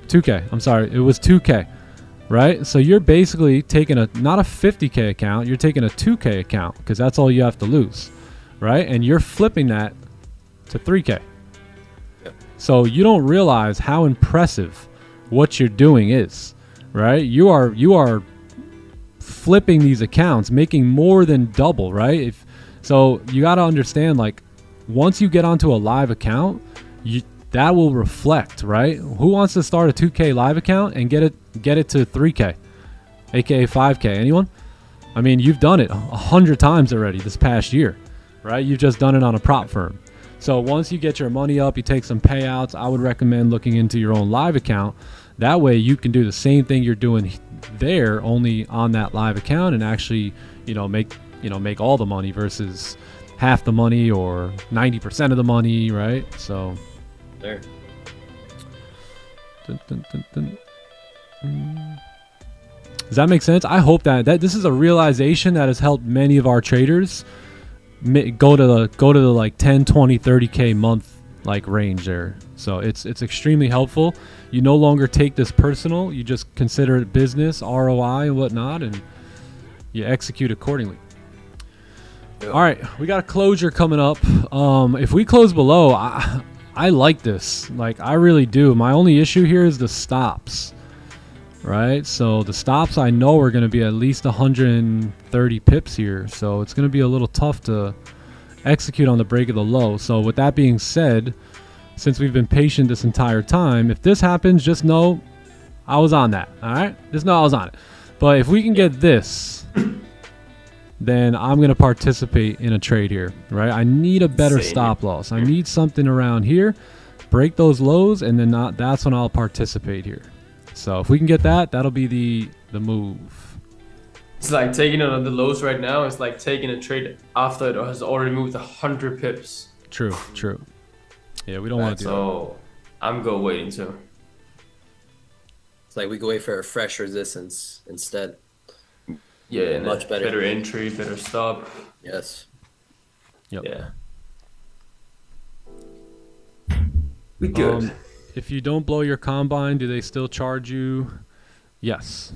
2K. I'm sorry. It was 2K, right? So you're basically taking not a 50K account. You're taking a 2K account because that's all you have to lose, right? And you're flipping that to 3K. Yep. So you don't realize how impressive what you're doing is, right? You are flipping these accounts, making more than double, right? So you got to understand, like, once you get onto a live account, that will reflect, right? Who wants to start a 2K live account and get it to 3K, aka 5K? Anyone? I mean, you've done it 100 times already this past year, right? You've just done it on a prop firm. So once you get your money up, you take some payouts, I would recommend looking into your own live account. That way you can do the same thing you're doing there, only on that live account, and actually, make all the money versus half the money or 90% of the money, right? So there. Does that make sense? I hope that this is a realization that has helped many of our traders go to the like 10, 20, 30K month like range there. So it's extremely helpful. You no longer take this personal. You just consider it business, ROI and whatnot, and you execute accordingly. All right, we got a closure coming up. If we close below, I like this. Like, I really do. My only issue here is the stops, right? So the stops I know are going to be at least 130 pips here. So it's going to be a little tough to execute on the break of the low. So with that being said, since we've been patient this entire time, if this happens, just know I was on that. All right, just know I was on it. But if we can get this, then I'm going to participate in a trade here, right? I need a better stop loss. I need something around here, break those lows, and then that's when I'll participate here. So if we can get that, that'll be the move. It's like taking it on the lows right now. It's like taking a trade after it has already moved 100 pips. True. Yeah, we don't want to do that. So I'm go waiting too. It's like we go wait for a fresh resistance instead. Yeah, much better. Better entry, better stop. Yes. Yep. Yeah. We good. If you don't blow your combine, do they still charge you? Yes.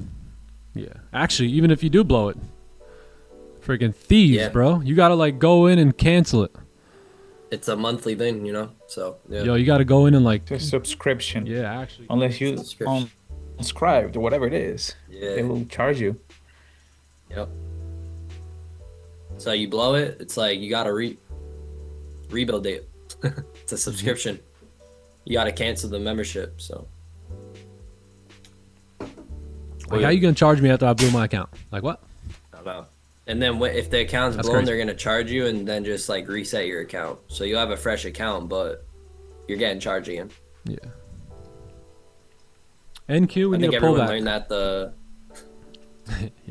Yeah. Actually, even if you do blow it, freaking thieves, bro. You gotta like go in and cancel it. It's a monthly thing, So yeah. Yo, you gotta go in and like It's a subscription. Yeah, actually. Unless you unscribed or whatever it is, they will charge you. Yep. So you blow it, it's like you gotta rebuild it. It's a subscription. You gotta cancel the membership. So. Like, how you gonna charge me after I blew my account? Like what? I don't know. And then if the account's blown, they're gonna charge you and then just like reset your account. So you'll have a fresh account, but you're getting charged again. Yeah. NQ, we I need think a everyone pullback. learned that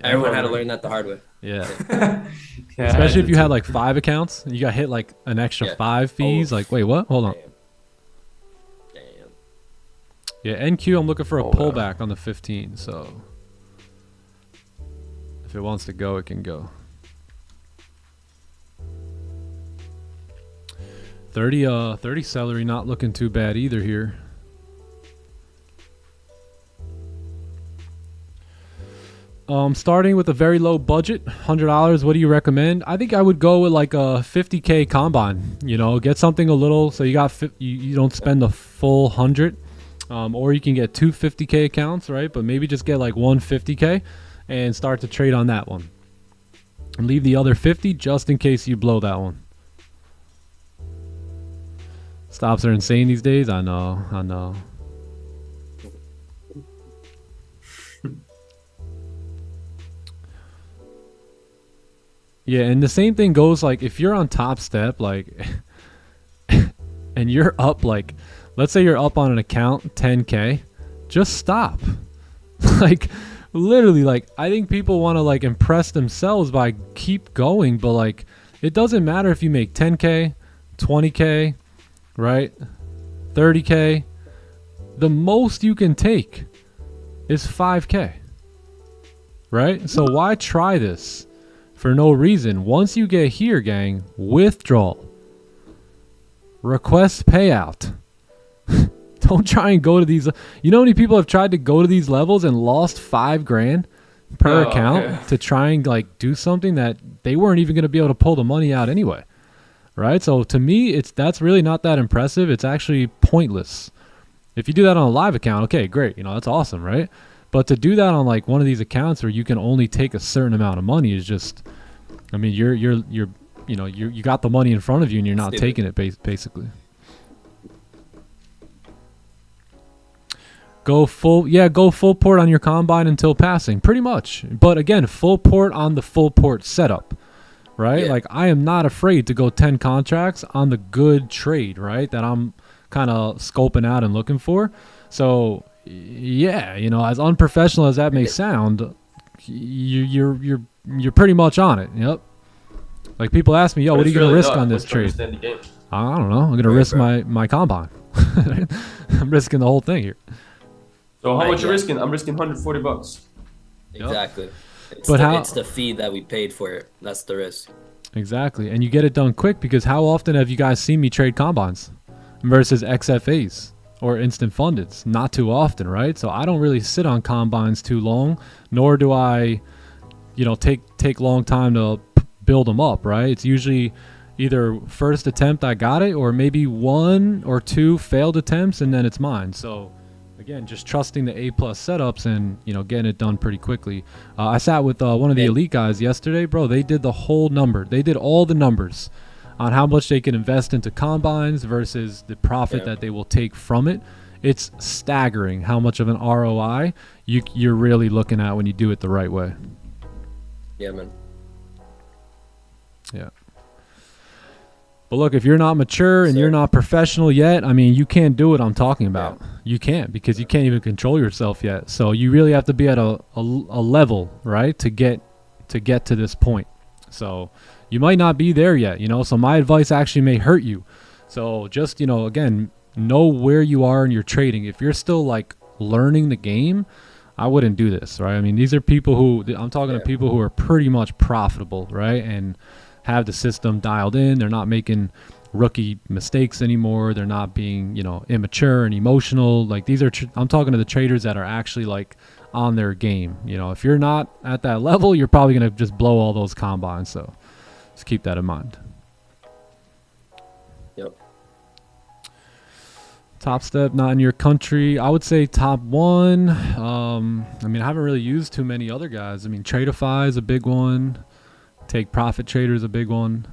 everyone had to learn that the hard way. Yeah. Especially if you had like 5 accounts and you got hit like an extra 5 fees. Like, wait, what? Hold on. Damn. Yeah, NQ, I'm looking for a pullback on the 15. So if it wants to go, it can go. 30 celery, not looking too bad either here. Starting with a very low budget, $100. What do you recommend? I think I would go with like a 50K combine. Get something a little so you don't spend the full 100. Or you can get 2 50K accounts, right? But maybe just get like 1 50K and start to trade on that one. And leave the other 50 just in case you blow that one. Stops are insane these days. I know. Yeah, and the same thing goes like if you're on top step, like, and you're up like, let's say you're up on an account 10K, just stop. Like, literally, like, I think people want to like impress themselves by keep going, but like, it doesn't matter if you make 10K, 20K, right? 30K. The most you can take is 5K, right? So why try this for no reason? Once you get here, gang, withdrawal, request payout. Don't try and go to these. You know how many people have tried to go to these levels and lost $5,000 per account to try and like do something that they weren't even going to be able to pull the money out anyway, right? So to me, that's really not that impressive. It's actually pointless. If you do that on a live account, okay, great, that's awesome, right? But to do that on like one of these accounts where you can only take a certain amount of money is just, I mean, you got the money in front of you and you're not taking it basically. Go full port on your combine until passing, pretty much. But again, full port on the full port setup, right? Yeah. Like I am not afraid to go 10 contracts on the good trade, right? That I'm kind of scoping out and looking for. So yeah, you know, as unprofessional as that may sound, you're pretty much on it. Yep. Like people ask me, yo, what are you gonna risk on this trade? I don't know. I'm gonna risk my combine. I'm risking the whole thing here. So how much you risking? I'm risking $140. Exactly. But It's the fee that we paid for it. That's the risk. Exactly. And you get it done quick because how often have you guys seen me trade combines versus XFAs or instant fundeds? Not too often, right? So I don't really sit on combines too long, nor do I, you know, take long time to build them up, right? It's usually either first attempt I got it, or maybe 1 or 2 failed attempts, and then it's mine. So again, just trusting the A+ setups and, you know, getting it done pretty quickly. I sat with one of the elite guys yesterday, bro. They did the whole number. They did all the numbers on how much they can invest into combines versus the profit that they will take from it. It's staggering how much of an ROI you're really looking at when you do it the right way. Yeah, man. Yeah. But look, if you're not mature and you're not professional yet, I mean, you can't do what I'm talking about. You can't, because you can't even control yourself yet. So you really have to be at a level, right, to get to this point. So you might not be there yet, you know. So my advice actually may hurt you. So just, you know, again, know where you are in your trading. If you're still like learning the game, I wouldn't do this, right? I mean, these are people who I'm talking to people who are pretty much profitable, right? And have the system dialed in. They're not making rookie mistakes anymore. They're not being, you know, immature and emotional. Like these are, I'm talking to the traders that are actually like on their game. You know, if you're not at that level, you're probably going to just blow all those combines. So just keep that in mind. Yep. Top step, not in your country. I would say top 1. I mean, I haven't really used too many other guys. I mean, Tradeify is a big one. Take Profit Trader is a big one.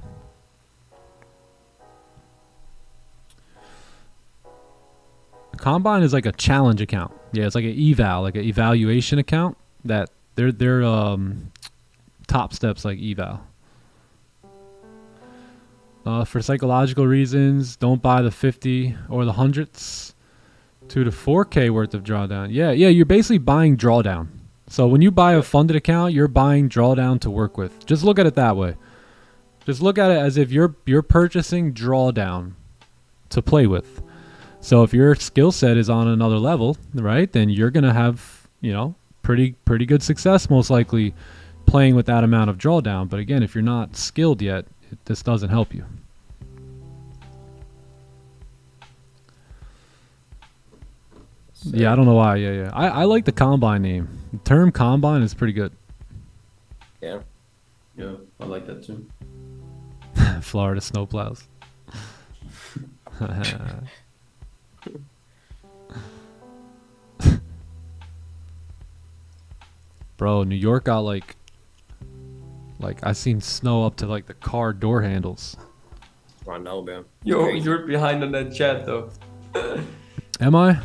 Combine is like a challenge account. Yeah, it's like an eval, like an evaluation account that they're top steps like eval. For psychological reasons, don't buy the 50 or the hundreds. 2 to 4K worth of drawdown. Yeah, you're basically buying drawdown. So when you buy a funded account, you're buying drawdown to work with. Just look at it that way. Just look at it as if you're purchasing drawdown to play with. So if your skill set is on another level, right, then you're going to have, you know, pretty good success most likely playing with that amount of drawdown. But again, if you're not skilled yet, this doesn't help you. Yeah, I don't know why. Yeah. I like the combine name. The term combine is pretty good. Yeah. Yeah, I like that too. Florida snowplows. Bro, New York got like I seen snow up to like the car door handles. I know, man. Yo, you're behind on that chat though. Am I?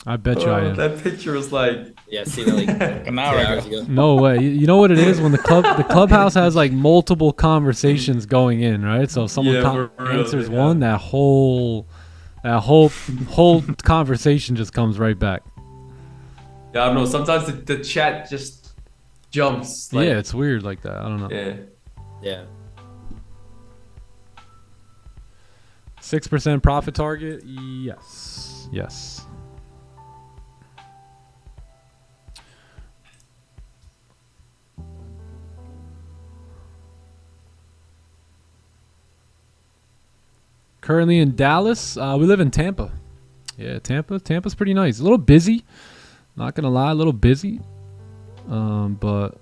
I bet you I am. That picture was like... Yeah, see that like an hour ago. No way. You know what it is? When the clubhouse has like multiple conversations going in, right? So if someone answers one, that whole conversation just comes right back. Yeah, I don't know. Sometimes the chat just jumps. Like, yeah, it's weird like that. I don't know. Yeah. Yeah. 6% profit target? Yes. Currently in Dallas. We live in Tampa. Yeah, Tampa's pretty nice. A little busy. Not gonna lie, a little busy. But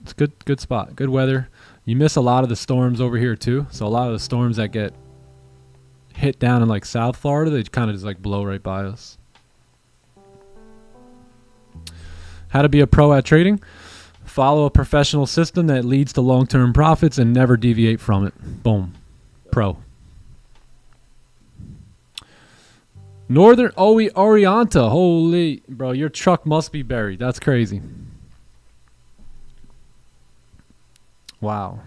it's good spot. Good weather. You miss a lot of the storms over here too. So a lot of the storms that get hit down in like South Florida, they kind of just like blow right by us. How to be a pro at trading? Follow a professional system that leads to long-term profits and never deviate from it. Boom. Pro. Northern Orienta. Holy, bro, your truck must be buried. That's crazy. Wow.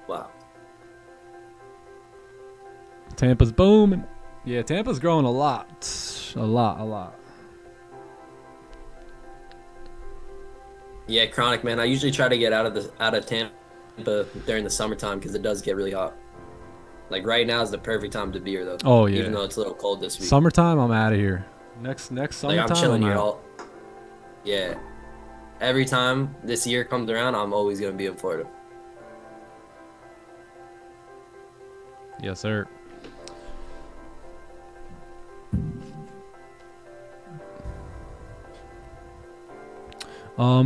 Wow. Tampa's booming. Yeah, Tampa's growing a lot. A lot. Yeah, Chronic, man. I usually try to get out of Tampa during the summertime because it does get really hot. Like right now is the perfect time to be here, though. Oh yeah. Even though it's a little cold this week. Summertime, I'm out of here. Next summertime, Like I'm chilling here out. all. Yeah. Every time this year comes around, I'm always gonna be in Florida. Yes, sir.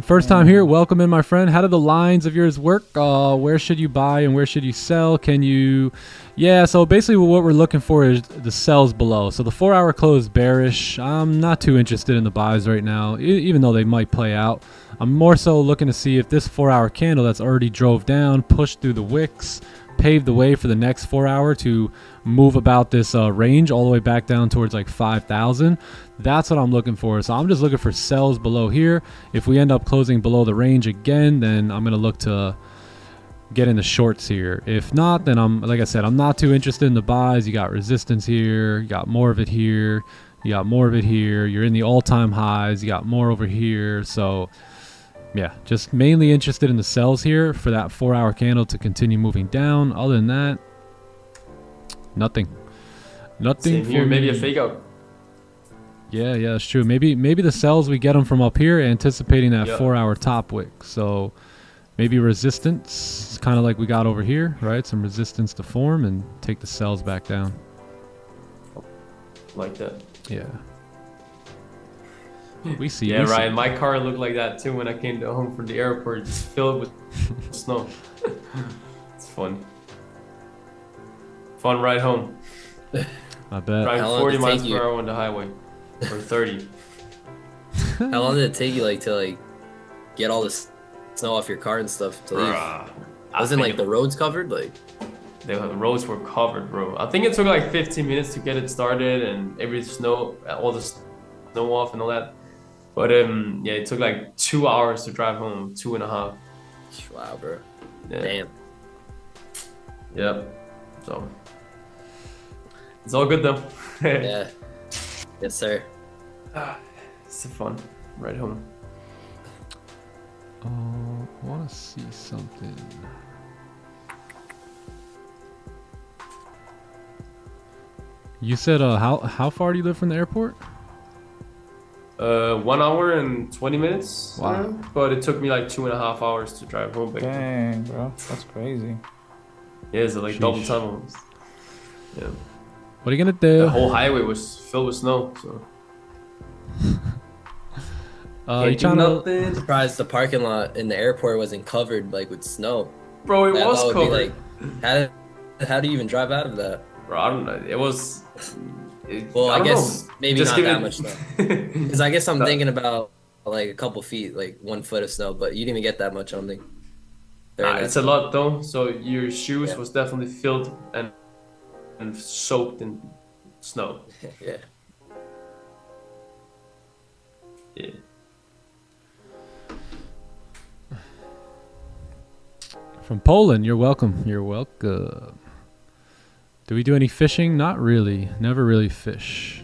First time here. Welcome in, my friend. How do the lines of yours work? Where should you buy and where should you sell? Can you... Yeah, so basically what we're looking for is the sells below. So the 4-hour close bearish. I'm not too interested in the buys right now, even though they might play out. I'm more so looking to see if this 4-hour candle that's already drove down, pushed through the wicks, paved the way for the next 4-hour to move about this range all the way back down towards like 5,000. That's what I'm looking for. So I'm just looking for sells below here. If we end up closing below the range again, then I'm going to look to get in the shorts here. If not, then like I said, I'm not too interested in the buys. You got resistance here. You got more of it here. You got more of it here. You're in the all-time highs. You got more over here. So yeah, just mainly interested in the sells here for that 4-hour candle to continue moving down. Other than that, nothing. Same here. Maybe a fake out. Yeah, that's true. Maybe the sells, we get them from up here, anticipating that 4-hour top wick. So maybe resistance, kind of like we got over here, right? Some resistance to form and take the sells back down. Like that. Yeah. We see. Yeah, Ryan, my car looked like that too when I came home from the airport. It's filled with snow. It's fun. Fun ride home. I bet. Driving 40 miles per hour on the highway. Or 30. How long did it take you to get all this snow off your car and stuff to leave? Wasn't like the roads covered? The roads were covered, bro. I think it took like 15 minutes to get it started and all the snow off and all that. But yeah, it took like 2 hours to drive home, 2.5. Wow, bro. Yeah. Damn. Yep. So it's all good though. Yeah. Yes, sir. It's fun. Right home. I want to see something. You said how far do you live from the airport? 1 hour and 20 minutes. Wow. But it took me like 2.5 hours to drive home back. Dang, bro. That's crazy. Yeah, it's like double time almost. Yeah. What are you gonna do? The whole highway was filled with snow, so. You trying to? I'm surprised the parking lot in the airport wasn't covered with snow. Bro, it was covered. How do you even drive out of that? Bro, I don't know. It was. Well, I guess maybe just not that much snow. Because I guess I'm thinking about a couple feet, 1 foot of snow, but you didn't even get that much, I don't think. It's a lot though. So your shoes was definitely filled and soaked in snow. Yeah. Yeah. From Poland, you're welcome. You're welcome. Do we do any fishing? Not really. Never really fish.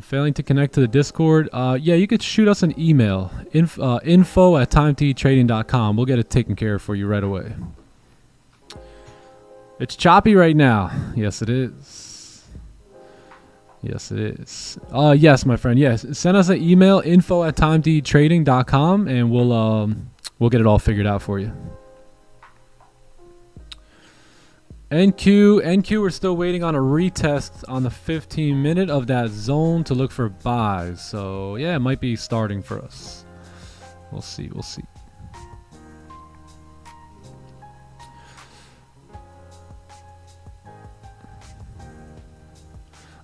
Failing to connect to the Discord. Yeah, you could shoot us an email. info@timetrading.com. We'll get it taken care of for you right away. It's choppy right now. Yes, it is. Yes, it is. Yes, my friend. Yes, send us an email. info@timetrading.com, and we'll get it all figured out for you. NQ, we're still waiting on a retest on the 15-minute of that zone to look for buys. So yeah, it might be starting for us. We'll see.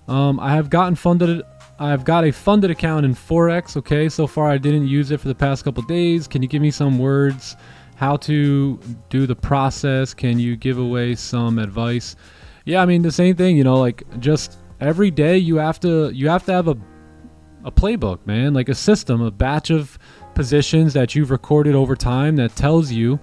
I have got a funded account in forex. Okay, so far I didn't use it for the past couple days. Can you give me some words? How to do the process? Can you give away some advice? Yeah, I mean the same thing, you know, like just every day you have to have a playbook, man, like a system, a batch of positions that you've recorded over time that tells you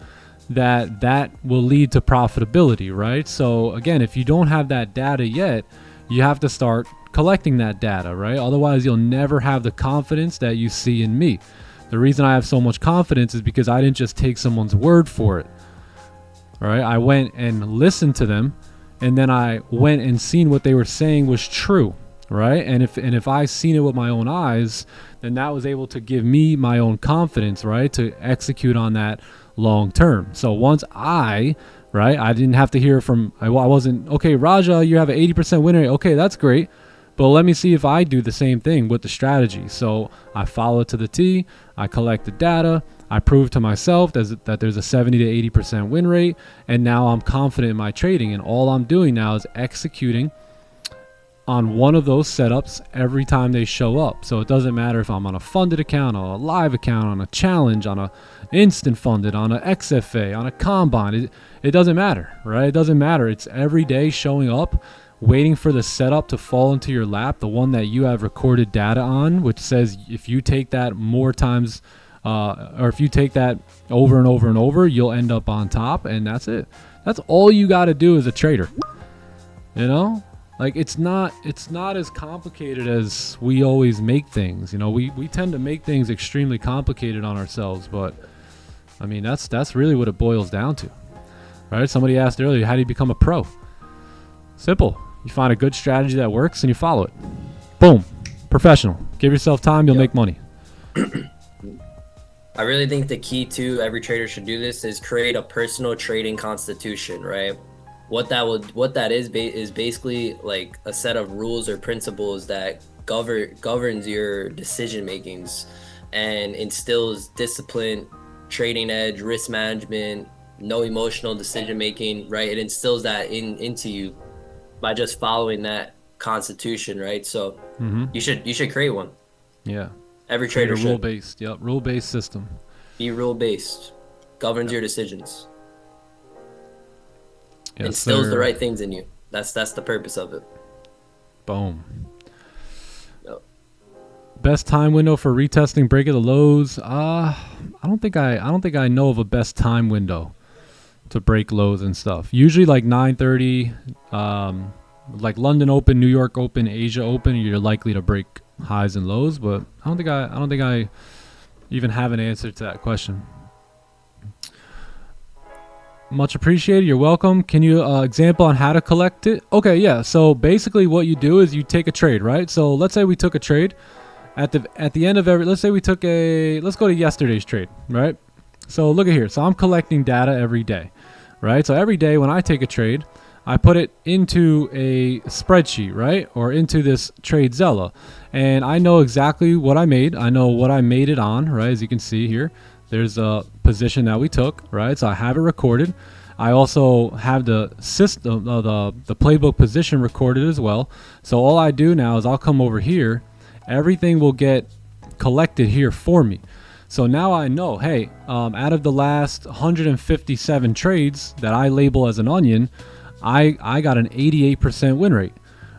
that will lead to profitability, right? So again, if you don't have that data yet, you have to start collecting that data, right? Otherwise, you'll never have the confidence that you see in me. The reason I have so much confidence is because I didn't just take someone's word for it. All right, I went and listened to them, and then I went and seen what they were saying was true, right? And if I seen it with my own eyes, then that was able to give me my own confidence, right, to execute on that long term. So once I didn't have to hear from, I wasn't, okay, Raja, you have an 80% win rate. Okay, that's great. But let me see if I do the same thing with the strategy. So I follow it to the T. I collect the data. I prove to myself that there's a 70 to 80% win rate. And now I'm confident in my trading. And all I'm doing now is executing on one of those setups every time they show up. So it doesn't matter if I'm on a funded account, on a live account, on a challenge, on a instant funded, on a XFA, on a combine. It doesn't matter, right? It doesn't matter. It's every day showing up, waiting for the setup to fall into your lap, the one that you have recorded data on, which says if you take that more times, or if you take that over and over and over, you'll end up on top, and that's it. That's all you got to do as a trader. You know? Like it's not as complicated as we always make things. You know, we tend to make things extremely complicated on ourselves, but I mean that's really what it boils down to. Right? Somebody asked earlier, how do you become a pro? Simple. You find a good strategy that works and you follow it. Boom. Professional. Give yourself time, you'll make money. I really think the key to every trader should do this is create a personal trading constitution, right? What that is basically like a set of rules or principles that governs your decision makings and instills discipline, trading edge, risk management, no emotional decision making, right? It instills that into you by just following that constitution, right? So you should create one. Yeah. Every trader should. Rule-based. Yep. Rule-based system. Be rule-based. Governs your decisions. Yes, instills the right things in you. That's the purpose of it. Boom. Yep. Best time window for retesting break of the lows. I don't think I know of a best time window to break lows and stuff. Usually like 9:30, like London Open, New York Open, Asia Open, you're likely to break highs and lows, but I don't think I even have an answer to that question. Much appreciated. You're welcome. Can you example on how to collect it? Okay, yeah. So basically what you do is you take a trade, right? So let's say we took a trade at the end of let's say we took let's go to yesterday's trade, right? So look at here. So I'm collecting data every day, right? So every day when I take a trade, I put it into a spreadsheet, right? Or into this TradeZella. And I know exactly what I made. I know what I made it on, right? As you can see here. There's a position that we took, right? So I have it recorded. I also have the system, the playbook position recorded as well. So all I do now is I'll come over here. Everything will get collected here for me. So now I know, hey, out of the last 157 trades that I label as an onion, I got an 88% win rate,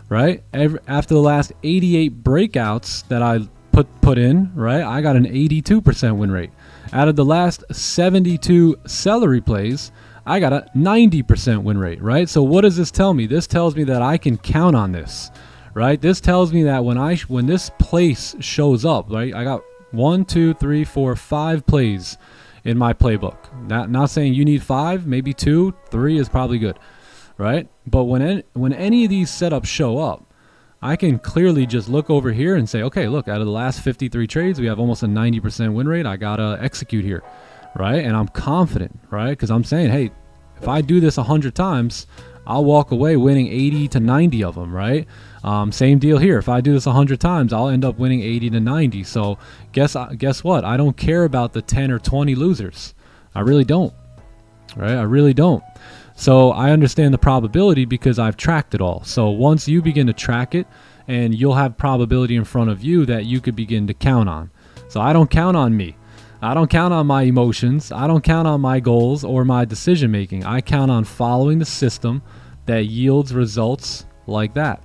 right? After the last 88 breakouts that I put in, right, I got an 82% win rate. Out of the last 72 celery plays, I got a 90% win rate, right? So what does this tell me? This tells me that I can count on this, right? This tells me that when this place shows up, right, I got 1, 2, 3, 4, 5 plays in my playbook. Not saying you need 5, maybe 2, 3 is probably good, right? But when any of these setups show up, I can clearly just look over here and say, okay, look, out of the last 53 trades, we have almost a 90% win rate. I got to execute here, right? And I'm confident, right? Because I'm saying, hey, if I do this 100 times, I'll walk away winning 80 to 90 of them, right? Same deal here. If I do this 100 times, I'll end up winning 80 to 90. So guess what? I don't care about the 10 or 20 losers. I really don't, right? I really don't. So I understand the probability because I've tracked it all. So once you begin to track it, and you'll have probability in front of you that you could begin to count on. So I don't count on me. I don't count on my emotions. I don't count on my goals or my decision making. I count on following the system, that yields results like that.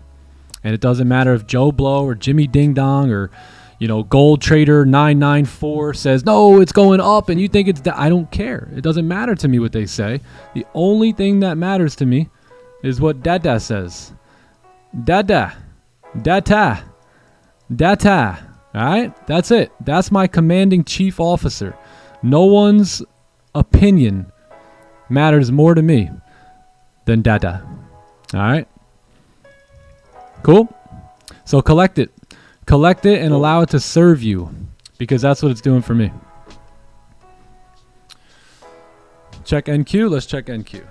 And it doesn't matter if Joe Blow or Jimmy Ding Dong or, you know, Gold Trader 994 says, no, it's going up and you think it's I don't care. It doesn't matter to me what they say. The only thing that matters to me is what Dada says. Dada. Data. Data. All right? That's it. That's my commanding chief officer. No one's opinion matters more to me than Dada. All right? Cool? So collect it. Collect it and allow it to serve you, because that's what it's doing for me. Check NQ. Let's check NQ.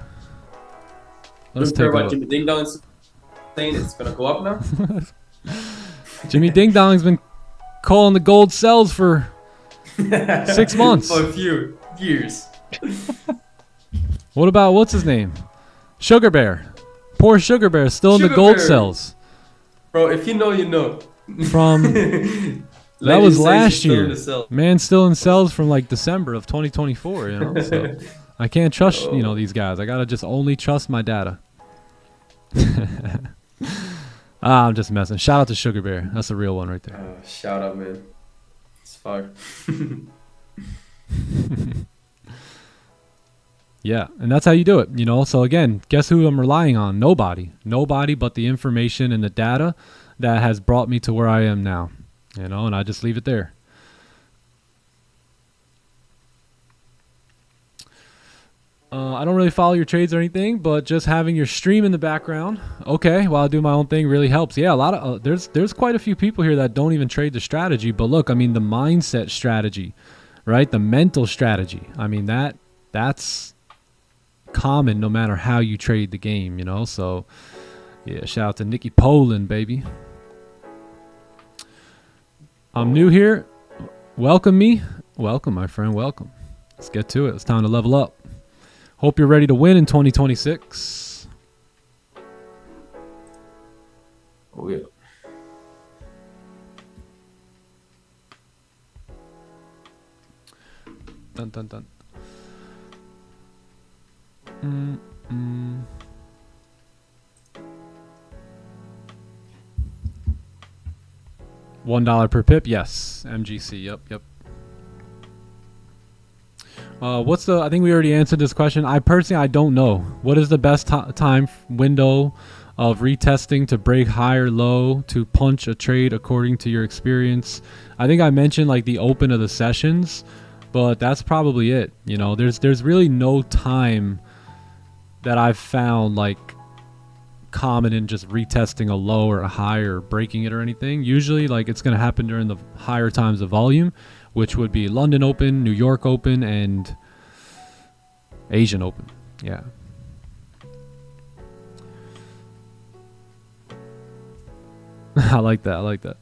Let's take a look. Jimmy Ding Dong's saying it's gonna go up now. Jimmy Ding Dong's been calling the gold sells for 6 months. For a few years. What about what's his name? Sugar Bear. Poor Sugar Bear still in the gold sells. Bro, if you know, you know. From that was last year. Man, still in cells from like December of 2024. You know, so I can't trust these guys. I gotta just only trust my data. I'm just messing. Shout out to Sugar Bear. That's a real one right there. Shout out, man. It's fire. Yeah, and that's how you do it. You know. So again, guess who I'm relying on? Nobody but the information and the data that has brought me to where I am now, you know, and I just leave it there. I don't really follow your trades or anything, but just having your stream in the background, okay, while I do my own thing really helps. Yeah, a lot of there's quite a few people here that don't even trade the strategy, but look, I mean the mindset strategy, right? The mental strategy. I mean that's common no matter how you trade the game, you know. So yeah, shout out to Nikki Poland, baby. I'm new here. Welcome me. Welcome, my friend. Welcome. Let's get to it. It's time to level up. Hope you're ready to win in 2026. Oh, yeah. Dun, dun, dun. $1 per pip, yes. MGC, yep. I think we already answered this question. I don't know. What is the best time window of retesting to break high or low to punch a trade according to your experience? I think I mentioned like the open of the sessions, but that's probably it. You know, there's really no time that I've found like common in just retesting a low or a high or breaking it or anything. Usually like it's going to happen during the higher times of volume, which would be London Open, New York Open, and Asian Open. Yeah. I like that.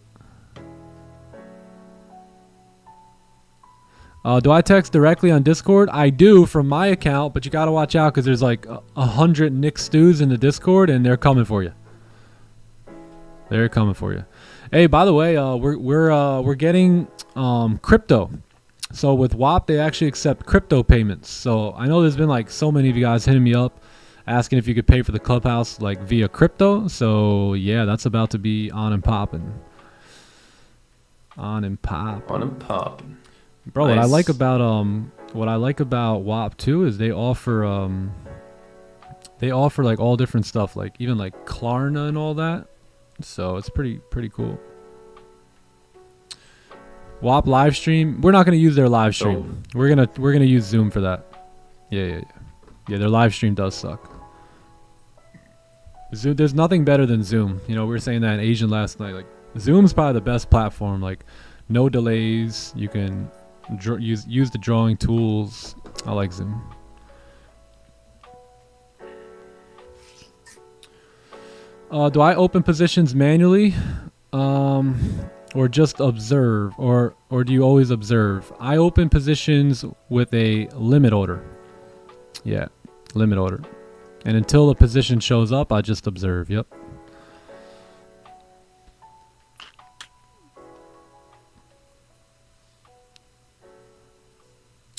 Do I text directly on Discord? I do from my account, but you got to watch out because there's like 100 Nick Stews in the Discord, and they're coming for you. They're coming for you. Hey, by the way, we're getting crypto. So with WAP, they actually accept crypto payments. So I know there's been like so many of you guys hitting me up asking if you could pay for the Clubhouse like via crypto. So yeah, that's about to be on and popping. On and popping. Bro, nice. What I like about WAP too is they offer like all different stuff, like even like Klarna and all that. So it's pretty cool. WAP live stream. We're not gonna use their live stream. We're gonna use Zoom for that. Yeah. Their live stream does suck. Zoom, there's nothing better than Zoom. You know, we were saying that in Asian last night. Like Zoom's probably the best platform. Like no delays. You can use the drawing tools. I like Zoom. Do I open positions manually? Or just observe, or do you always observe? I open positions with a limit order. Yeah, limit order. And until the position shows up, I just observe. Yep.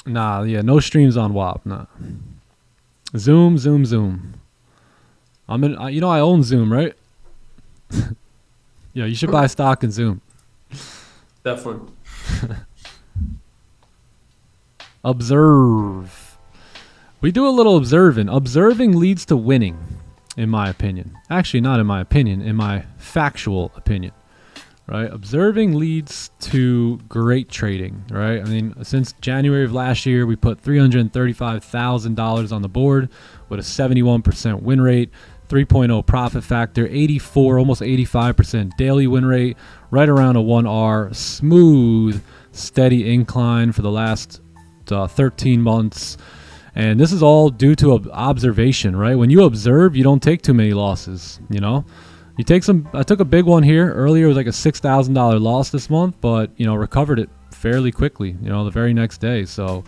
Nah, yeah, no streams on WAP. Nah. Zoom. You know I own Zoom, right? Yeah, you should buy stock in Zoom. Definitely. Observe. We do a little observing. Observing leads to winning, in my opinion. Actually, not in my opinion, in my factual opinion. Right? Observing leads to great trading, right? I mean, since January of last year, we put $335,000 on the board with a 71% win rate, 3.0 profit factor, 84, almost 85% daily win rate, right around a 1R, smooth, steady incline for the last 13 months. And this is all due to observation, right? When you observe, you don't take too many losses, you know? You take some. I took a big one here earlier. It was like a $6,000 loss this month, but you know, recovered it fairly quickly. You know, the very next day. So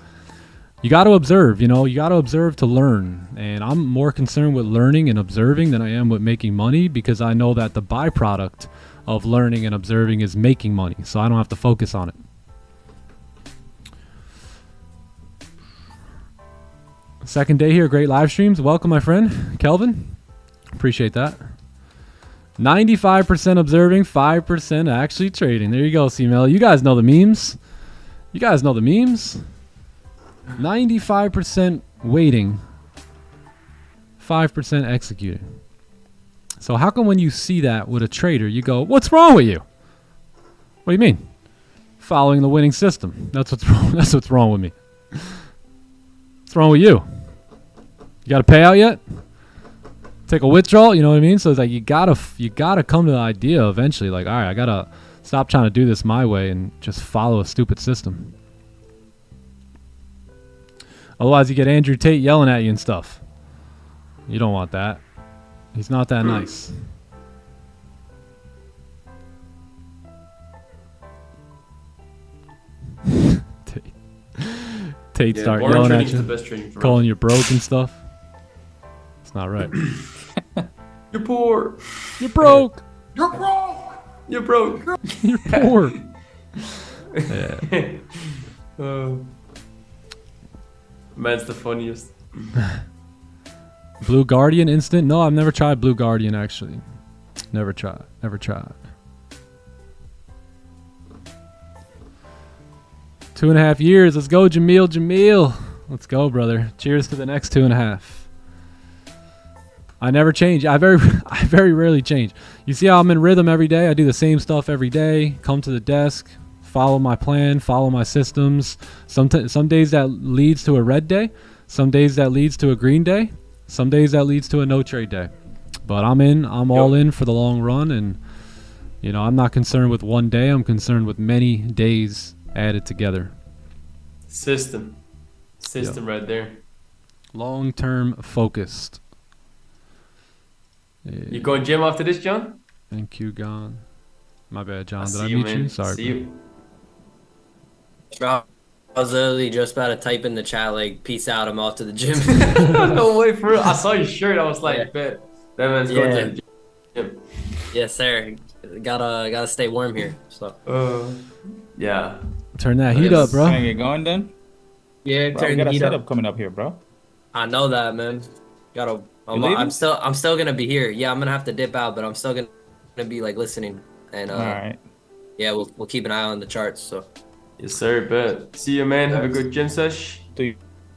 you got to observe. You know, you got to observe to learn. And I'm more concerned with learning and observing than I am with making money, because I know that the byproduct of learning and observing is making money. So I don't have to focus on it. Second day here. Great live streams. Welcome, my friend Kelvin. Appreciate that. 95% observing, 5% actually trading. There you go, C-Mel. You guys know the memes. 95% waiting, 5% executing. So how come when you see that with a trader, you go, what's wrong with you? What do you mean? Following the winning system. That's what's wrong. That's what's wrong with me. What's wrong with you? You got a payout yet? Take a withdrawal, you know what I mean? So it's like you gotta come to the idea eventually, like, all right, I gotta stop trying to do this my way and just follow a stupid system. Otherwise, you get Andrew Tate yelling at you and stuff. You don't want that. He's not that nice. Tate start yelling at you, calling you broke and stuff. It's not right. You're poor. You're broke. You're broke. You're broke. You're poor. Yeah. Man's the funniest. Blue Guardian instant? No, I've never tried Blue Guardian actually. Never tried. 2.5 years. Let's go, Jamil. Let's go, brother. Cheers to the next 2.5. I never change. I very rarely change. You see how I'm in rhythm every day? I do the same stuff every day. Come to the desk, follow my plan, follow my systems. Some days that leads to a red day. Some days that leads to a green day. Some days that leads to a no trade day. But I'm all in for the long run, and you know, I'm not concerned with one day. I'm concerned with many days added together. System right there. Long-term focused. You going gym after this, John? Thank you, Gone. My bad, John. Did I you, meet man. you? Sorry. See you. Bro, I was literally just about to type in the chat like, "Peace out, I'm off to the gym." No way, for real. I saw your shirt. I was like, bet that man's going to the gym. Yes, sir. Gotta stay warm here. So. Yeah. Turn that heat up, bro. Can I get going then? Yeah, Bro, turn we got the a heat setup up. coming up here, bro. I know that, man. I'm leaving? still gonna be here. Yeah, I'm gonna have to dip out, but I'm still gonna be like listening. And All right. yeah, we'll keep an eye on the charts. So. Yes, sir. Bet. See you, man. Have a good gym sesh. Do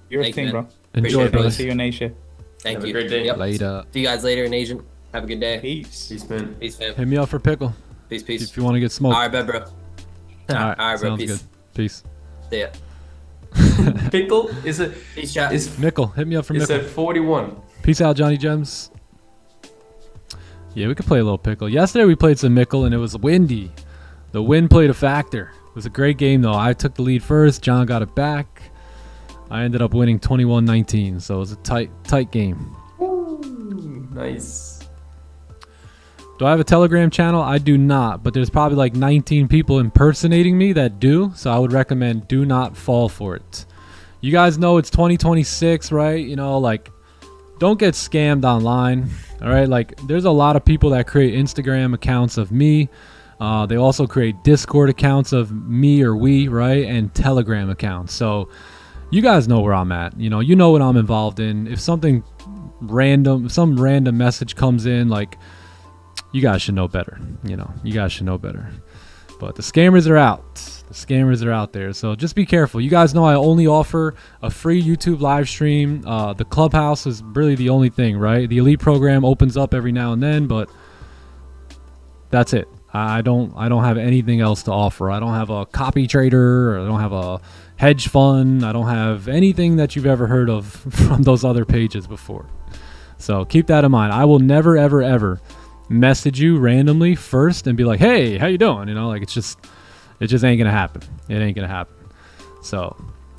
your Thank thing, you, bro. man. Enjoy, Appreciate it, brother. See you in Asia. Thank Have you. a great day. Yep. Later. See you guys later in Asian. Have a good day. Peace. Peace, man. Peace, fam. Hit me up for pickle Peace. if you want to get smoked. All right, bet, bro. All right, All right, bro. sounds Peace. good. Peace. See ya. Pickle is a Peace, chat. Nickel, hit me up for It's Nickel. at 41. Peace out, Johnny Gems. Yeah, we could play a little pickle. Yesterday we played some Mickle and it was windy. The wind played a factor. It was a great game though. I took the lead first. John got it back. I ended up winning 21-19. So it was a tight game. Ooh, nice. Do I have a Telegram channel? I do not, but there's probably like 19 people impersonating me that do. So I would recommend do not fall for it. You guys know it's 2026, right? You know, like, don't get scammed online. All right, like there's a lot of people that create Instagram accounts of me. They also create Discord accounts of me or we, right? And Telegram accounts. So you guys know where I'm at. You know what I'm involved in. If something some random message comes in, like, you guys should know better. You know, you guys should know better. But the scammers are out. The scammers are out there. So just be careful. You guys know I only offer a free YouTube live stream. The Clubhouse is really the only thing, right? The Elite program opens up every now and then, but that's it. I don't have anything else to offer. I don't have a copy trader, or I don't have a hedge fund. I don't have anything that you've ever heard of from those other pages before. So keep that in mind. I will never, ever, ever message you randomly first and be like, hey, how you doing? You know, like, it just ain't gonna happen. It ain't gonna happen. So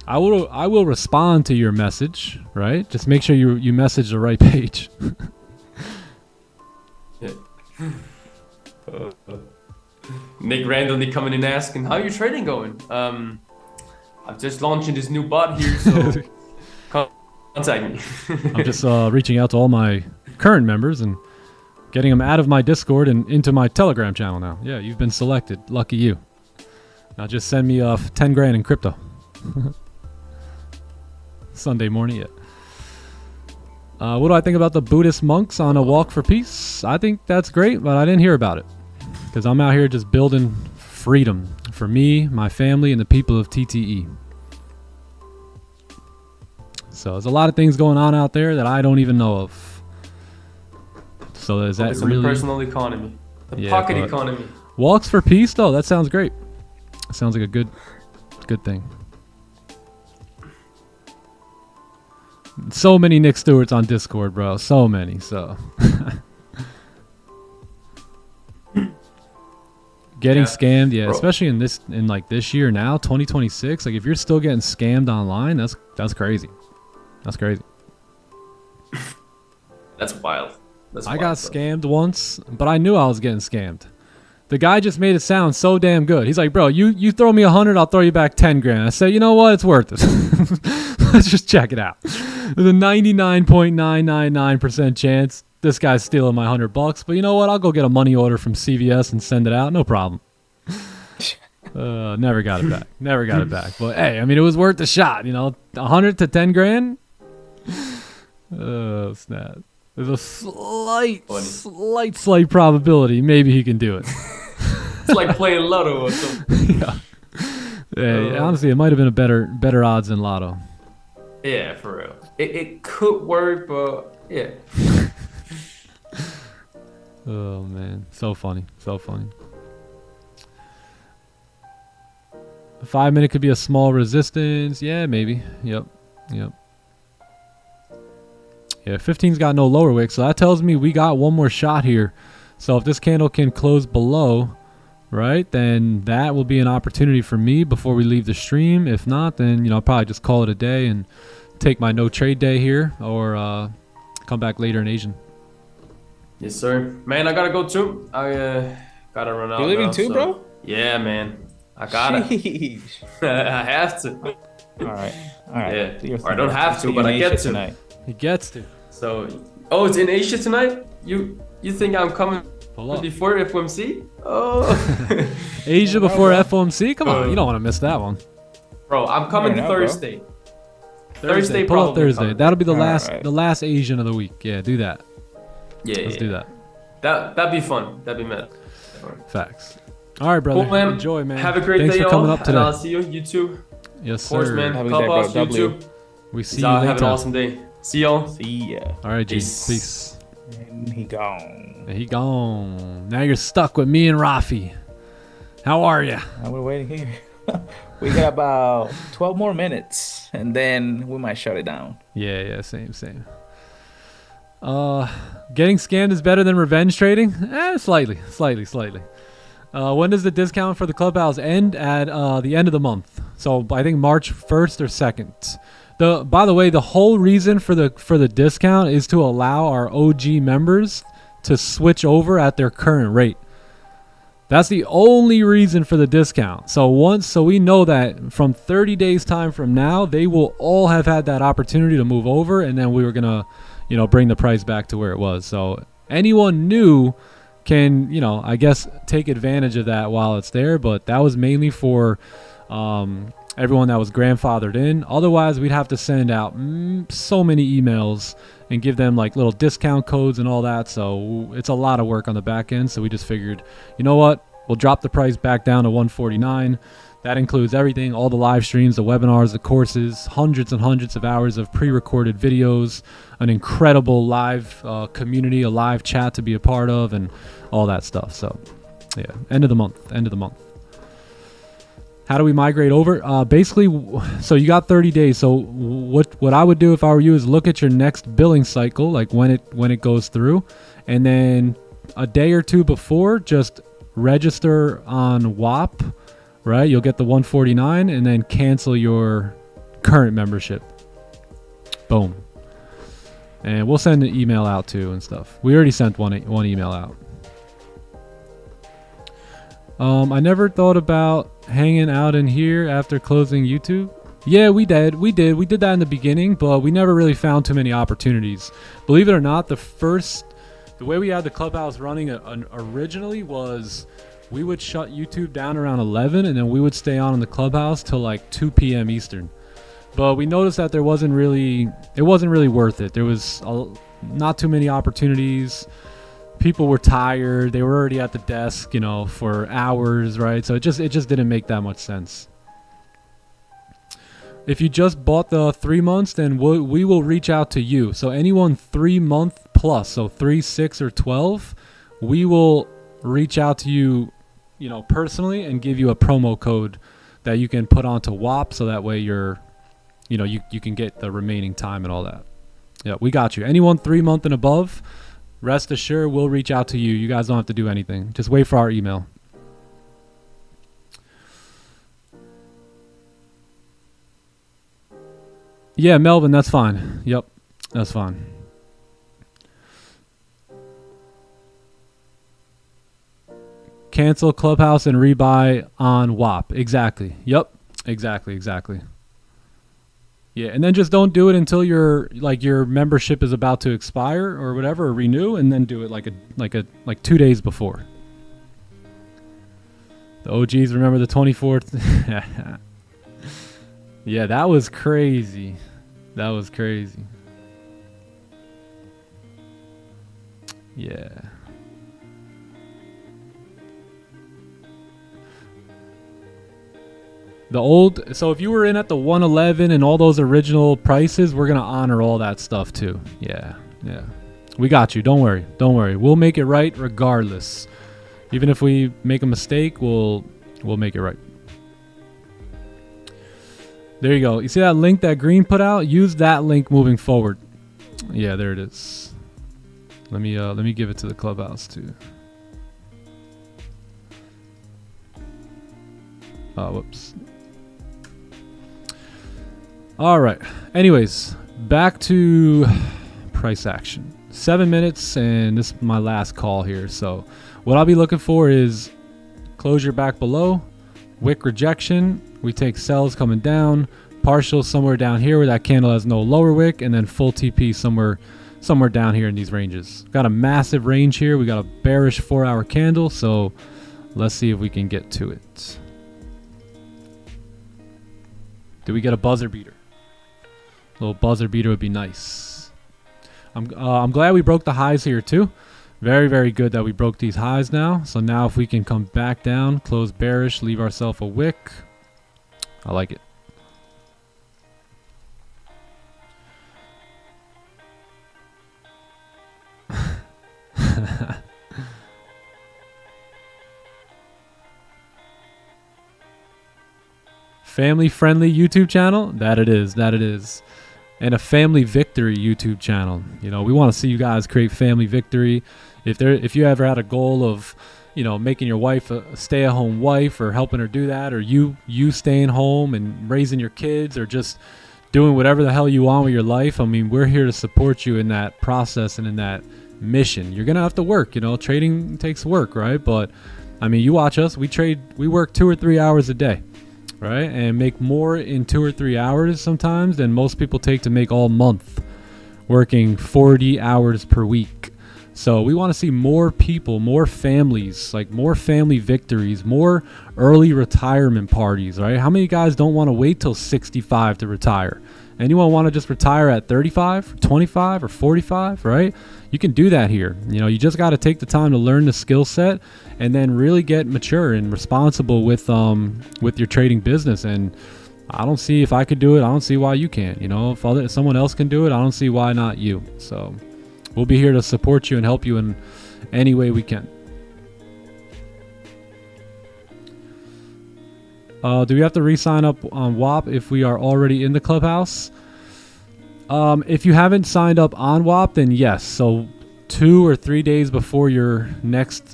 I will respond to your message, right? Just make sure you message the right page. Yeah. Nick randomly coming in asking, how your trading going? I'm just launching this new bot here, so contact me. I'm just reaching out to all my current members and getting them out of my Discord and into my Telegram channel now. Yeah, you've been selected. Lucky you. Now just send me 10 grand in crypto. Sunday morning, yeah. What do I think about the Buddhist monks on a walk for peace? I think that's great, but I didn't hear about it. Because I'm out here just building freedom for me, my family, and the people of TTE. So there's a lot of things going on out there that I don't even know of. So is that really... the personal economy. The pocket economy. Walks for peace, though, that sounds great. Sounds like a good thing. So many Nick Stewarts on Discord, bro. So many, so... Getting scammed, yeah, bro. Especially in this year now, 2026. Like, if you're still getting scammed online, that's crazy. That's crazy. That's wild. I got scammed once, but I knew I was getting scammed. The guy just made it sound so damn good. He's like, bro, you throw me 100, I'll throw you back 10 grand. I said, you know what? It's worth it. Let's just check it out. There's a 99.999% chance this guy's stealing my $100, but you know what? I'll go get a money order from CVS and send it out. No problem. Never got it back. Never got it back. But hey, I mean, it was worth the shot. You know, 100 to 10 grand. Oh snap! There's a slight probability maybe he can do it. It's like playing Lotto or something. Yeah. Hey, honestly, it might have been a better odds than Lotto. Yeah, for real. It could work, but yeah. Oh man, so funny, so funny. 5 minute could be a small resistance. Yeah, maybe. Yep. Yeah, 15's got no lower wick, so that tells me we got one more shot here. So if this candle can close below, right, then that will be an opportunity for me before we leave the stream. If not, then I'll probably just call it a day and take my no trade day here, or come back later in Asian. Yes, sir. Man, I gotta go too. I gotta run out. You leaving too, bro? Yeah, man. I gotta. I have to. All right. Yeah. Or I don't have to, but I get to. Tonight. He gets to. So, it's in Asia tonight? You think I'm coming before FOMC? Oh. Asia before FOMC? Come on, you don't want to miss that one. Bro, I'm coming Thursday. Thursday, pull up Thursday. Coming. That'll be the last Asian of the week. Yeah, do that. Let's do that. That'd be fun. That'd be mad. Facts. All right, brother. Cool, man. Enjoy, man. Have a great Thanks day, for coming up today. And I'll see you. You too. Yes, sir. Of course, man. Clubhouse, you too. We see you later. Have an awesome day. See y'all. See ya. All right, G. Peace. And he gone. He gone. Now you're stuck with me and Rafi. How are you? We're waiting here. We got about 12 more minutes, and then we might shut it down. Yeah, same. Getting scammed is better than revenge trading? Slightly. When does the discount for the Clubhouse end? At the end of the month. So I think March 1st or 2nd. By the way, the whole reason for the discount is to allow our OG members to switch over at their current rate. That's the only reason for the discount. So we know that from 30 days time from now, they will all have had that opportunity to move over, and then we were gonna, bring the price back to where it was. So anyone new can, I guess take advantage of that while it's there. But that was mainly for everyone that was grandfathered in. Otherwise, we'd have to send out so many emails and give them like little discount codes and all that. So it's a lot of work on the back end. So we just figured, you know what? We'll drop the price back down to $149. That includes everything, all the live streams, the webinars, the courses, hundreds and hundreds of hours of pre-recorded videos, an incredible live community, a live chat to be a part of, and all that stuff. So yeah, end of the month. How do we migrate over? Basically, so you got 30 days. So what I would do if I were you is look at your next billing cycle, like when it goes through, and then a day or two before, just register on WAP, right? You'll get the 149 and then cancel your current membership. Boom. And we'll send an email out too and stuff. We already sent one email out. I never thought about hanging out in here after closing YouTube. Yeah, we did that in the beginning, but we never really found too many opportunities. Believe it or not, the way we had the Clubhouse running originally was we would shut YouTube down around 11 and then we would stay on in the Clubhouse till like 2 p.m. Eastern. But we noticed that it wasn't really worth it. There was not too many opportunities. People were tired. They were already at the desk, for hours, right? So it just didn't make that much sense. If you just bought the 3 months, then we will reach out to you. So anyone 3 month plus, so 3, 6, or 12, we will reach out to you, personally and give you a promo code that you can put onto WAP, so that way you can get the remaining time and all that. Yeah, we got you. Anyone 3 month and above, rest assured we'll reach out to you. You guys don't have to do anything. Just wait for our email. Yeah, Melvin, that's fine. Yep, that's fine. Cancel Clubhouse and rebuy on WAP. Exactly. Yep. Exactly. Yeah, and then just don't do it until your membership is about to expire or whatever, or renew, and then do it like 2 days before. The OGs remember the 24th. Yeah, that was crazy. Yeah. So if you were in at the 111 and all those original prices, we're going to honor all that stuff too. Yeah. We got you. Don't worry. We'll make it right regardless. Even if we make a mistake, we'll make it right. There you go. You see that link that Green put out? Use that link moving forward. Yeah, there it is. Let me give it to the Clubhouse too. Oh, whoops. All right. Anyways, back to price action. 7 minutes, and this is my last call here. So what I'll be looking for is closure back below, wick rejection. We take sells coming down, partial somewhere down here where that candle has no lower wick, and then full TP somewhere down here in these ranges. Got a massive range here. We got a bearish 4-hour candle, so let's see if we can get to it. Do we get a buzzer beater? A little buzzer beater would be nice. I'm glad we broke the highs here too. Very, very good that we broke these highs now. So now if we can come back down, close bearish, leave ourselves a wick. I like it. Family-friendly YouTube channel? That it is. And a family victory YouTube channel. We want to see you guys create family victory. If you ever had a goal of, making your wife a stay-at-home wife, or helping her do that, or you staying home and raising your kids, or just doing whatever the hell you want with your life, we're here to support you in that process and in that mission. You're gonna have to work. Trading takes work, right? But you watch us. We work 2 or 3 hours a day. Right, and make more in 2 or 3 hours sometimes than most people take to make all month, working 40 hours per week. So we want to see more people, more families, like more family victories, more early retirement parties, right? How many guys don't want to wait till 65 to retire? Anyone want to just retire at 35, 25, or 45, right? You can do that here. You just got to take the time to learn the skill set and then really get mature and responsible with your trading business. And I don't see, if I could do it, I don't see why you can't. If someone else can do it, I don't see why not you. So we'll be here to support you and help you in any way we can. Do we have to re-sign up on WAP if we are already in the Clubhouse? If you haven't signed up on WAP, then yes. So 2 or 3 days before your next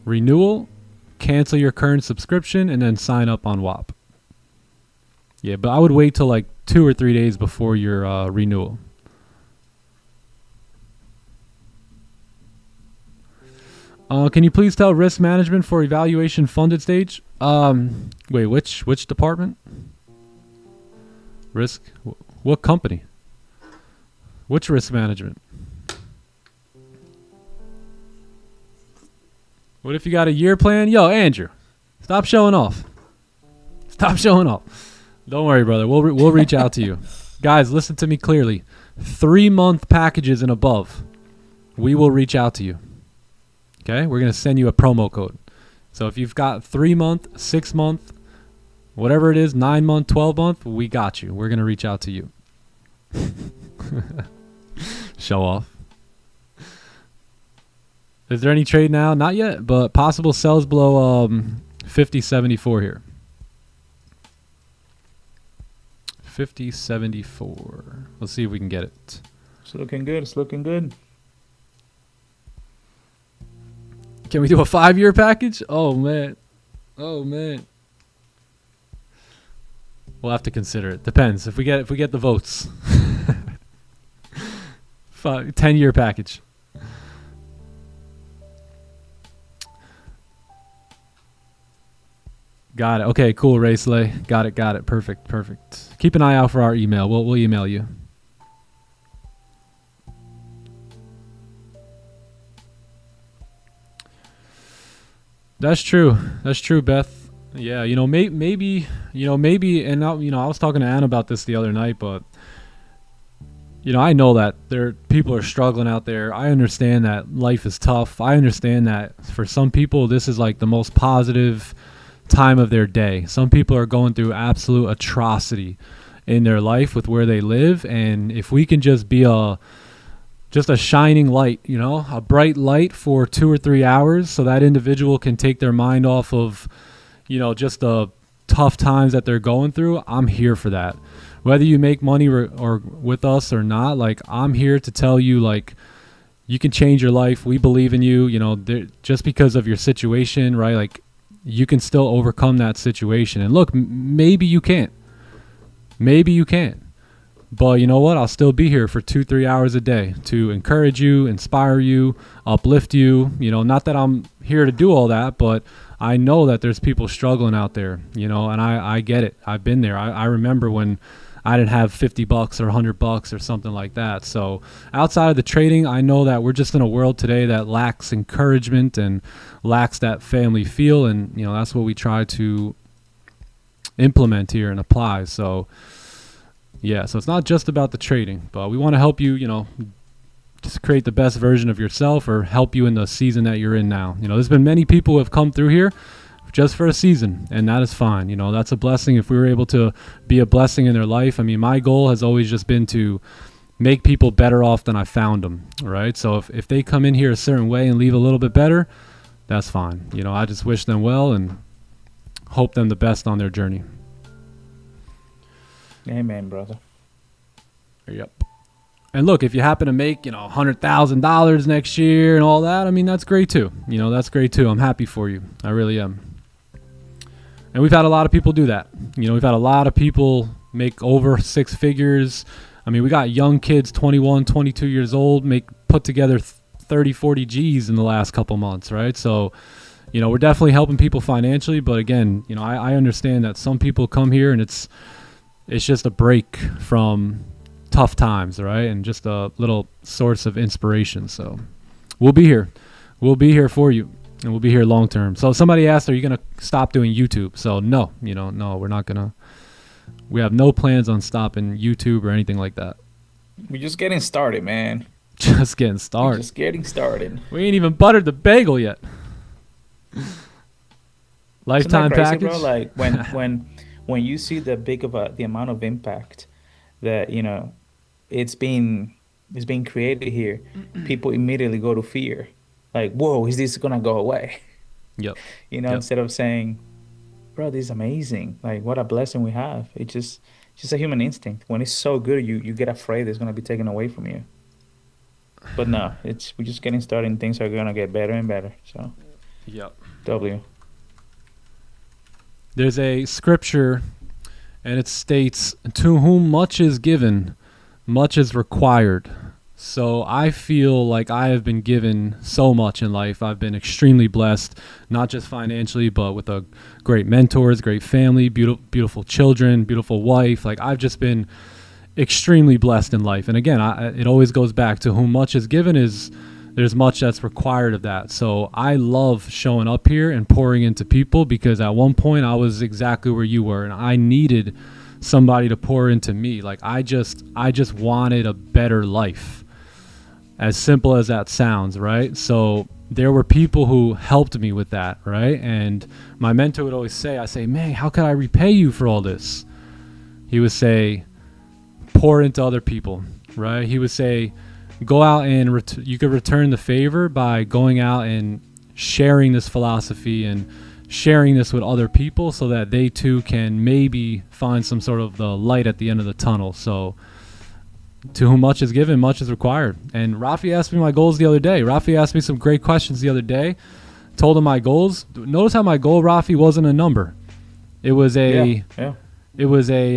renewal, cancel your current subscription and then sign up on WAP. Yeah, but I would wait till like 2 or 3 days before your renewal. Can you please tell risk management for evaluation funded stage? Wait, which department? Risk? What company? Which risk management? What if you got a year plan? Yo, Andrew, stop showing off. Stop showing off. Don't worry, brother. We'll reach out to you. Guys, listen to me clearly. 3-month packages and above, we will reach out to you. Okay? We're going to send you a promo code. So if you've got 3-month, 6-month, whatever it is, 9-month, 12-month, we got you. We're going to reach out to you. Show off. Is there any trade now? Not yet, but possible sells below 50.74 here. 50.74. Let's see if we can get it. It's looking good. It's looking good. Can we do a 5-year package? Oh, man. Oh, man. We'll have to consider it. Depends if we get the votes. 10-year package. Got it. Okay, cool, Racelay. Got it. Perfect. Keep an eye out for our email. We'll email you. That's true, Beth. Yeah, maybe, and I was talking to Ann about this the other night, but I know that people are struggling out there. I understand that life is tough. I understand that for some people, this is like the most positive time of their day. Some people are going through absolute atrocity in their life with where they live, and if we can just be just a shining light, a bright light for 2 or 3 hours so that individual can take their mind off of, just the tough times that they're going through. I'm here for that. Whether you make money or with us or not, like, I'm here to tell you, like, you can change your life. We believe in you, just because of your situation, right? Like, you can still overcome that situation. And look, maybe you can't. But you know what? I'll still be here for 2-3 hours a day to encourage you, inspire you, uplift you. Not that I'm here to do all that, but I know that there's people struggling out there, and I get it. I've been there. I remember when I didn't have $50 or $100 or something like that. So outside of the trading, I know that we're just in a world today that lacks encouragement and lacks that family feel. And, that's what we try to implement here and apply. So yeah, so it's not just about the trading, but we want to help you, just create the best version of yourself or help you in the season that you're in now. There's been many people who have come through here just for a season, and that is fine. That's a blessing if we were able to be a blessing in their life. I mean, my goal has always just been to make people better off than I found them, right? So if they come in here a certain way and leave a little bit better, that's fine. I just wish them well and hope them the best on their journey. Amen, brother. Yep. And look, if you happen to make, $100,000 next year and all that, I mean, that's great too. That's great too. I'm happy for you. I really am. And we've had a lot of people do that. We've had a lot of people make over 6 figures. I mean, we got young kids, 21, 22 years old, put together 30, 40 G's in the last couple months, right? So, we're definitely helping people financially. But again, I understand that some people come here and it's just a break from tough times, right? And just a little source of inspiration. So we'll be here. We'll be here for you, and we'll be here long term. So somebody asked, are you going to stop doing YouTube? So no, no, we're not going to. We have no plans on stopping YouTube or anything like that. We're just getting started, man. Just getting started. We're just getting started. We ain't even buttered the bagel yet. Lifetime crazy, package. Bro? Like when you see the amount of impact that it's being created here, people immediately go to fear. Like, whoa, is this gonna go away? Yep. Instead of saying, bro, this is amazing. Like, what a blessing we have. It's just a human instinct. When it's so good, you get afraid it's gonna be taken away from you. But no, we're just getting started, and things are gonna get better and better. So, yep. W. There's a scripture, and it states, "To whom much is given, much is required." So I feel like I have been given so much in life. I've been extremely blessed, not just financially, but with a great mentors, great family, beautiful children, beautiful wife. Like, I've just been extremely blessed in life. And again, it always goes back to whom much is given there's much that's required of that. So I love showing up here and pouring into people, because at one point I was exactly where you were, and I needed somebody to pour into me. Like, I just wanted a better life. As simple as that sounds, right? So there were people who helped me with that, right? And my mentor would always say, man, how could I repay you for all this? He would say, pour into other people, right? He would say, go out and you could return the favor by going out and sharing this philosophy and sharing this with other people, so that they too can maybe find some sort of the light at the end of the tunnel. So to whom much is given, much is required. And Rafi asked me my goals the other day. Rafi asked me some great questions the other day. Told him my goals. Notice how my goal, Rafi, wasn't a number. It was a it was a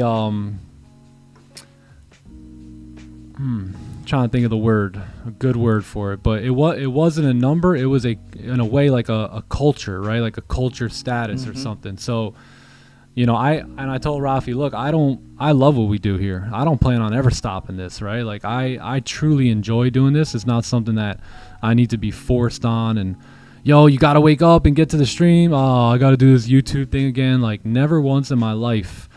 trying to think of the word, a good word for it, but it wasn't a number. It was in a way like a culture, right? Like a culture status or something. So I told Rafi, look, I love what we do here. I don't plan on ever stopping this, right? Like, I truly enjoy doing this. It's not something that I need to be forced on and, you got to wake up and get to the stream. Oh, I got to do this YouTube thing again. Like, never once in my life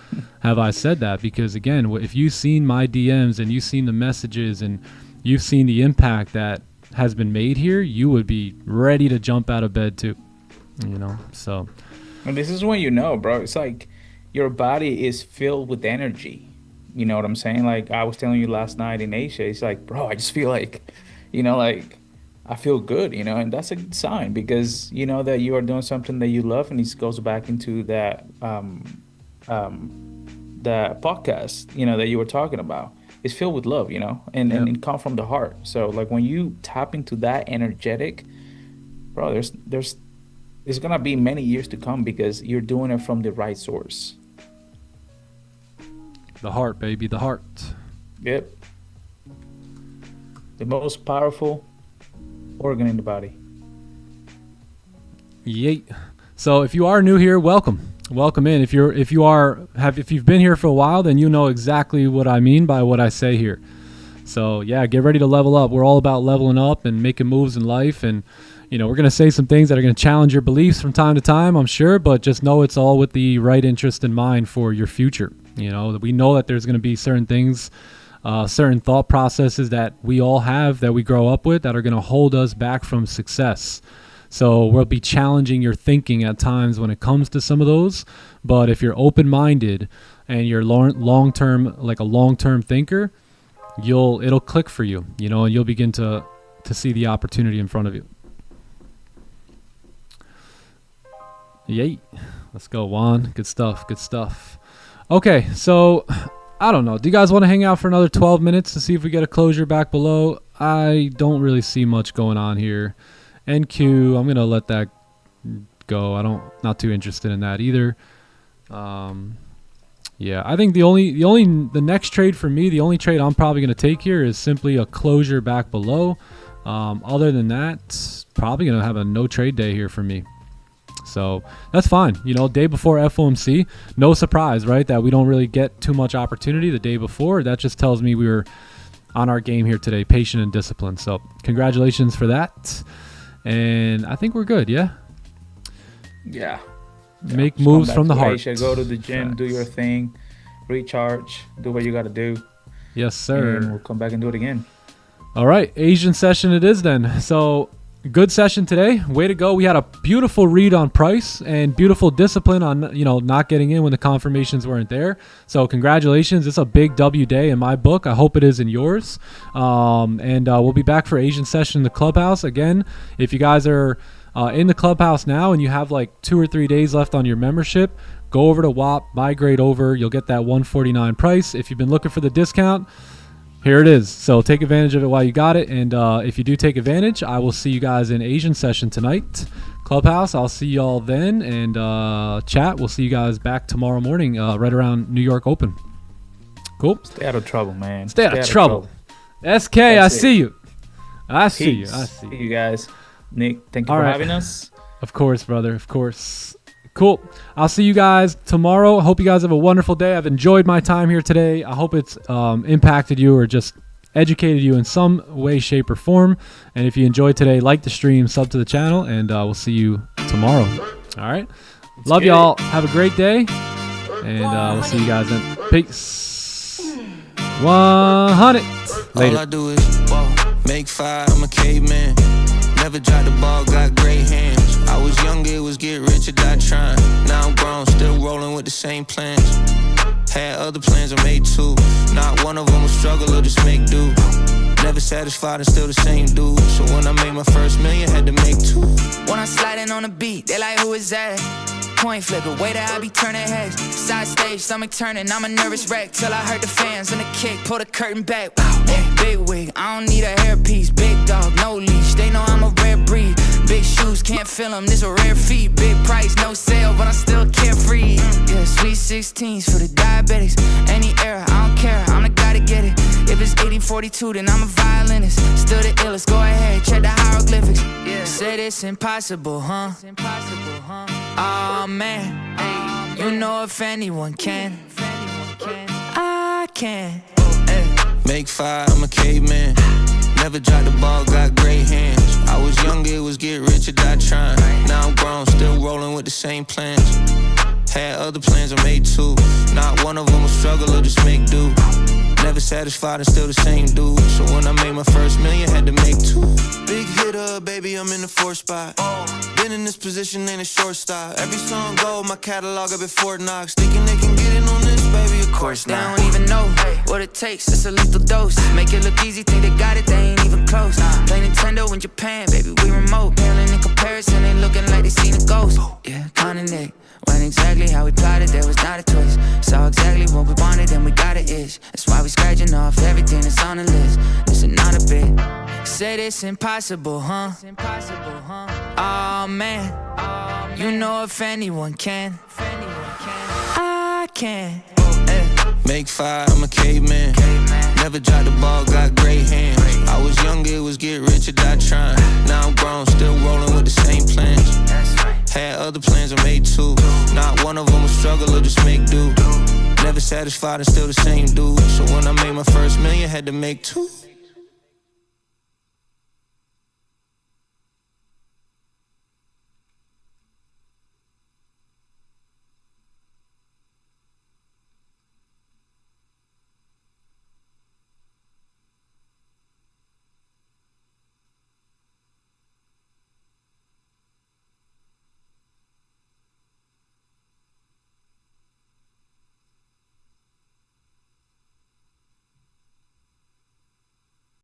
have I said that, because again, if you've seen my DMs and you've seen the messages and you've seen the impact that has been made here, you would be ready to jump out of bed too, so. And this is when bro, it's like your body is filled with energy. You know what I'm saying? Like I was telling you last night in Asia, it's like, bro, I just feel like, like I feel good, and that's a good sign, because you know that you are doing something that you love, and this goes back into that the podcast, that you were talking about. It's filled with love, and it comes from the heart. So like when you tap into that energetic, bro, there's gonna be many years to come, because you're doing it from the right source. The heart, baby, the heart. Yep. The most powerful organ in the body. Yay. So if you are new here, welcome in. If you've been here for a while, then you know exactly what I mean by what I say here. So yeah, get ready to level up. We're all about leveling up and making moves in life, and we're going to say some things that are going to challenge your beliefs from time to time, I'm sure, but just know it's all with the right interest in mind for your future. We know that there's going to be certain things, certain thought processes that we all have, that we grow up with, that are going to hold us back from success. So we'll be challenging your thinking at times when it comes to some of those. But if you're open-minded and you're long-term, like a long-term thinker, it'll click for you, and you'll begin to see the opportunity in front of you. Yay. Let's go, Juan. Good stuff. Okay, so I don't know. Do you guys want to hang out for another 12 minutes to see if we get a closure back below? I don't really see much going on here. NQ, I'm going to let that go. Not too interested in that either. Yeah, I think the next trade for me, the only trade I'm probably going to take here is simply a closure back below. Other than that, probably going to have a no trade day here for me. So that's fine. You know, day before FOMC, no surprise, right? That we don't really get too much opportunity the day before. That just tells me we were on our game here today, patient and disciplined. So congratulations for that. And I think we're good, yeah? Yeah. Make moves from the heart. Asia, go to the gym, do your thing, recharge, do what you got to do. Yes, sir. And we'll come back and do it again. All right, Asian session it is then. So good session today. Way to go. We had a beautiful read on price and beautiful discipline on, you know, not getting in when the confirmations weren't there. So congratulations. It's a big W day in my book. I hope it is in yours. And we'll be back for Asian session in the Clubhouse. Again, if you guys are in the Clubhouse now and you have like 2 or 3 days left on your membership, go over to WAP, migrate over. You'll get that $149 price. If you've been looking for the discount, here it is. So take advantage of it while you got it. And if you do take advantage, I will see you guys in Asian session tonight. Clubhouse, I'll see y'all then. And chat, we'll see you guys back tomorrow morning right around New York Open. Cool. Stay out of trouble, man. Stay out of trouble. SK, I see you. I see you. I see you guys. Nick, thank you for having us. Of course, brother. Of course. Cool. I'll see you guys tomorrow. I hope you guys have a wonderful day. I've enjoyed my time here today. I hope it's impacted you or just educated you in some way, shape, or form. And if you enjoyed today, like the stream, sub to the channel, and we'll see you tomorrow. All right. Love y'all. Have a great day. And we'll see you guys then. Peace. 100. Later. All I do is make fire. I'm a caveman. Never dropped the ball, got great hands. I was younger, it was get rich or die trying. Now I'm grown, still rolling with the same plans. Had other plans, I made two. Not one of them was struggle or just make do. Never satisfied and still the same dude. So when I made my first million, had to make two. When I'm sliding on the beat, they like, who is that? Coin flip, the way that I be turning heads. Side stage, stomach turning, I'm a nervous wreck. Till I heard the fans and the kick, pull the curtain back. Wow, big wig, I don't need a hairpiece. Big dog, no leash, they know I'm a rare breed. Big shoes, can't fill them, this a rare feat. Big price, no sale, but I'm still carefree. Yeah, sweet 16s for the diabetics. Any era, I don't care, I'm the guy to get it. If it's 1842, then I'm a violinist. Still the illest, go ahead, check the hieroglyphics. Yeah, said it's impossible, huh? It's impossible, huh? Oh man, hey, you know if anyone can, I can. Make fire, I'm a caveman. Never dropped the ball, got great hands. I was younger, it was get rich or die trying. Now I'm grown, still rolling with the same plans. Had other plans, I made two. Not one of them was struggle or just make do. Never satisfied and still the same dude. So when I made my first million, had to make two. Big hitter, baby, I'm in the 4th spot. Been in this position, ain't a shortstop. Every song gold, my catalog up at Fort Knox. Thinking they can get in on this, baby, of course They not. don't even know what it takes, it's a lethal dose. Make it look easy, think they got it, they ain't even close. Play Nintendo in Japan, baby, we remote. Paling in comparison, they looking like they seen a ghost. Yeah, kinda Nick. Went exactly how we plotted, there was not a twist. Saw exactly what we wanted and we got it itch. That's why we scratching off everything that's on the list. Listen, not a bit. Said it's impossible, huh? It's impossible, huh? Oh man, you know if anyone can, I can. Make fire, I'm a caveman. Never dropped the ball, got great hands. I was younger, it was get rich or die trying. Now I'm grown, still rolling with the same plans. Had other plans, I made two. Not one of them was struggle or just make do. Never satisfied and still the same dude. So when I made my first million, had to make two.